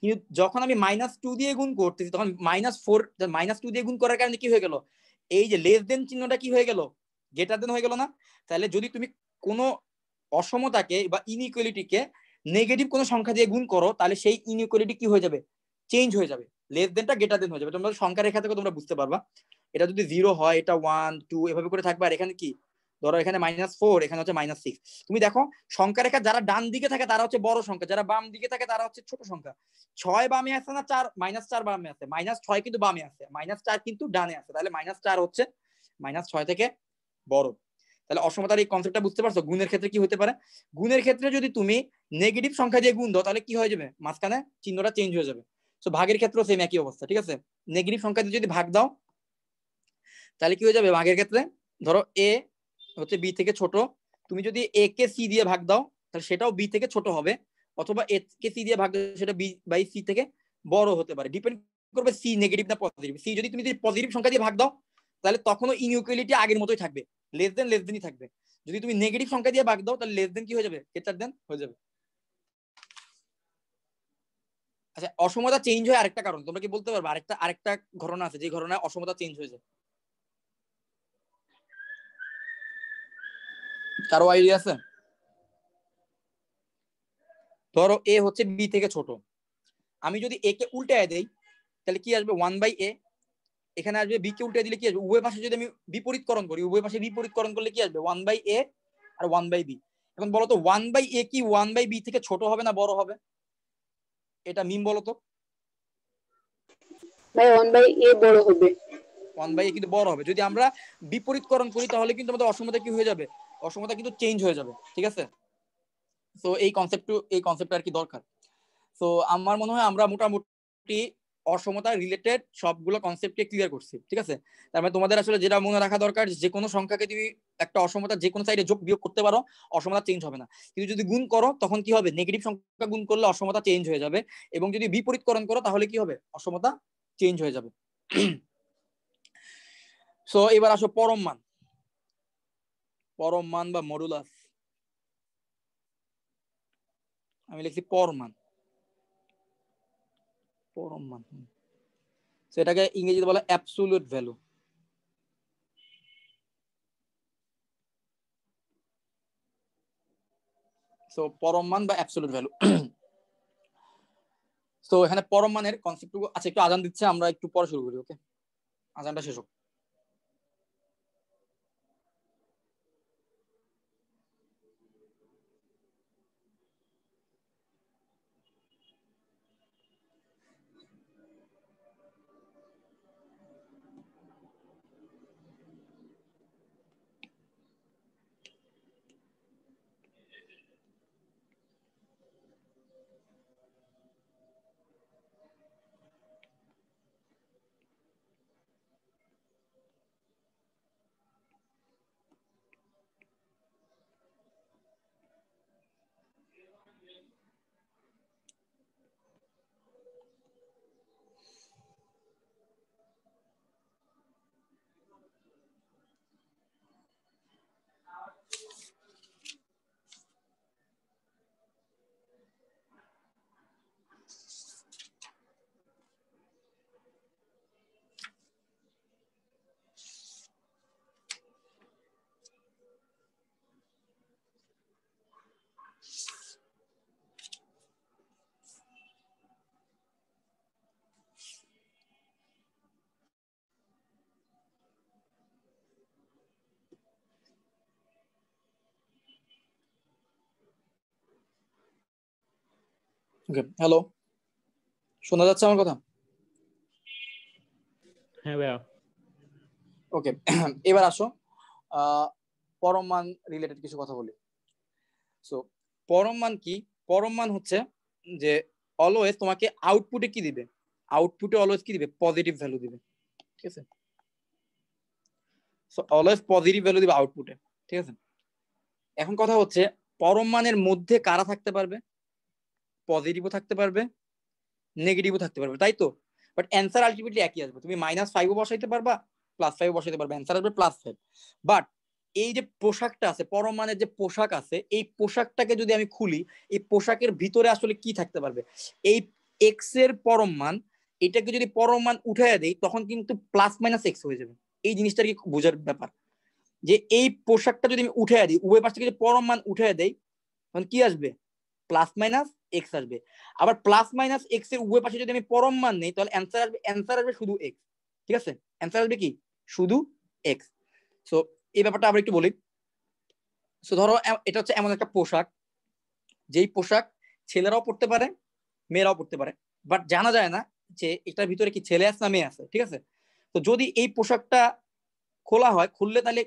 কিন্তু যখন আমি -2 দিয়ে গুণ করতেছি তখন -4 -2 দিয়ে গুণ করার কারণে কি হয়ে গেল, এই যে লেস দেন চিহ্নটা কি হয়ে গেল, গ্রেটার দেন হয়ে গেল না? তাহলে যদি তুমি কোনো অসমতাকে বা ইনইকুয়ালিটিকে নেগেটিভ কোনো সংখ্যা দিয়ে গুণ করো তাহলে সেই ইনইকুয়ালিটি কি হয়ে যাবে, চেঞ্জ হয়ে যাবে, লেস দেনটা গ্রেটার দেন হয়ে যাবে। তোমরা সংখ্যা রেখা থেকে তোমরা বুঝতে পারবা। এটা যদি 0 হয় এটা 1 2 এভাবে করে থাকবে, আর এখানে কি, ধরো এখানে -4 এখানে হচ্ছে -6। তুমি দেখো সংখ্যা রেখা যারা ডান দিকে থাকে তারা হচ্ছে বড় সংখ্যা, যারা বাম দিকে থাকে তারা হচ্ছে ছোট সংখ্যা। 6 বামে আছে না 4, -4 বামে আছে, -6 কিন্তু বামে আছে, -4 কিন্তু ডানে আছে, তাহলে -4 হচ্ছে -6 থেকে বড়। তাহলে অসমতার এই কনসেপ্টটা বুঝতে পারছো? গুণের ক্ষেত্রে কি হতে পারে, গুণের ক্ষেত্রে যদি তুমি নেগেটিভ সংখ্যা দিয়ে গুণ দাও তাহলে কি হয়ে যাবে, মাঝখানে চিহ্নটা চেঞ্জ হয়ে যাবে। সো ভাগের ক্ষেত্রেও সেম একই অবস্থা, ঠিক আছে? নেগেটিভ সংখ্যা দিয়ে যদি ভাগ দাও তাহলে কি হয়ে যাবে, ভাগের ক্ষেত্রে ধরো এ হচ্ছে বি থেকে ছোট, তুমি যদি এ কে সি দিয়ে ভাগ দাও তাহলে সেটাও বি থেকে ছোট হবে, অথবা এ কে সি দিয়ে ভাগ দাও সেটা বি বাই সি থেকে বড় হতে পারে। ডিপেন্ড করবে সি নেগেটিভ না পজিটিভ। সি যদি তুমি পজিটিভ সংখ্যা দিয়ে ভাগ দাও তাহলে তখনও ইনইকুয়ালিটি আগের মতোই থাকবে, লেস দেনই থাকবে। যদি তুমি নেগেটিভ সংখ্যা দিয়ে ভাগ দাও তাহলে লেস দেন কি হয়ে যাবে, গ্রেটার দেন হয়ে যাবে। আচ্ছা, অসমতা চেঞ্জ হয় আরেকটা কারণ তোমরা কি বলতে পারবে? আরেকটা ঘটনা আছে যে ঘটনায় অসমতা চেঞ্জ হয়ে যায়, কারো আইডিয়া আছে? ধরো এ হচ্ছে বি থেকে ছোট, আমি যদি এ কে উল্টায় দেই তাহলে কি আসবে 1/a, এখানে আসবে বি কে উল্টে দিলে কি আসবে, উভয় পাশে যদি আমি বিপরীতকরণ করি, উভয় পাশে বিপরীতকরণ করলে কি আসবে 1/a আর 1/b। এখন বলো তো 1/a কি 1/b থেকে ছোট হবে না বড় হবে? এটা মিম বলো তো। ভাই 1/a বড় হবে। 1/a কিন্তু বড় হবে। যদি আমরা বিপরীতকরণ করি তাহলে কিন্তু আমাদের অসমতা কি হয়ে যাবে, অসমতা কিন্তু চেঞ্জ হয়ে যাবে, ঠিক আছে? তো এই কনসেপ্ট আর কি দরকার। তো আমার মনে হয় আমরা মোটামুটি অসমতা রিলেটেড সবগুলো কনসেপ্টকে ক্লিয়ার করছি, ঠিক আছে? তার মানে তোমাদের আসলে যেটা মনে রাখা দরকার, যে কোনো সংখ্যাকে তুমি একটা অসমতা যে কোনো সাইডে যোগ বিয়োগ করতে পারো, অসমতা চেঞ্জ হবে না। কিন্তু যদি গুণ করো তখন কি হবে, নেগেটিভ সংখ্যা গুণ করলে অসমতা চেঞ্জ হয়ে যাবে, এবং যদি বিপরীতকরণ করো তাহলে কি হবে, অসমতা চেঞ্জ হয়ে যাবে। সো এবার আসো পরম মান বা মডুলাস। আমি লিখছি পরম মান। সেটাকে ইংরেজিতে বলে অ্যাবসোলিউট ভ্যালু। সো পরম মান বা অ্যাবসোলিউট ভ্যালু। তো এখানে পরম মানের কনসেপ্টটুকু, আচ্ছা একটু আজান দিচ্ছে, আমরা একটু পরে শুরু করি, ওকে? আজানটা শেষ হোক। ওকে, হ্যালো, শোনা যাচ্ছে আমার কথা? হ্যাঁ ভাইয়া। ওকে, এবার আসো পরম মান রিলেটেড কিছু কথা বলি। সো পরম মান কি? পরম মান হচ্ছে যে অলওয়েজ তোমাকে আউটপুটে কি দিবে, আউটপুটে অলওয়েজ কি দিবে, পজিটিভ ভ্যালু দিবে, ঠিক আছে? সো অলওয়েজ পজিটিভ ভ্যালু দিবে আউটপুটে, ঠিক আছে? এখন কথা হচ্ছে পরম মানের মধ্যে কারা থাকতে পারবে, পজিটিভও থাকতে পারবে, নেগেটিভও থাকতে পারবে, তাই তো? বাট অ্যান্সার আলটিমেটলি একই আসবে। তুমি -5ও বসাইতে পারবা, +5ও বসাইতে পারবে, অ্যান্সার আসবে +5। বাট এই যে পোশাকটা আছে, পরম মানের যে পোশাক আছে, এই পোশাকটাকে যদি আমি খুলি, এই পোশাকের ভিতরে আসলে কি থাকতে পারবে? এই এক্স এর পরম মান, এটাকে যদি পরম মান উঠাইয়া দেই তখন কিন্তু +-x হয়ে যাবে। এই জিনিসটা কি বোঝার ব্যাপার, যে এই পোশাকটা যদি আমি উঠাইয়া দিই, উভয় পাশ থেকে যদি পরম মান উঠাইয়া দেই তখন কি আসবে, +-x আসবে। আবার +-x এর উভয় পাশে যদি আমি পরম মান নেই তাহলে অ্যান্সার আসবে শুধু x, ঠিক আছে? অ্যান্সার আসবে কি, শুধু x। সো এই ব্যাপারটা আবার একটু বলি। সো ধরো এটা হচ্ছে এমন একটা পোশাক, যেই পোশাক ছেলেরাও পড়তে পারে, মেয়েরাও পড়তে পারে, বাট জানা যায় না যে এটার ভিতরে কি ছেলে আছে না মেয়ে আছে, ঠিক আছে? তো যদি এই পোশাকটা খোলা হয়, খুললে তাহলে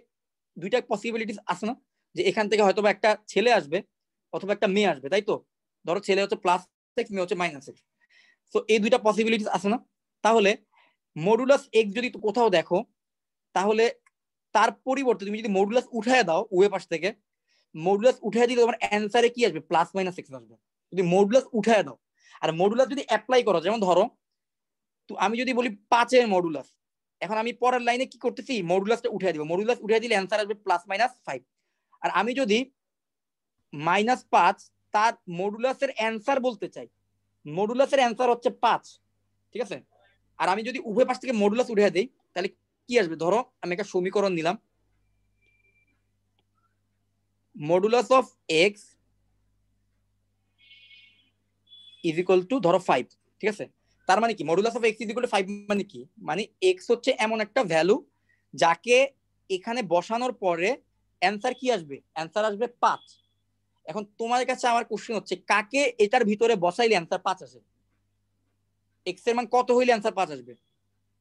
দুইটা পসিবিলিটিস আছে না, যে এখান থেকে হয়তো একটা ছেলে আসবে অথবা একটা মেয়ে আসবে, তাই তো? ধরো ছেলে হচ্ছে +x, মেয়ে হচ্ছে -x। তো এই দুইটা পসিবিলিটিস আছে না? তাহলে মডুলাস এক্স যদি কোথাও দেখো, তাহলে তার পরিবর্তে তুমি যদি মডুলাস উঠায় দাও উভয় পাশ থেকে, মডুলাস উঠায় দিলে তোমার অ্যান্সারে কি আসবে, +-x আসবে, যদি মডুলাস উঠায় দাও। আর মডুলাস যদি অ্যাপ্লাই করো, যেমন ধরো তো আমি যদি বলি 5-এর মডুলাস, এখন আমি পরের লাইনে কি করতেছি, মডুলাসটা উঠিয়ে দিব, মডুলাস উঠিয়ে দিলে অ্যান্সার আসবে +-5। আর আমি যদি -5 তার মডুলাসের অ্যান্সার বলতে চাই, মডুলাসের অ্যান্সার হচ্ছে 5, ঠিক আছে? আর আমি যদি উভয় পাশ থেকে মডুলাস উঠিয়ে দেই তাহলে কি আসবে? ধরো আমি একটা সমীকরণ নিলাম, modulus of x is equal two ধরো 5, ঠিক আছে? তার মানে কি modulus of x is equal two 5 মানে কি? মানে এক্স হচ্ছে এমন একটা ভ্যালু যাকে এখানে বসানোর পরে অ্যান্সার কি আসবে? অ্যান্সার আসবে 5। এখন তোমার কাছে আমার কোশ্চেন হচ্ছে কাকে এটার ভিতরে বসাইলে অ্যান্সার 5 আসে? এক্স এর মান কত হইলে অ্যান্সার 5 আসবে?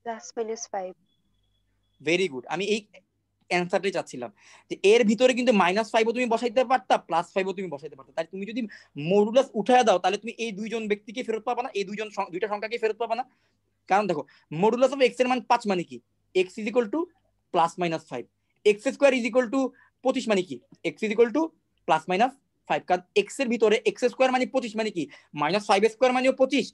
+-5। ভেরি গুড, আমি এই অ্যান্সারটাই চাচ্ছিলাম যে এর ভিতরে কিন্তু -5ও তুমি বসাইতে পারতা, +5ও তুমি বসাইতে পারতা। তাই তুমি যদি মডুলাস উঠায় দাও তাহলে তুমি এই দুইজন ব্যক্তিকে ফেরত পাবা না, এই দুইটা সংখ্যাকে ফেরত পাবা না। কারণ দেখো মডুলাস অফ এক্স এর মান 5 মানে কি? X is equal two +-5। X square is equal two 25 মানে কি? X is equal two +-5। কারণ এক্স এর ভিতরে এক্স স্কোয়ার মানে 25 মানে কি? -5 স্কোয়ার মানেও 25,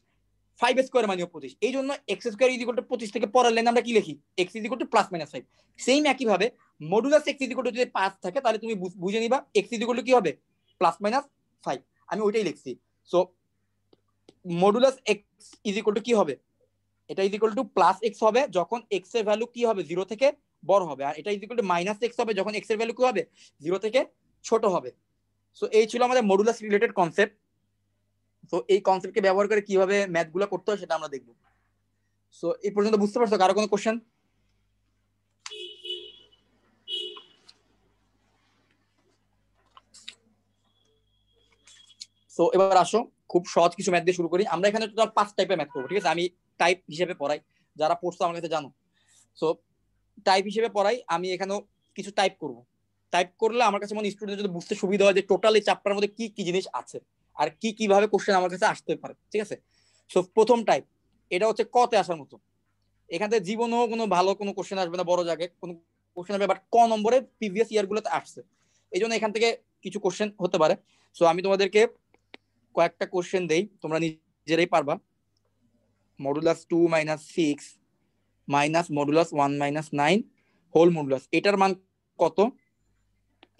5 স্কোয়ার মানেও 25। এই জন্য x square is equal two 25 থেকে পরের লাইনে আমরা কি লিখি? X is equal two +-5। Same একই ভাবে modulus x is equal two যদি 5 থাকে তাহলে তুমি বুঝে নিবা এক্স ইজ ইকুয়াল টু কি হবে? +-5। আমি ওইটাই লিখছি। So modulus x is equal two কি হবে? এটা ইজ ইকুয়াল টু +x হবে যখন x এর ভ্যালু কি হবে? 0 থেকে বড় হবে, আর এটা ইজ ইকুয়াল টু -x হবে যখন x এর ভ্যালু কি হবে? 0 থেকে ছোট হবে। সো এই ছিল আমাদের মডুলাস রিলেটেড কনসেপ্ট। তো এই কনসেপ্টকে ব্যবহার করে কিভাবে ম্যাথগুলো করতে হয় সেটা আমরা দেখব। সো এই পর্যন্ত বুঝতে পারছো? কারো কোনো কোশ্চেন? সো এবার আসো খুব সহজ কিছু ম্যাথ দিয়ে শুরু করি। আমরা এখানে টোটাল 5 টাইপের ম্যাথ করবো, ঠিক আছে? আমি টাইপ হিসেবে পড়াই, যারা পড়ছো আমার কাছে জানো। সো টাইপ হিসেবে পড়াই, আমি এখানেও কিছু টাইপ করব। টাইপ করলে আমার কাছে মনে স্টুডেন্ট যদি বুঝতে সুবিধা হয় যে টোটাল এই চ্যাপ্টারের মধ্যে কি কি জিনিস আছে আর কি কিভাবে কোশ্চেন আমার কাছে আসতে পারে, ঠিক আছে? সো প্রথম টাইপ, এটা হচ্ছে কতে আসার মতো। এখান থেকে জীবনেও কোনো ভালো কোনো কোশ্চেন আসবে না, বড় জায়গায় কোনো কোশ্চেন আসবে, বাট ক নম্বরে প্রিভিয়াস ইয়ার গুলোতে আসছে, এই জন্য এখান থেকে কিছু কোশ্চেন হতে পারে। সো আমি তোমাদেরকে কয়েকটা কোশ্চেন দেই, তোমরা নিজেরাই পারবা। Modulus 2 - 6 minus modulus 1 - 9 whole modulus, এটার মান কত?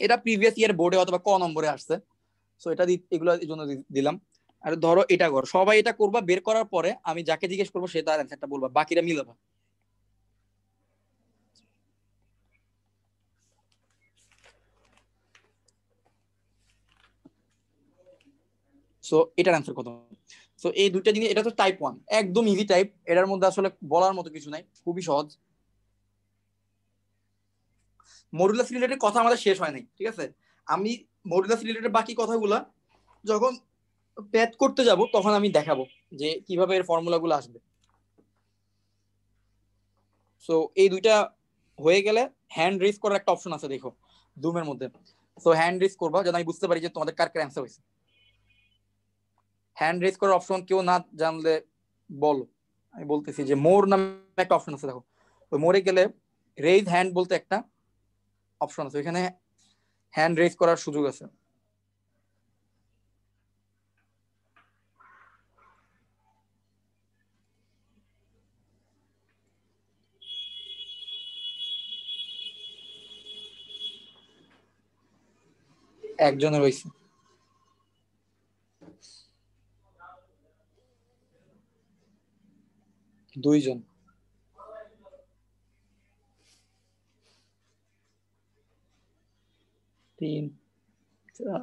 এটা প্রিভিয়াস ইয়ার বোর্ডে অথবা ক নম্বরে আসছে। সো এটা এগুলো এই জন্য দিলাম। আর ধরো এটা করো, সবাই এটা করবা, বের করার পরে আমি যাকে জিজ্ঞেস করবো সে তার অ্যান্সারটা বলবা, বাকিরা মিলাবা। সো এটার অ্যান্সার কত? সো এই দুইটা জিনিস, এটা তো টাইপ 1, একদম ইজি টাইপ, এটার মধ্যে আসলে বলার মতো কিছু নাই, খুবই সহজ। মডুলাস রিলেটেড কথা আমাদের শেষ হয় নাই, ঠিক আছে? আমি মডুলাস রিলেটেড বাকি কথাগুলা যখন প্যাথ করতে যাব তখন আমি দেখাবো যে কিভাবে এর ফর্মুলাগুলো আসবে। সো এই দুইটা হয়ে গেলে হ্যান্ড রেজ করার একটা অপশন আছে, দেখো জুমের মধ্যে। সো হ্যান্ড রেজ করবা যেন আমি বুঝতে পারি যে তোমাদের কার কার অ্যান্সার হয়েছে। হ্যান্ড রেজ করার অপশন কেউ না জানলে বলো, আমি বলতেছি যে মোর নামে একটা অপশন আছে, দেখো ওই মোরে গেলে রেজ হ্যান্ড বলতে একটা অপশন আছে, এখানে হ্যান্ড রেজ করার সুযোগ আছে। একজনের হয়েছে, দুইজন, তিন, চার,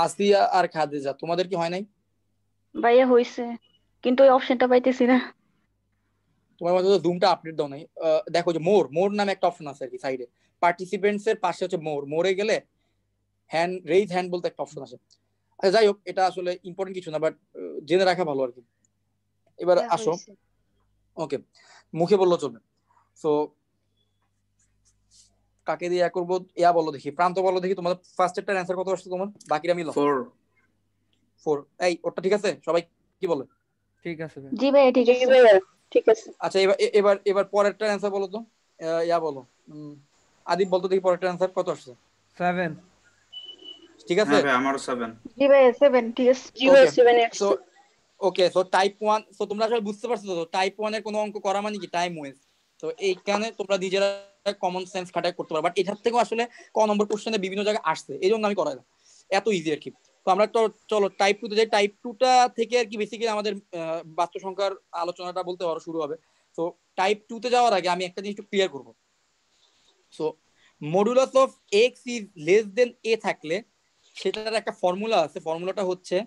আসিয়া আর খাদিজা। তোমাদের কি হয় নাই? ভাইয়া হইছে, কিন্তু ওই অপশনটা পাইতেছি না। তোমার মধ্যে তো জুমটা আপডেট দাও নাই। দেখো যে মোর নামে একটা অপশন আছে আর কি সাইডে, পার্টিসিপেন্টস এর পাশে হচ্ছে মোরে গেলে হ্যান্ড রেজ হ্যান্ড বলতে একটা অপশন আছে। আচ্ছা যাই হোক, এটা আসলে ইম্পর্টেন্ট কিছু না, বাট জেনে রাখা ভালো আর কি। এবার আসো, ওকে মুখে বললো চলবে। সো কাকে দিয়ে করবো? ইয়া বলো দেখি, প্রান্ত বলো দেখি, তোমাদের ফার্স্ট এর অ্যান্সার কত আসছে তোমার? বাকিরা মিলো। 4। এই ওটা ঠিক আছে? সবাই কি বলে? ঠিক আছে ভাই। জি ভাইয়া ঠিক জি আছে। ভাইয়া ঠিক আছে। আচ্ছা এবার পরেরটা অ্যান্সার বলো তো। ইয়া বলো, আদিব বলতো দেখি পরেরটা অ্যান্সার কত আসছে। 7। ঠিক আছে? হ্যাঁ ভাই আমারও 7। জি ভাইয়া 7 ঠিক আছে। জি ভাইয়া Okay. 7 সো আসছে। ওকে, সো টাইপ 1, সো তোমরা আসলে বুঝতে পারছো তো টাইপ 1 এর কোনো অঙ্ক করা মানে কি টাইম ওয়েস্ট। তো এইখানে তোমরা নিজেরা কমন সেন্স খাটায় করতে পারো, বাট এটার থেকেও আসলে ক নম্বর কোশ্চেনে বিভিন্ন জায়গায় আসছে, এই জন্য আমি করাই না, এত ইজি আর কি। তো আমরা তো চলো টাইপ 2 তে যাই। টাইপ 2টা থেকে আর কি বেসিক্যালি আমাদের বাস্তব সংখ্যার আলোচনাটা বলতে পারো শুরু হবে। তো টাইপ 2 তে যাওয়ার আগে আমি একটা জিনিস একটু ক্লিয়ার করবো। So modulus of x is less than a থাকলে সেটার একটা ফর্মুলা আছে, ফর্মুলাটা হচ্ছে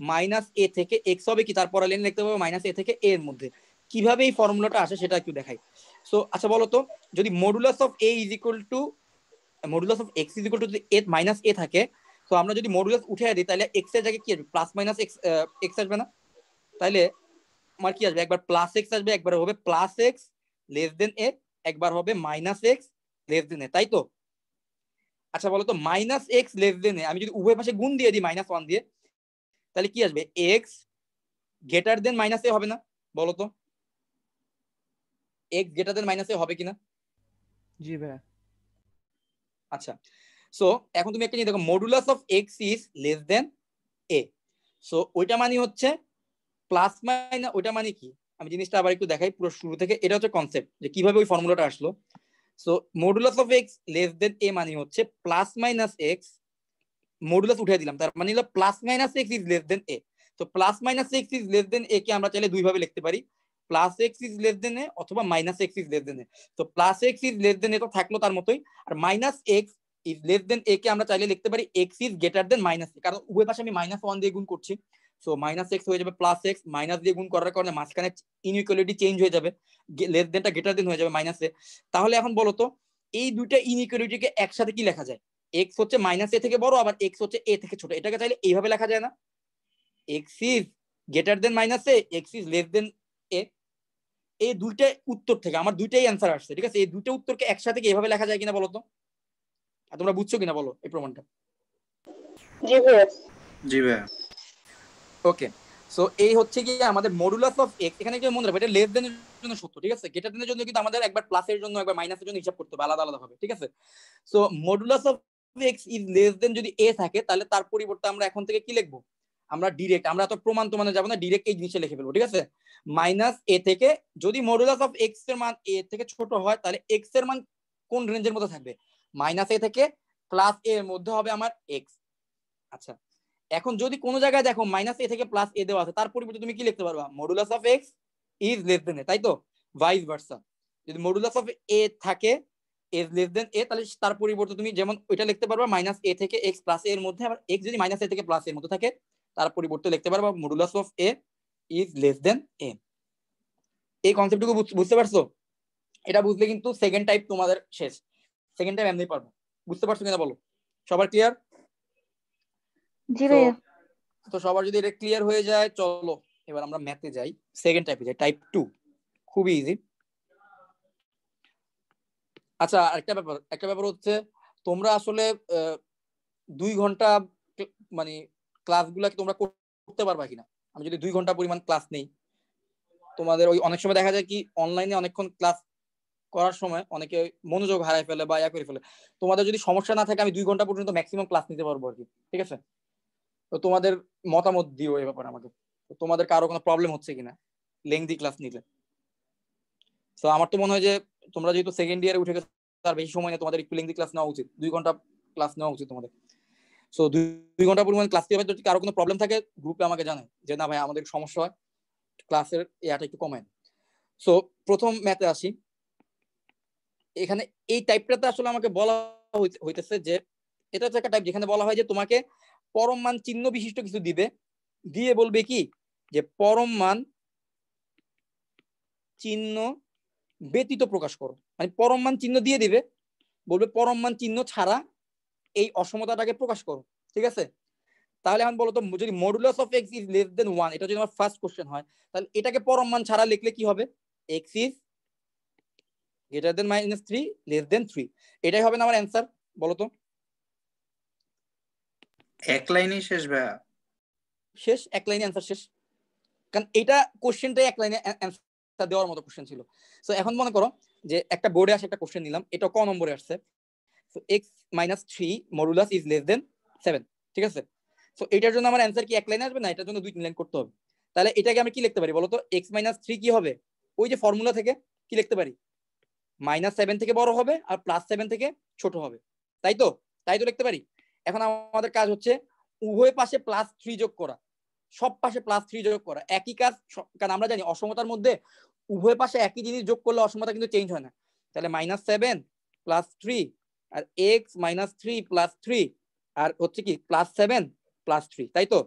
মাইনাস এ থেকে এক্স হবে কি, তারপরে লাইন লিখতে পারবো মাইনাস এ থেকে এ এর মধ্যে। কিভাবে এই ফর্মুলাটা আসে সেটা একটু দেখাই। সো আচ্ছা বলো তো, যদি modulus of a is equal to modulus of x is equal to a minus a থাকে, তো আমরা যদি মডুলাস উঠে দিই তাহলে এক্স এর জায়গায় কি আসবে, প্লাস মাইনাস এক্স এক্স আসবে না? তাহলে আমার কি আসবে, একবার প্লাস এক্স আসবে, একবার হবে প্লাস এক্স লেস দেন এ, একবার হবে minus x less than a, তাই তো? আচ্ছা বলো তো, মাইনাস এক্স লেস দেন এ আমি যদি উভয় পাশে গুণ দিয়ে দিই -1 দিয়ে, তাহলে কি আসবে, এক্স গ্রেটার দেন মাইনাস এ হবে না? বলো তো এক্স গ্রেটার দেন মাইনাস এ হবে কিনা? জি ভাইয়া। আচ্ছা, সো এখন তুমি একটা জিনিস দেখো, modulus of x is less than A, so ওইটা মানে হচ্ছে প্লাস মাইনাস, ওইটা মানে কি আমি জিনিসটা আবার একটু দেখাই পুরো শুরু থেকে। এটা হচ্ছে কনসেপ্ট যে কিভাবে ওই ফর্মুলাটা আসলো। So modulus of x less than a মানে হচ্ছে প্লাস মাইনাস এক্স, মডুলাস উঠিয়ে দিলাম, তার মানে হলো plus minus x is less than a. তো plus minus x is less than a কে আমরা চাইলে দুই ভাবে লিখতে পারি, plus x is less than a অথবা minus x is less than a. তো plus x is less than a তো থাকলো তার মতোই, আর minus x is less than a কে আমরা চাইলে লিখতে পারি x is greater than minus a, কারণ উভয় পাশে আমি -1 দিয়ে গুণ করছি। সো মাইনাস এক্স হয়ে যাবে প্লাস এক্স, মাইনাস দিয়ে গুণ করার কারণে মাঝখানে ইনইকুয়ালিটি চেঞ্জ হয়ে যাবে, লেস দেনটা গ্রেটার দেন হয়ে যাবে মাইনাস এ। তাহলে এখন বলো তো এই দুইটা ইনইকুয়ালিটিকে একসাথে কি লেখা যায়? এক্স হচ্ছে মাইনাস এ থেকে বড়, আবার এক্স হচ্ছে এ থেকে ছোট, এটাকে চাইলে এইভাবে লেখা যায় না, x is greater than minus a, x is less than a. এই দুইটা উত্তর থেকে আমার দুইটাই অ্যান্সার আসছে, ঠিক আছে? এই দুইটা উত্তরকে একসাথে কি এইভাবে লেখা যায় কিনা বলো তো, আর তোমরা বুঝছো কিনা বলো এই প্রমাণটা? জি ভাইয়া। জি ভাইয়া। ওকে, সো এই হচ্ছে কি আমাদের মডুলাস অফ এক্স। এখানে কি মনে রাখবে, এটা লেস দেনের জন্য সত্য, ঠিক আছে? গ্রেটার দেনের জন্য কিন্তু আমাদের একবার প্লাসের জন্য একবার মাইনাসের জন্য হিসাব করতে হবে আলাদা আলাদা ভাবে, ঠিক আছে? So modulus of x is less দেন যদি এ থাকে, তাহলে তার পরিবর্তে আমরা এখন থেকে কি লিখবো, আমরা ডিরেক্ট, আমরা তো প্রমাণ তো মানে যাবো না, ডিরেক্ট এই জিনিসটা লিখে ফেলবো, ঠিক আছে? মাইনাস এ থেকে যদি মডুলাস অফ এক্স এর মান এ থেকে ছোট হয়, তাহলে এক্স এর মান কোন রেঞ্জের মধ্যে থাকবে, মাইনাস এ থেকে প্লাস এ এর মধ্যে হবে আমার এক্স। আচ্ছা, এখন যদি কোনো জায়গায় দেখো মাইনাস এ থেকে প্লাস এ দেওয়া আছে, তার পরিবর্তে তুমি কি লিখতে পারবা, modulus of x is less than a, তাই তো? ভাইস ভার্সা, যদি মডুলাস অফ এ থাকে ইজ লেস দেন এ, তাহলে তার পরিবর্তে তুমি যেমন ওইটা লিখতে পারবা মাইনাস এ থেকে এক্স প্লাস এর মধ্যে, আবার এক্স যদি মাইনাস এ থেকে প্লাস এর মধ্যে থাকে তার পরিবর্তে লিখতে পারবা modulus of a is less than a. এই কনসেপ্টটুকু বুঝতে পারছো? এটা বুঝলে কিন্তু সেকেন্ড টাইপ তোমাদের শেষ, সেকেন্ড টাইপ এমনি পারবো। বুঝতে পারছো কিনা বলো, সবার ক্লিয়ার? জি ভাইয়া। তো সবার যদি এটা ক্লিয়ার হয়ে যায়, চলো এবার আমরা ম্যাথে যাই, সেকেন্ড টাইপে যাই, টাইপ 2, খুবই ইজি। আচ্ছা, একটা ব্যাপার হচ্ছে তোমরা আসলে 2 ঘন্টা মানে ক্লাসগুলো কি তোমরা করতে পারবা কিনা? আমি যদি 2 ঘন্টা পরিমাণ ক্লাস নেই, তোমাদের ওই অনেক সময় দেখা যায় কি অনলাইনে অনেকক্ষণ ক্লাস করার সময় অনেকে মনোযোগ হারায় ফেলে বা ইয়া করে ফেলে। তোমাদের যদি সমস্যা না থাকে আমি 2 ঘন্টা পর্যন্ত ম্যাক্সিমাম ক্লাস নিতে পারবো আর কি, ঠিক আছে? তো তোমাদের মতামত দিও এই ব্যাপারে আমাকে, তোমাদের কারো কোনো প্রবলেম হচ্ছে কিনা লেংদি ক্লাস নিলে। তো আমার তো মনে হয় যে তোমরা যেহেতু সেকেন্ড ইয়ারে উঠে গেছো, তার বেশি সময় নেই, তোমাদের একটু লেংদি ক্লাস নেওয়া উচিত, 2 ঘন্টা ক্লাস নেওয়া উচিত তোমাদের। সো 2 ঘন্টা পরিমাণ ক্লাস নিতে হবে। যদি কারো কোনো প্রবলেম থাকে গ্রুপে আমাকে জানায় যে না ভাই আমাদের সমস্যা হয়, ক্লাসের ইয়াটা একটু কমায়। সো প্রথম ম্যাথে আসি। এখানে এই টাইপটাতে আসলে আমাকে বলা হইতেছে যে এটা হচ্ছে একটা টাইপ যেখানে বলা হয় যে তোমাকে পরম মান চিহ্ন বিশিষ্ট কিছু দিবে, দিয়ে বলবে কি যে পরম মান চিহ্ন ব্যতীত প্রকাশ করো, মানে পরম মান চিহ্ন দিয়ে দিবে, বলবে পরম মান চিহ্ন ছাড়া এই অসমতাটাকে প্রকাশ করো, ঠিক আছে? তাহলে এখন বলো তো, যদি modulus of x is less দেন 1, এটা যদি আমার ফার্স্ট কোশ্চেন হয়, তাহলে এটাকে পরম মান ছাড়া লিখলে কি হবে, x is greater then -3 less than 3, এটাই হবে না আমার অ্যান্সার? বলো তো। এক লাইনেই শেষ ভাইয়া? শেষ, এক লাইনে অ্যান্সার শেষ, কারণ এটা কোশ্চেনটাই এক লাইনে অ্যান্সার দেওয়ার মতো কোশ্চেন ছিল। সো এখন মনে করো যে একটা বোর্ডে আসে একটা কোশ্চেন নিলাম, এটা ক নম্বরে আসছে, so x - 3 modulus is less দেন 7, ঠিক আছে? সো এটার জন্য আমার অ্যান্সার কি এক লাইনে আসবে না, এটার জন্য 2-3 লাইন করতে হবে। তাহলে এটাকে আমি কি লিখতে পারি বলো তো, x - 3 কি হবে, ওই যে ফর্মুলা থেকে কি লিখতে পারি, -7 থেকে বড় হবে আর +7 থেকে ছোট হবে, তাই তো লিখতে পারি। এখন আমাদের কাজ হচ্ছে উভয় পাশে +3 যোগ করা, সব পাশে +3 যোগ করা, একই কাজ। কারণ আমরা জানি অসমতার মধ্যে উভয় পাশে একই জিনিস যোগ করলে অসমতা কিন্তু চেঞ্জ হয় না। তাহলে -7 +3 আর x -3 +3 আর হচ্ছে কি +7 +3, তাই তো।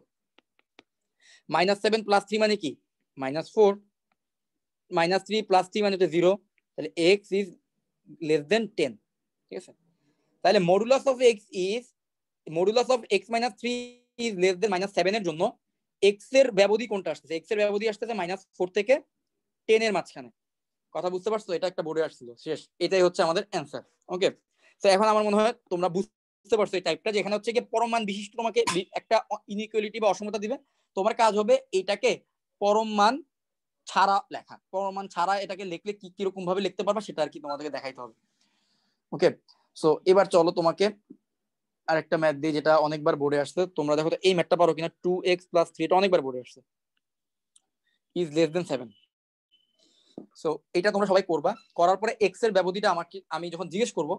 -7 +3 মানে কি -4, -3 +3 মানে হচ্ছে 0, তাহলে x is less than 10, ঠিক আছে। তাহলে modulus of x -3 is less than -7 এর জন্য x এর ব্যবধি কোনটা আসছে? x এর ব্যবধি আসছে -4 থেকে 10 এর মাঝখানে। কথা বুঝতে পারছো? এটা একটা বোর্ডে আসছিল, শেষ। এটাই হচ্ছে আমাদের অ্যানসার। ওকে, তো এখন আমার মনে হয় তোমরা বুঝতে পারছো এই টাইপটা, যেখানে হচ্ছে কি পরম মান বিশিষ্ট তোমাকে একটা ইনইকুয়ালিটি বা অসমতা দিবে, তোমার কাজ হবে এটাকে পরম মান ছাড়া লেখা। পরম মান ছাড়া এটাকে লিখলে কি কিরকম ভাবে লিখতে পারবা সেটা আর কি তোমাদেরকে দেখাইতে হবে। ওকে, সো এবার চলো তোমাকে আরেকটা ম্যাথ দিই যেটা অনেকবার বোর্ডে আসছে। তোমরা দেখো তো এই ম্যাথটা পারো কিনা। 2x + 3 এটা অনেকবার বোর্ডে আসছে, ইজ লেস দেন 7। সো এটা তোমরা সবাই করবা। করার পরে x এর ব্যবধিটা আমাকে আমি যখন জিজ্ঞেস করব,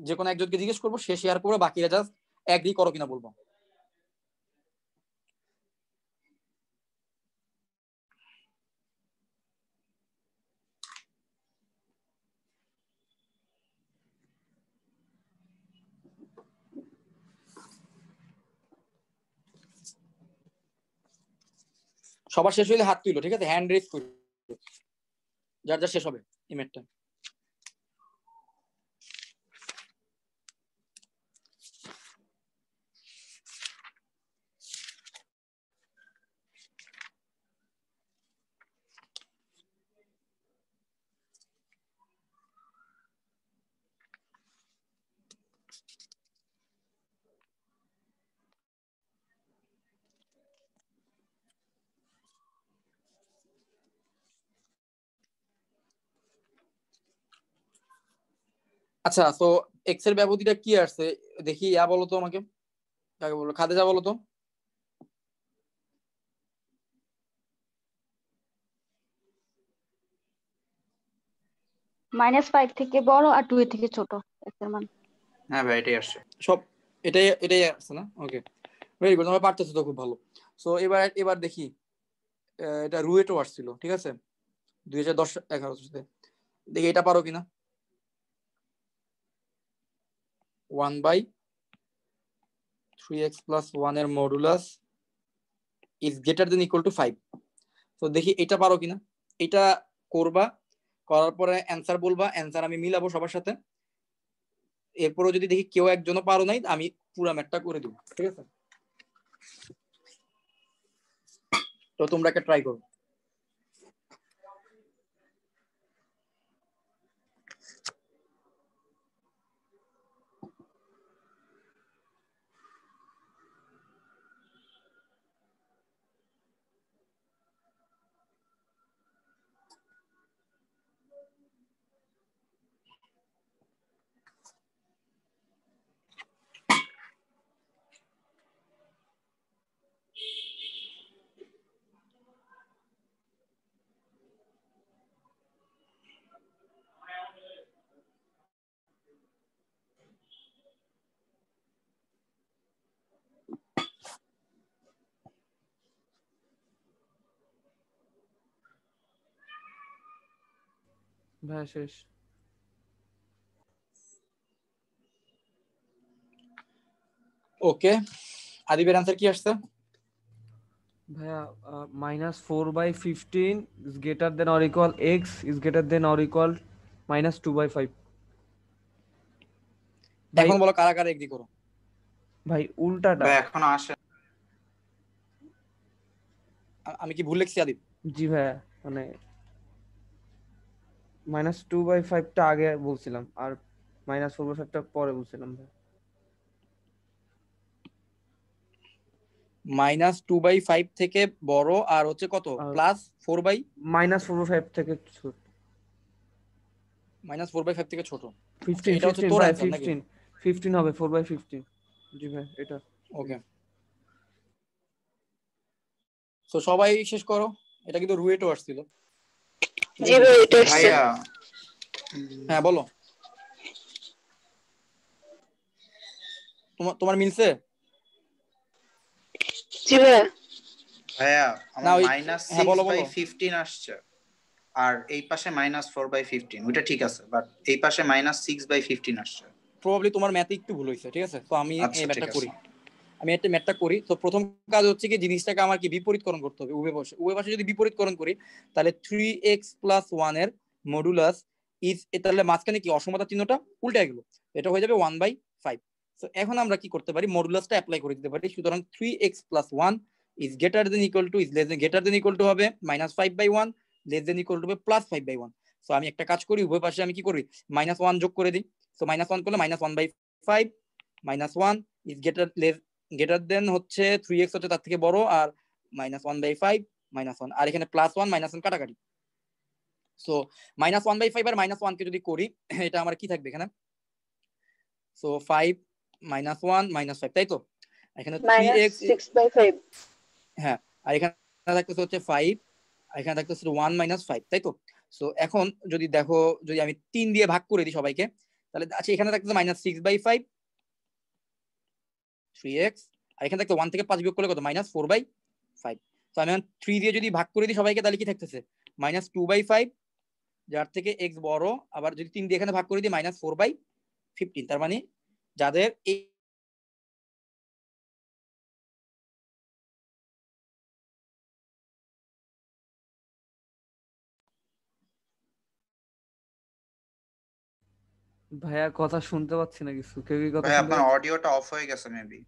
যে কোনো একজনকে জিজ্ঞেস করব, সে শেয়ার করবে, বাকিরা জাস্ট এগ্রি করো কিনা বলবো। সবার শেষ হইলে হাত তুইলো, ঠিক আছে, হ্যান্ড রেজ করো যার যার শেষ হবে ইমেজটা। আচ্ছা, তো এক্স এর ব্যবধিটা কি আসছে দেখি। বলো তো আমাকে, কাকে বলো, খাদেজা বলো তো। -5 থেকে বড় আর 2 এর থেকে ছোট x এর মান। হ্যাঁ ভাই, এটাই আসছে সব, এটাই আসছে না? ওকে, ভেরি গুড, তোমরা পারতেছো তো, খুব ভালো। সো এবার দেখি, এটা রুয়েটও আসছিল, ঠিক আছে, 2010-11 দেখি এটা পারো কিনা। 1/3x + 1 এর modulus is greater than equal two 5। তো দেখি এটা পারো কিনা। এটা করবা, করার পরে অ্যান্সার বলবা, অ্যান্সার আমি মিলাবো সবার সাথে। এরপরও যদি দেখি কেউ একজনও পারো নাই, আমি পুরা ম্যাথটা করে দিব, ঠিক আছে। তো তোমরা একটা ট্রাই করো। ভাইয়া শেষ। ওকে, আদিবের অ্যান্সার কি আসছে? ভাইয়া -4/15 is greater than or equal x is greater than or equal -2/5। ভাই এখন বলো কারা কারা এগ্রি করো। ভাই উল্টাটা। ভাই, এখনো আসে। আমি কি ভুল লিখছি আদিব? জি ভাইয়া, মানে -2/5টা আগে বলছিলাম আর -4/5টা পরে বলছিলাম ভাই। -2/5 থেকে বড় আর হচ্ছে কত, আর +4/? -4/5 থেকে ছোট। -4/5 থেকে ছোট। 15 এটা হচ্ছে 15 তোর ভাই, অ্যান্সার নাকি? 15 হবে 4/15। জি ভাই, এটা ওকে, তো সবাই শেষ করো। এটা কিন্তু রুয়েটও আসছিল। জি ভাই, এটা আসছে। ভাইয়া হ্যাঁ বলো, তোমার মিলছে? জি ভাইয়া। ভাইয়া না আমার ওই, মাইনাস হ্যাঁ বলো বলো। 6/15 আসছে, আর এই পাশে -4/15, ওইটা ঠিক আছে, বাট এই পাশে -6/15 আসছে। প্রবাবলি তোমার ম্যাথে একটু ভুল হয়েছে, ঠিক আছে? তো আমি আচ্ছা এই ঠিক ম্যাথটা আছে। করি, আমি একটা ম্যাথটা করি। তো প্রথম কাজ হচ্ছে কি, জিনিসটাকে আমার কি বিপরীতকরণ করতে হবে উভয় পাশে যদি বিপরীতকরণ করি তাহলে 3x + 1 এর মডুলাস ইজ, তাহলে মাঝখানে কি অসমতার চিহ্নটা উল্টে গেল, এটা হয়ে যাবে 1/5। তো এখন আমরা কি করতে পারি, মডুলাসটা অ্যাপ্লাই করে দিতে পারি। সুতরাং 3x + 1 is greater than equal two, is less then, greater than equal two হবে -5/1, লেস দেন ইকুয়াল টু হবে +5/1। সো আমি একটা কাজ করি, উভয় পাশে আমি কি করি, -1 যোগ করে দিই। সো -1 করলে -1/5, -1 ইজ গ্রেটার দেন হচ্ছে 3x হচ্ছে তার থেকে বড়, আর -1/5 -1, আর এখানে +1 -1 কাটাকাটি। সো -1/5 আর -1 কে যদি করি, এটা আমার কি থাকবে এখানে, সো 5 -1 -5, তাই তো? এখানে 3x, -6/5। হ্যাঁ, আর এখানে থাকতেছে হচ্ছে 5, আর এখানে থাকতেছে 1 - 5, তাই তো? সো এখন যদি দেখো, যদি আমি 3 দিয়ে ভাগ করে দিই সবাইকে, তাহলে আচ্ছা এখানে থাকতেছে -6/5 3x, আর এখানে থাকতে 1 থেকে 5 বিয়োগ করলে কত, -4/5। তো আমি 3 দিয়ে যদি ভাগ করে দিই সবাইকে, তাহলে কি থাকতেছে -2/5, যার থেকে x বড়। আবার যদি 3 দিয়ে এখানে ভাগ করে দিই -4/15, তার মানে যাদের এই ভাইয়া কথা শুনতে পাচ্ছি না কিছু, কেউ কি কথা ভাই শুনতে আপনার পাচ্ছে? অডিওটা অফ হয়ে গেছে মেবি।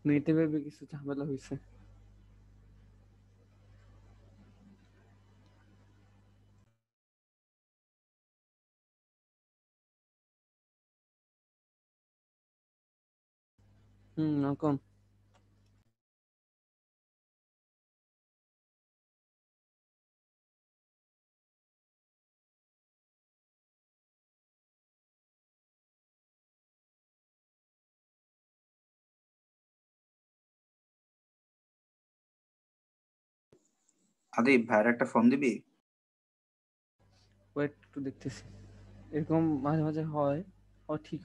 নেটে ভেবে কিছু ঝামেলা হয়েছে। এখন আদিব ভাইয়ের একটা ফোন দিবি? ওয়েট একটু দেখতেছি, এরকম মাঝে মাঝে হয়। ও ঠিক।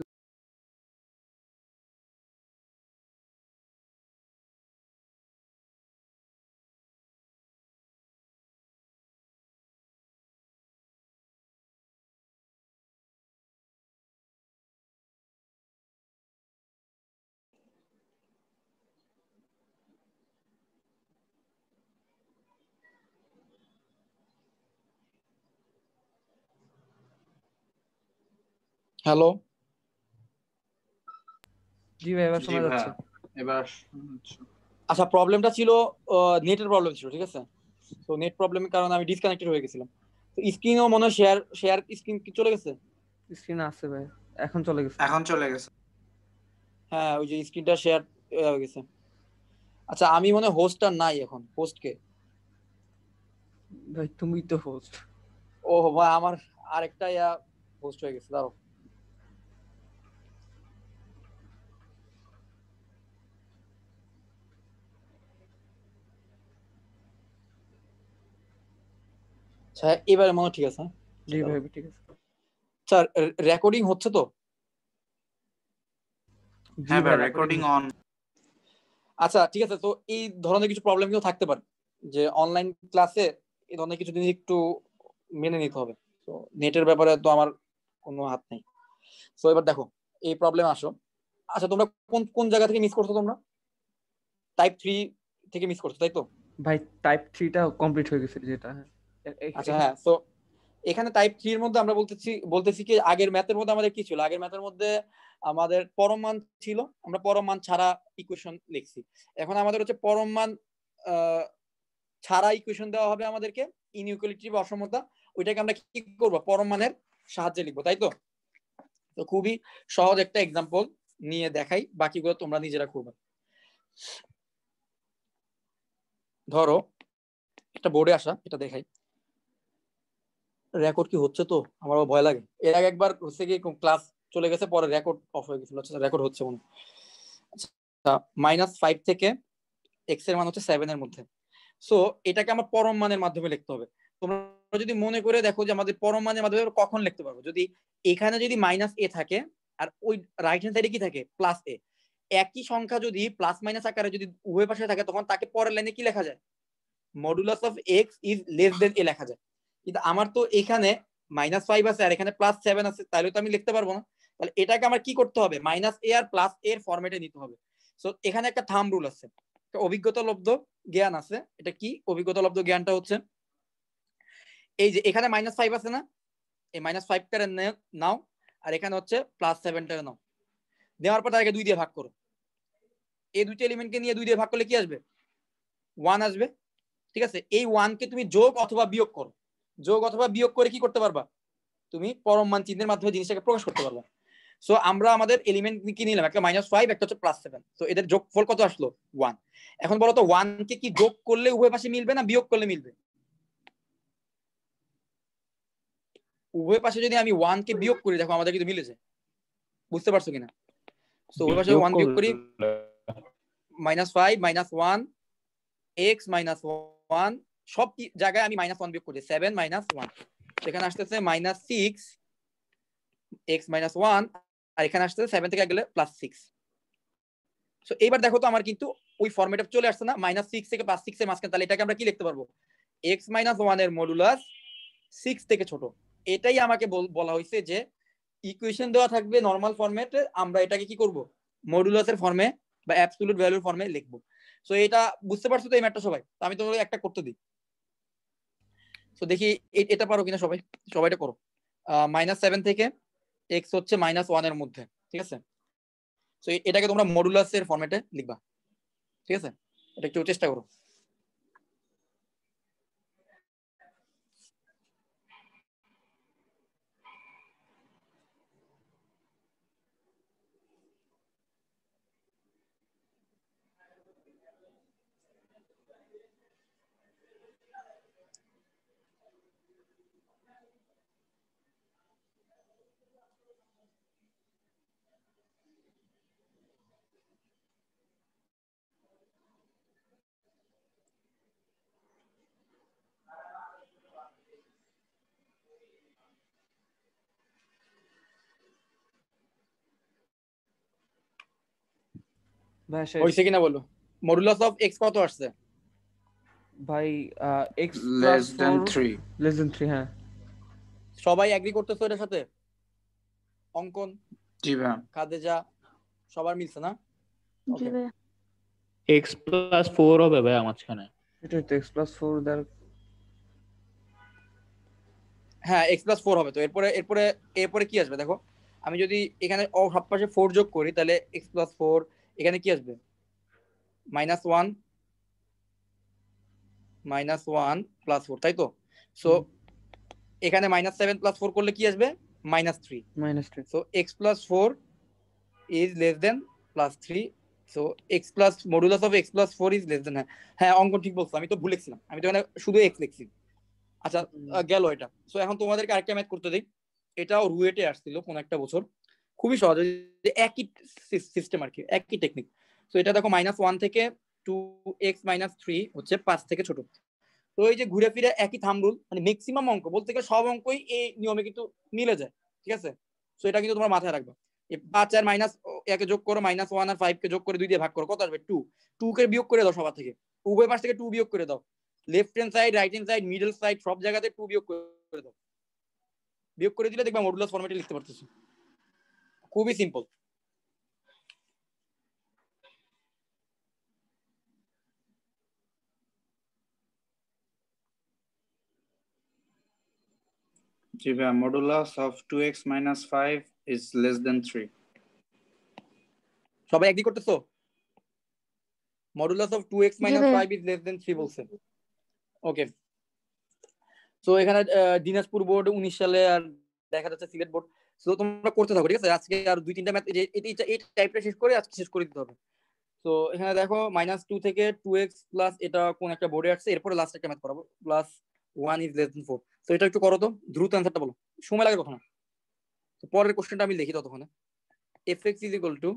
হ্যালো, জি ভাই, এবার জি শোনা ভাই যাচ্ছে। এবার আচ্ছা প্রবলেমটা ছিল নেটের প্রবলেম ছিল, ঠিক আছে? তো নেট প্রবলেমের কারণে আমি ডিসকানেক্টেড হয়ে গেছিলাম। তো স্ক্রিনও মনে হয় শেয়ার স্ক্রিন কি চলে গেছে? স্ক্রিন আছে ভাই, এখন চলে গেছে। এখন চলে গেছে। হ্যাঁ, ওই যে স্ক্রিনটা শেয়ার হয়ে গেছে। আচ্ছা আমি মনে হয় হোস্টটা নাই, এখন হোস্ট কে? ভাই তুমি তো হোস্ট। ও ভাই, আমার আরেকটা হোস্ট হয়ে গেছে, দাঁড়াও। আচ্ছা এবারে মনে হয় ঠিক আছে, হ্যাঁ? জি ভাই ঠিক আছে। আচ্ছা রেকর্ডিং হচ্ছে তো? জি হ্যাঁ ভাই ভাই রেকর্ডিং অন। আচ্ছা ঠিক আছে। তো এই ধরনের কিছু প্রবলেম কিন্তু থাকতে পারে, যে অনলাইন ক্লাসে এই ধরনের কিছু জিনিস একটু মেনে নিতে হবে। তো নেটের ব্যাপারে তো আমার কোনো হাত নেই। তো এবার দেখো, এই প্রবলেম আসো। আচ্ছা তোমরা কোন কোন জায়গা থেকে মিস করছো? তোমরা টাইপ 3 থেকে মিস করছো, তাই তো? ভাই টাইপ 3টা কমপ্লিট হয়ে গেছে যেটা। হ্যাঁ আচ্ছা হ্যাঁ, তো এখানে টাইপ 3 এর মধ্যে আমরা বলতেছি কি আগের ম্যাথের মধ্যে আমাদের কি ছিল, আগের ম্যাথের মধ্যে আমাদের পরম মান ছিল, আমরা পরম মান ছাড়া ইকুয়েশন লিখছি। এখন আমাদের হচ্ছে পরম মান ছাড়া ইকুয়েশন দেওয়া হবে আমাদেরকে, ইনইকুয়ালিটি বা অসমতা, ওইটাকে আমরা কি করব, পরম মানের সাহায্যে লিখবো, তাই তো? তো খুবই সহজ একটা এক্সাম্পল নিয়ে দেখাই, বাকিগুলো তোমরা নিজেরা করবে। ধরো একটা বোর্ডে আসা, এটা দেখাই, রেকর্ড কি হচ্ছে? তো আমার ভয় লাগে, এর আগে একবার হচ্ছে কি ক্লাস চলে গেছে, পরে রেকর্ড অফ হয়ে গেছিল। আচ্ছা রেকর্ড হচ্ছে মনে, -5 থেকে x এর মান হচ্ছে 7 এর মধ্যে। সো এটাকে আমার পরম মানের মাধ্যমে লিখতে হবে। তোমরা যদি মনে করে দেখো যে আমাদের পরম মানের মাধ্যমে কখন লিখতে পারবো, যদি এখানে যদি -a থাকে আর ওই রাইট হ্যান্ড সাইডে কি থাকে, +a, একই সংখ্যা যদি প্লাস মাইনাস আকারে যদি উভয় পাশে থাকে, তখন তাকে পরের লাইনে কি লেখা যায়, modulus of x is less than a লেখা যায়। কিন্তু আমার তো এখানে -5 আছে আর এখানে +7 আছে, তাহলে তো আমি লিখতে পারবো না। তাহলে এটাকে আমার কি করতে হবে, -a আর +a এর ফরম্যাটে নিতে হবে। সো এখানে একটা থাম্ব রুল আছে, একটা অভিজ্ঞতা লব্ধ জ্ঞান আছে। এটা কি অভিজ্ঞতা লব্ধ জ্ঞানটা হচ্ছে এই যে এখানে -5 আছে না, এই -5টা নাও, আর এখানে হচ্ছে +7টা নাও। নেওয়ার পর তাকে 2 দিয়ে ভাগ করো। এই দুইটা এলিমেন্টকে নিয়ে 2 দিয়ে ভাগ করলে কি আসবে, 1 আসবে। ঠিক আছে, এই 1 কে তুমি যোগ অথবা বিয়োগ করো, যোগ অথবা বিয়োগ করে কি করতে পারবা, তুমি পরম মান চিহ্নের মাধ্যমে জিনিসটাকে প্রকাশ করতে পারবা। সো আমরা আমাদের এলিমেন্ট কি নিলাম, একটা -5, একটা হচ্ছে +7। তো এদের যোগফল কত আসলো, 1। এখন বলো তো 1 কে কি যোগ করলে উভয় পাশে মিলবে না বিয়োগ করলে মিলবে? উভয় পাশে যদি আমি 1 কে বিয়োগ করি, দেখো আমাদের কিন্তু মিলেছে, বুঝতে পারছো কিনা? সো উভয় পাশে 1 বিয়োগ করি, -5 -1 x -1, সব জায়গায় আমি -1 বিয়োগ করি, 7 -1, এখানে আসতেছে -6 x -1, আর এখানে আসতেছে 7 থেকে গেলে +6। সো এইবার দেখো তো আমার কিন্তু ওই ফরম্যাটে চলে আসছে না, -6 থেকে +6 এর মাঝখানে। তাহলে এটাকে আমরা কি লিখতে পারবো, x -1 এর মডুলাস 6 থেকে ছোট। এটাই আমাকে বলা হয়েছে যে ইকুয়েশন দেওয়া থাকবে নরমাল ফরম্যাটে, আমরা এটাকে কি করব, মডুলাসের ফর্মে বা অ্যাবসলিউট ভ্যালুর ফর্মে লিখবো। সো এটা বুঝতে পারছো তো এই ম্যাথটা সবাই? তো আমি তোমাকে একটা করতে দিই, তো দেখি এটা পারো কিনা সবাই, সবাইটা করো। -7 থেকে x হচ্ছে -1 এর মধ্যে, ঠিক আছে? তো এটাকে তোমরা মডুলাসের ফরম্যাটে লিখবা, ঠিক আছে? এটা একটু চেষ্টা করো। ভাই শেষ হয়েছে কিনা বলো, মডুলাস অফ x কত আসছে? ভাই, x লেস + দেন 4 3। <3, হ্যাঁ। সবাই এগ্রি করতেছো এটার সাথে? অঙ্কন, জি ভাই। খাদেজা, সবার মিলছে না? জি ওকে, ভাইয়া। x+4 হবে ভাই মাঝখানে। সেটাই তো, x+4 দ্বারা হ্যাঁ x+4 হবে। তো এরপরে এরপরে এরপরে কি আসবে দেখো, আমি যদি এখানে সব পাশে 4 যোগ করি, তাহলে x+4 এখানে কি আসবে, -1 -1 +4, তাই তো? সো এখানে -7 +4 করলে কি আসবে, -3। -3। So x+4 is less then +3। So modulus of x+4 is less দেন, হ্যাঁ অঙ্কন ঠিক বলছো, আমি তো ভুল লিখছিলাম, আমি তো এখানে শুধু x লিখছি। আচ্ছা গেল এটা। সো এখন তোমাদেরকে আরেকটা ম্যাথ করতে দিই, এটাও রুয়েটে আসছিল কোন একটা বছর, খুবই সহজ, একই সিস্টেম আর কি, একই টেকনিক। তো এটা দেখো -1 থেকে 2x -3 হচ্ছে 5 থেকে ছোট। তো এই যে ঘুরে ফিরে একই থাম্ব রুল, মানে ম্যাক্সিমাম অঙ্ক বলতে গেলে সব অঙ্কই এই নিয়মে কিন্তু মিলে যায়, ঠিক আছে? তো এটা কিন্তু তোমার মাথায় রাখবা। 5 আর -1 যোগ করো, -1 আর 5 কে যোগ করে 2 দিয়ে ভাগ করো, কত আসবে, 2। 2 কে বিয়োগ করে দাও সবার থেকে, উভয় পাশ থেকে 2 বিয়োগ করে দাও, left hand side, right hand side, middle side, সব জায়গাতে 2 বিয়োগ করে দাও। বিয়োগ করে দিলে দেখবা মডুলাস ফরম্যাটে লিখতে পারতেছো, খুবই সিম্পল। জি ভাইয়া, modulus of 2x minus 5 is less than 3. সবাই এগ্রি করতেছো? মডুলাস অফ 2x minus ভাইয়া। 5 is less than 3 বলছে। ওকে, সো এখানে দিনাজপুর বোর্ড 19 সালে আর দেখা যাচ্ছে সিলেট বোর্ড। সো তোমরা করতে থাকো, ঠিক আছে? আজকে আর 2-3টা ম্যাথ এই টাইপটা শেষ করে আজকে শেষ করে দিতে হবে। তো এখানে দেখো -2 থেকে 2x প্লাস এটা কোন একটা বোর্ডে আসছে, এরপরে লাস্ট একটা ম্যাথ করাবো, প্লাস 1 is less than 4। তো এটা একটু করো তো, দ্রুত অ্যানসারটা বলো, সময় লাগে কথা না। তো পরের কোশ্চেনটা আমি লিখি ততক্ষণে। fx is equal to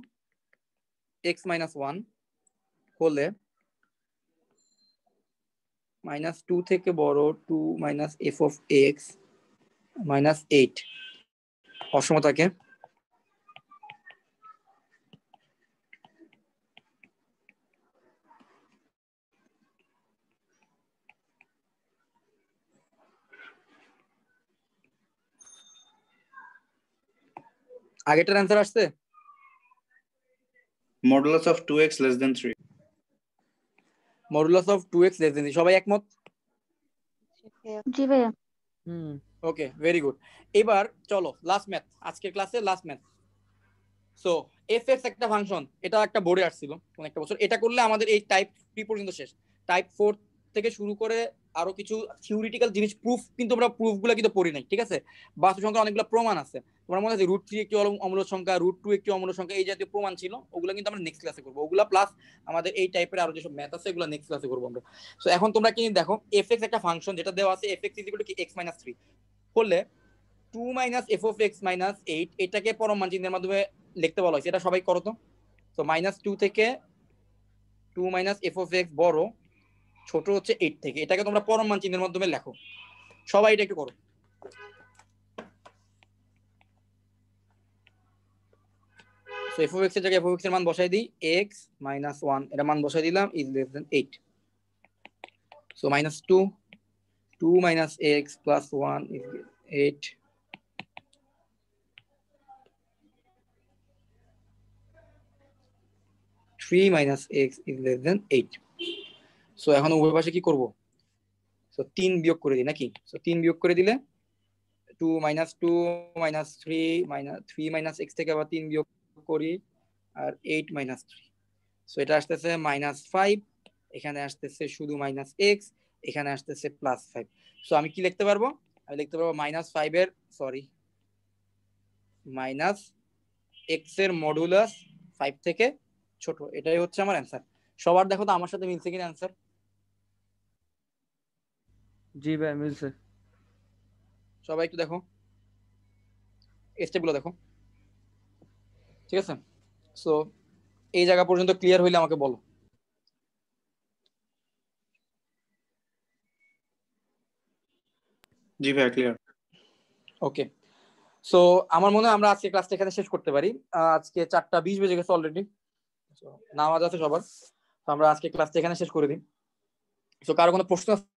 x minus 1 হলে -2 থেকে বড় 2 minus f of x minus 8 অসমতাকে আগেরটার অ্যান্সার আসছে? Modulus of 2x less than 3. Modulus of 2x less than 3, সবাই একমত? জি ভাইয়া। ওকে, ভেরি গুড। এবার চলো লাস্ট ম্যাথ, আজকের ক্লাসে লাস্ট ম্যাথ। সো fx একটা ফাংশন, এটা একটা বোর্ডে আসছিল কোন একটা বছর। এটা করলে আমাদের এই টাইপ 3 পর্যন্ত শেষ। টাইপ 4 থেকে শুরু করে আরো কিছু থিওরিটিক্যাল জিনিস, প্রুফ কিন্তু আমরা প্রুফগুলো কিন্তু পড়ি নাই, ঠিক আছে? বাস্তব সংখ্যা অনেকগুলো প্রমাণ আছে, তোমার মনে আছে √3 একটি অমূলক সংখ্যা, √2 একটি অমূলক সংখ্যা, এই জাতীয় প্রমাণ ছিল, ওগুলো কিন্তু আমরা নেক্সট ক্লাসে করবো। ওগুলা প্লাস আমাদের এই টাইপের আরো যেসব ম্যাথ আছে এগুলো নেক্সট ক্লাসে করবো আমরা। সো এখন তোমরা কি দেখো, fx একটা ফাংশন যেটা দেওয়া আছে fx = x - 3 হলে 2 - f of x minus 8 এটাকে পরম মান চিহ্নের মাধ্যমে লিখতে বলা হয়েছে। এটা সবাই করো তো। তো -2 থেকে 2 - f of x বড়, ছোট হচ্ছে 8 থেকে, এটাকে তোমরা পরম মান চিহ্নের মাধ্যমে লেখো। সবাই এটা একটু করো। সো f of x এর জায়গায় f of x এর মান বসাই দিই, x - 1 এর মান বসাই দিলাম is less than 8। So -2 - x plus 1 is 8। -3 x is less than 8। So এখন উভয় পাশে কি করব? সো 3 বিয়োগ করে দিই নাকি? সো 3 বিয়োগ করে দিলে 2 - 3 - x থেকে আবার 3 বিয়োগ করি আর 8 - 3। সো এটা আসতেছে -5, এখানে আসতেছে শুধু -x, এখানে আসতেছে +5। সো আমি কি লিখতে পারবো? আমি লিখতে পারবো -5 এর -x এর মডুলাস 5 থেকে ছোট। এটাই হচ্ছে আমার অ্যান্সার। সবার দেখো তো আমার সাথে মিলছে কিনা অ্যান্সার? জি ভাই মিলছে। সবাই একটু দেখো, স্টেপগুলো দেখো, ঠিক আছে? সো এই জায়গা পর্যন্ত ক্লিয়ার হইলে আমাকে বলো। জি ভাইয়া, ক্লিয়ার। ওকে, সো আমার মনে হয় আমরা আজকে ক্লাসটা এখানে শেষ করতে পারি। আজকে 4:20 বেজে গেছে অলরেডি, নামাজ আছে সবার। তো আমরা আজকে ক্লাসটা এখানে শেষ করে দিই। সো কারো কোনো প্রশ্ন আছে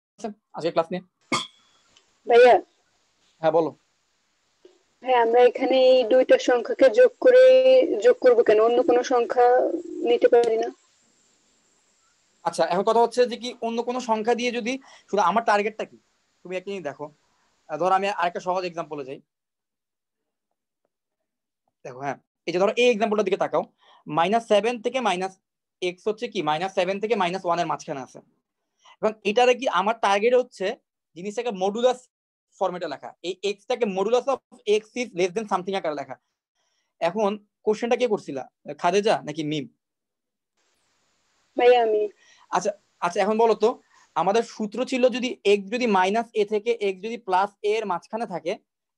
আজকে ক্লাস নিয়ে? ভাইয়া। হ্যাঁ বলো। হ্যাঁ, আমরা এখানে এই দুইটা সংখ্যাকে যোগ করব কেন? অন্য কোনো সংখ্যা নিতে পারি না? আচ্ছা, এখন কথা হচ্ছে যে কি অন্য কোনো সংখ্যা দিয়ে যদি, শুধু আমার টার্গেটটা কি তুমি একটা জিনিস দেখো। ধরো আমি আরেকটা সহজ এক্সাম্পলে যাই। দেখো, হ্যাঁ এই যে ধরো এই এক্সাম্পলটার দিকে তাকাও। -7 থেকে -x হচ্ছে কি -7 থেকে -1 এর মাঝখানে আছে। এখন এটারে কি আমার টার্গেট হচ্ছে জিনিসটাকে মডুলাস ফরম্যাটে লেখা, এই এক্সটাকে modulus of x is less than something আকারে লেখা। এখন কোশ্চেনটা কে করছিলা, খাদেজা নাকি মিম? ভাইয়া আমি। আচ্ছা আচ্ছা, এখন বলো তো আমাদের সূত্র ছিল যদি x যদি -a থেকে x যদি +a এর মাঝখানে থাকে,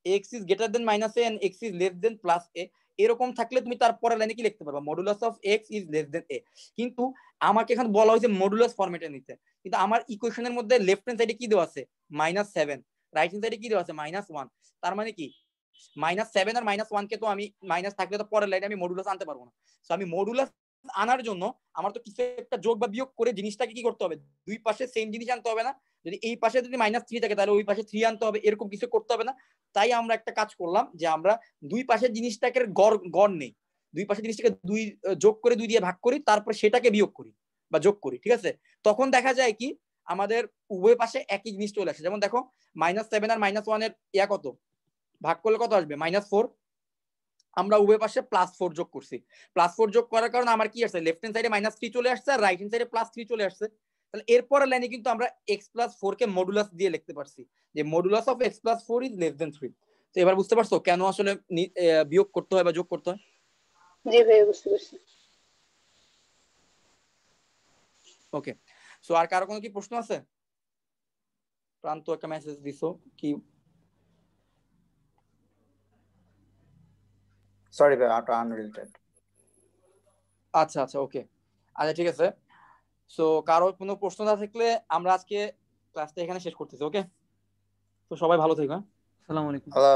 x is greater than -a and x is less than +a, এরকম থাকলে তুমি তারপরে লাইনে কি লিখতে পারবা? Modulus of x is less than a। কিন্তু আমাকে এখন বলা হয়েছে মডুলাস ফরম্যাটে নিতে, কিন্তু আমার ইকুয়েশনের মধ্যে লেফট হ্যান্ড সাইডে কি দেওয়া আছে? -7, রাইট হ্যান্ড সাইডে কি দেওয়া আছে? -1। তার মানে কি -7 আর -1 কে তো আমি মাইনাস থাকলে তো পরের লাইনে আমি মডুলাস আনতে পারবো না। সো আমি মডুলাস আনার জন্য আমার তো কিছু একটা যোগ বা বিয়োগ করে জিনিসটাকে কি করতে হবে? দুই পাশে সেম জিনিস আনতে হবে না? যদি এই পাশে যদি -3 থাকে তাহলে ওই পাশে 3 আনতে হবে, এরকম কিছু করতে হবে না? তাই আমরা একটা কাজ করলাম যে আমরা দুই পাশের জিনিসটাকে গড় নেই, দুই পাশের জিনিসটাকে দুই যোগ করে 2 দিয়ে ভাগ করি, তারপর সেটাকে বিয়োগ করি বা যোগ করি, ঠিক আছে? তখন দেখা যায় কি আমাদের উভয় পাশে একই জিনিস চলে আসে। যেমন দেখো -7 আর -1 এর ইয়া কত? ভাগ করলে কত আসবে -4। আমরা উভয় পাশে +4 যোগ করছি। +4 যোগ করার কারণে আমার কি আসছে, লেফট হ্যান্ড সাইডে -3 চলে আসছে আর রাইট হ্যান্ড সাইডে +3 চলে আসছে। তাহলে এরপরের লাইনে কিন্তু আমরা x+4 কে মডুলাস দিয়ে লিখতে পারছি যে modulus of x+4 is less দেন 3। তো এবার বুঝতে পারছো কেন আসলে বিয়োগ করতে হয় বা যোগ করতে হয়? জি ভাইয়া বুঝতে পারছি। ওকে, সো আর কারো কোনো কি প্রশ্ন আছে? প্রান্ত একটা মেসেজ দিছো কি? সরি ভাই, আটা আনরিলেটেড। আচ্ছা আচ্ছা, ওকে, আচ্ছা ঠিক আছে। সো কারো কোনো প্রশ্ন না থাকলে আমরা আজকে ক্লাসটা এখানে শেষ করতেছি। ওকে, তো সবাই ভালো থেকো। আসসালামু আলাইকুম।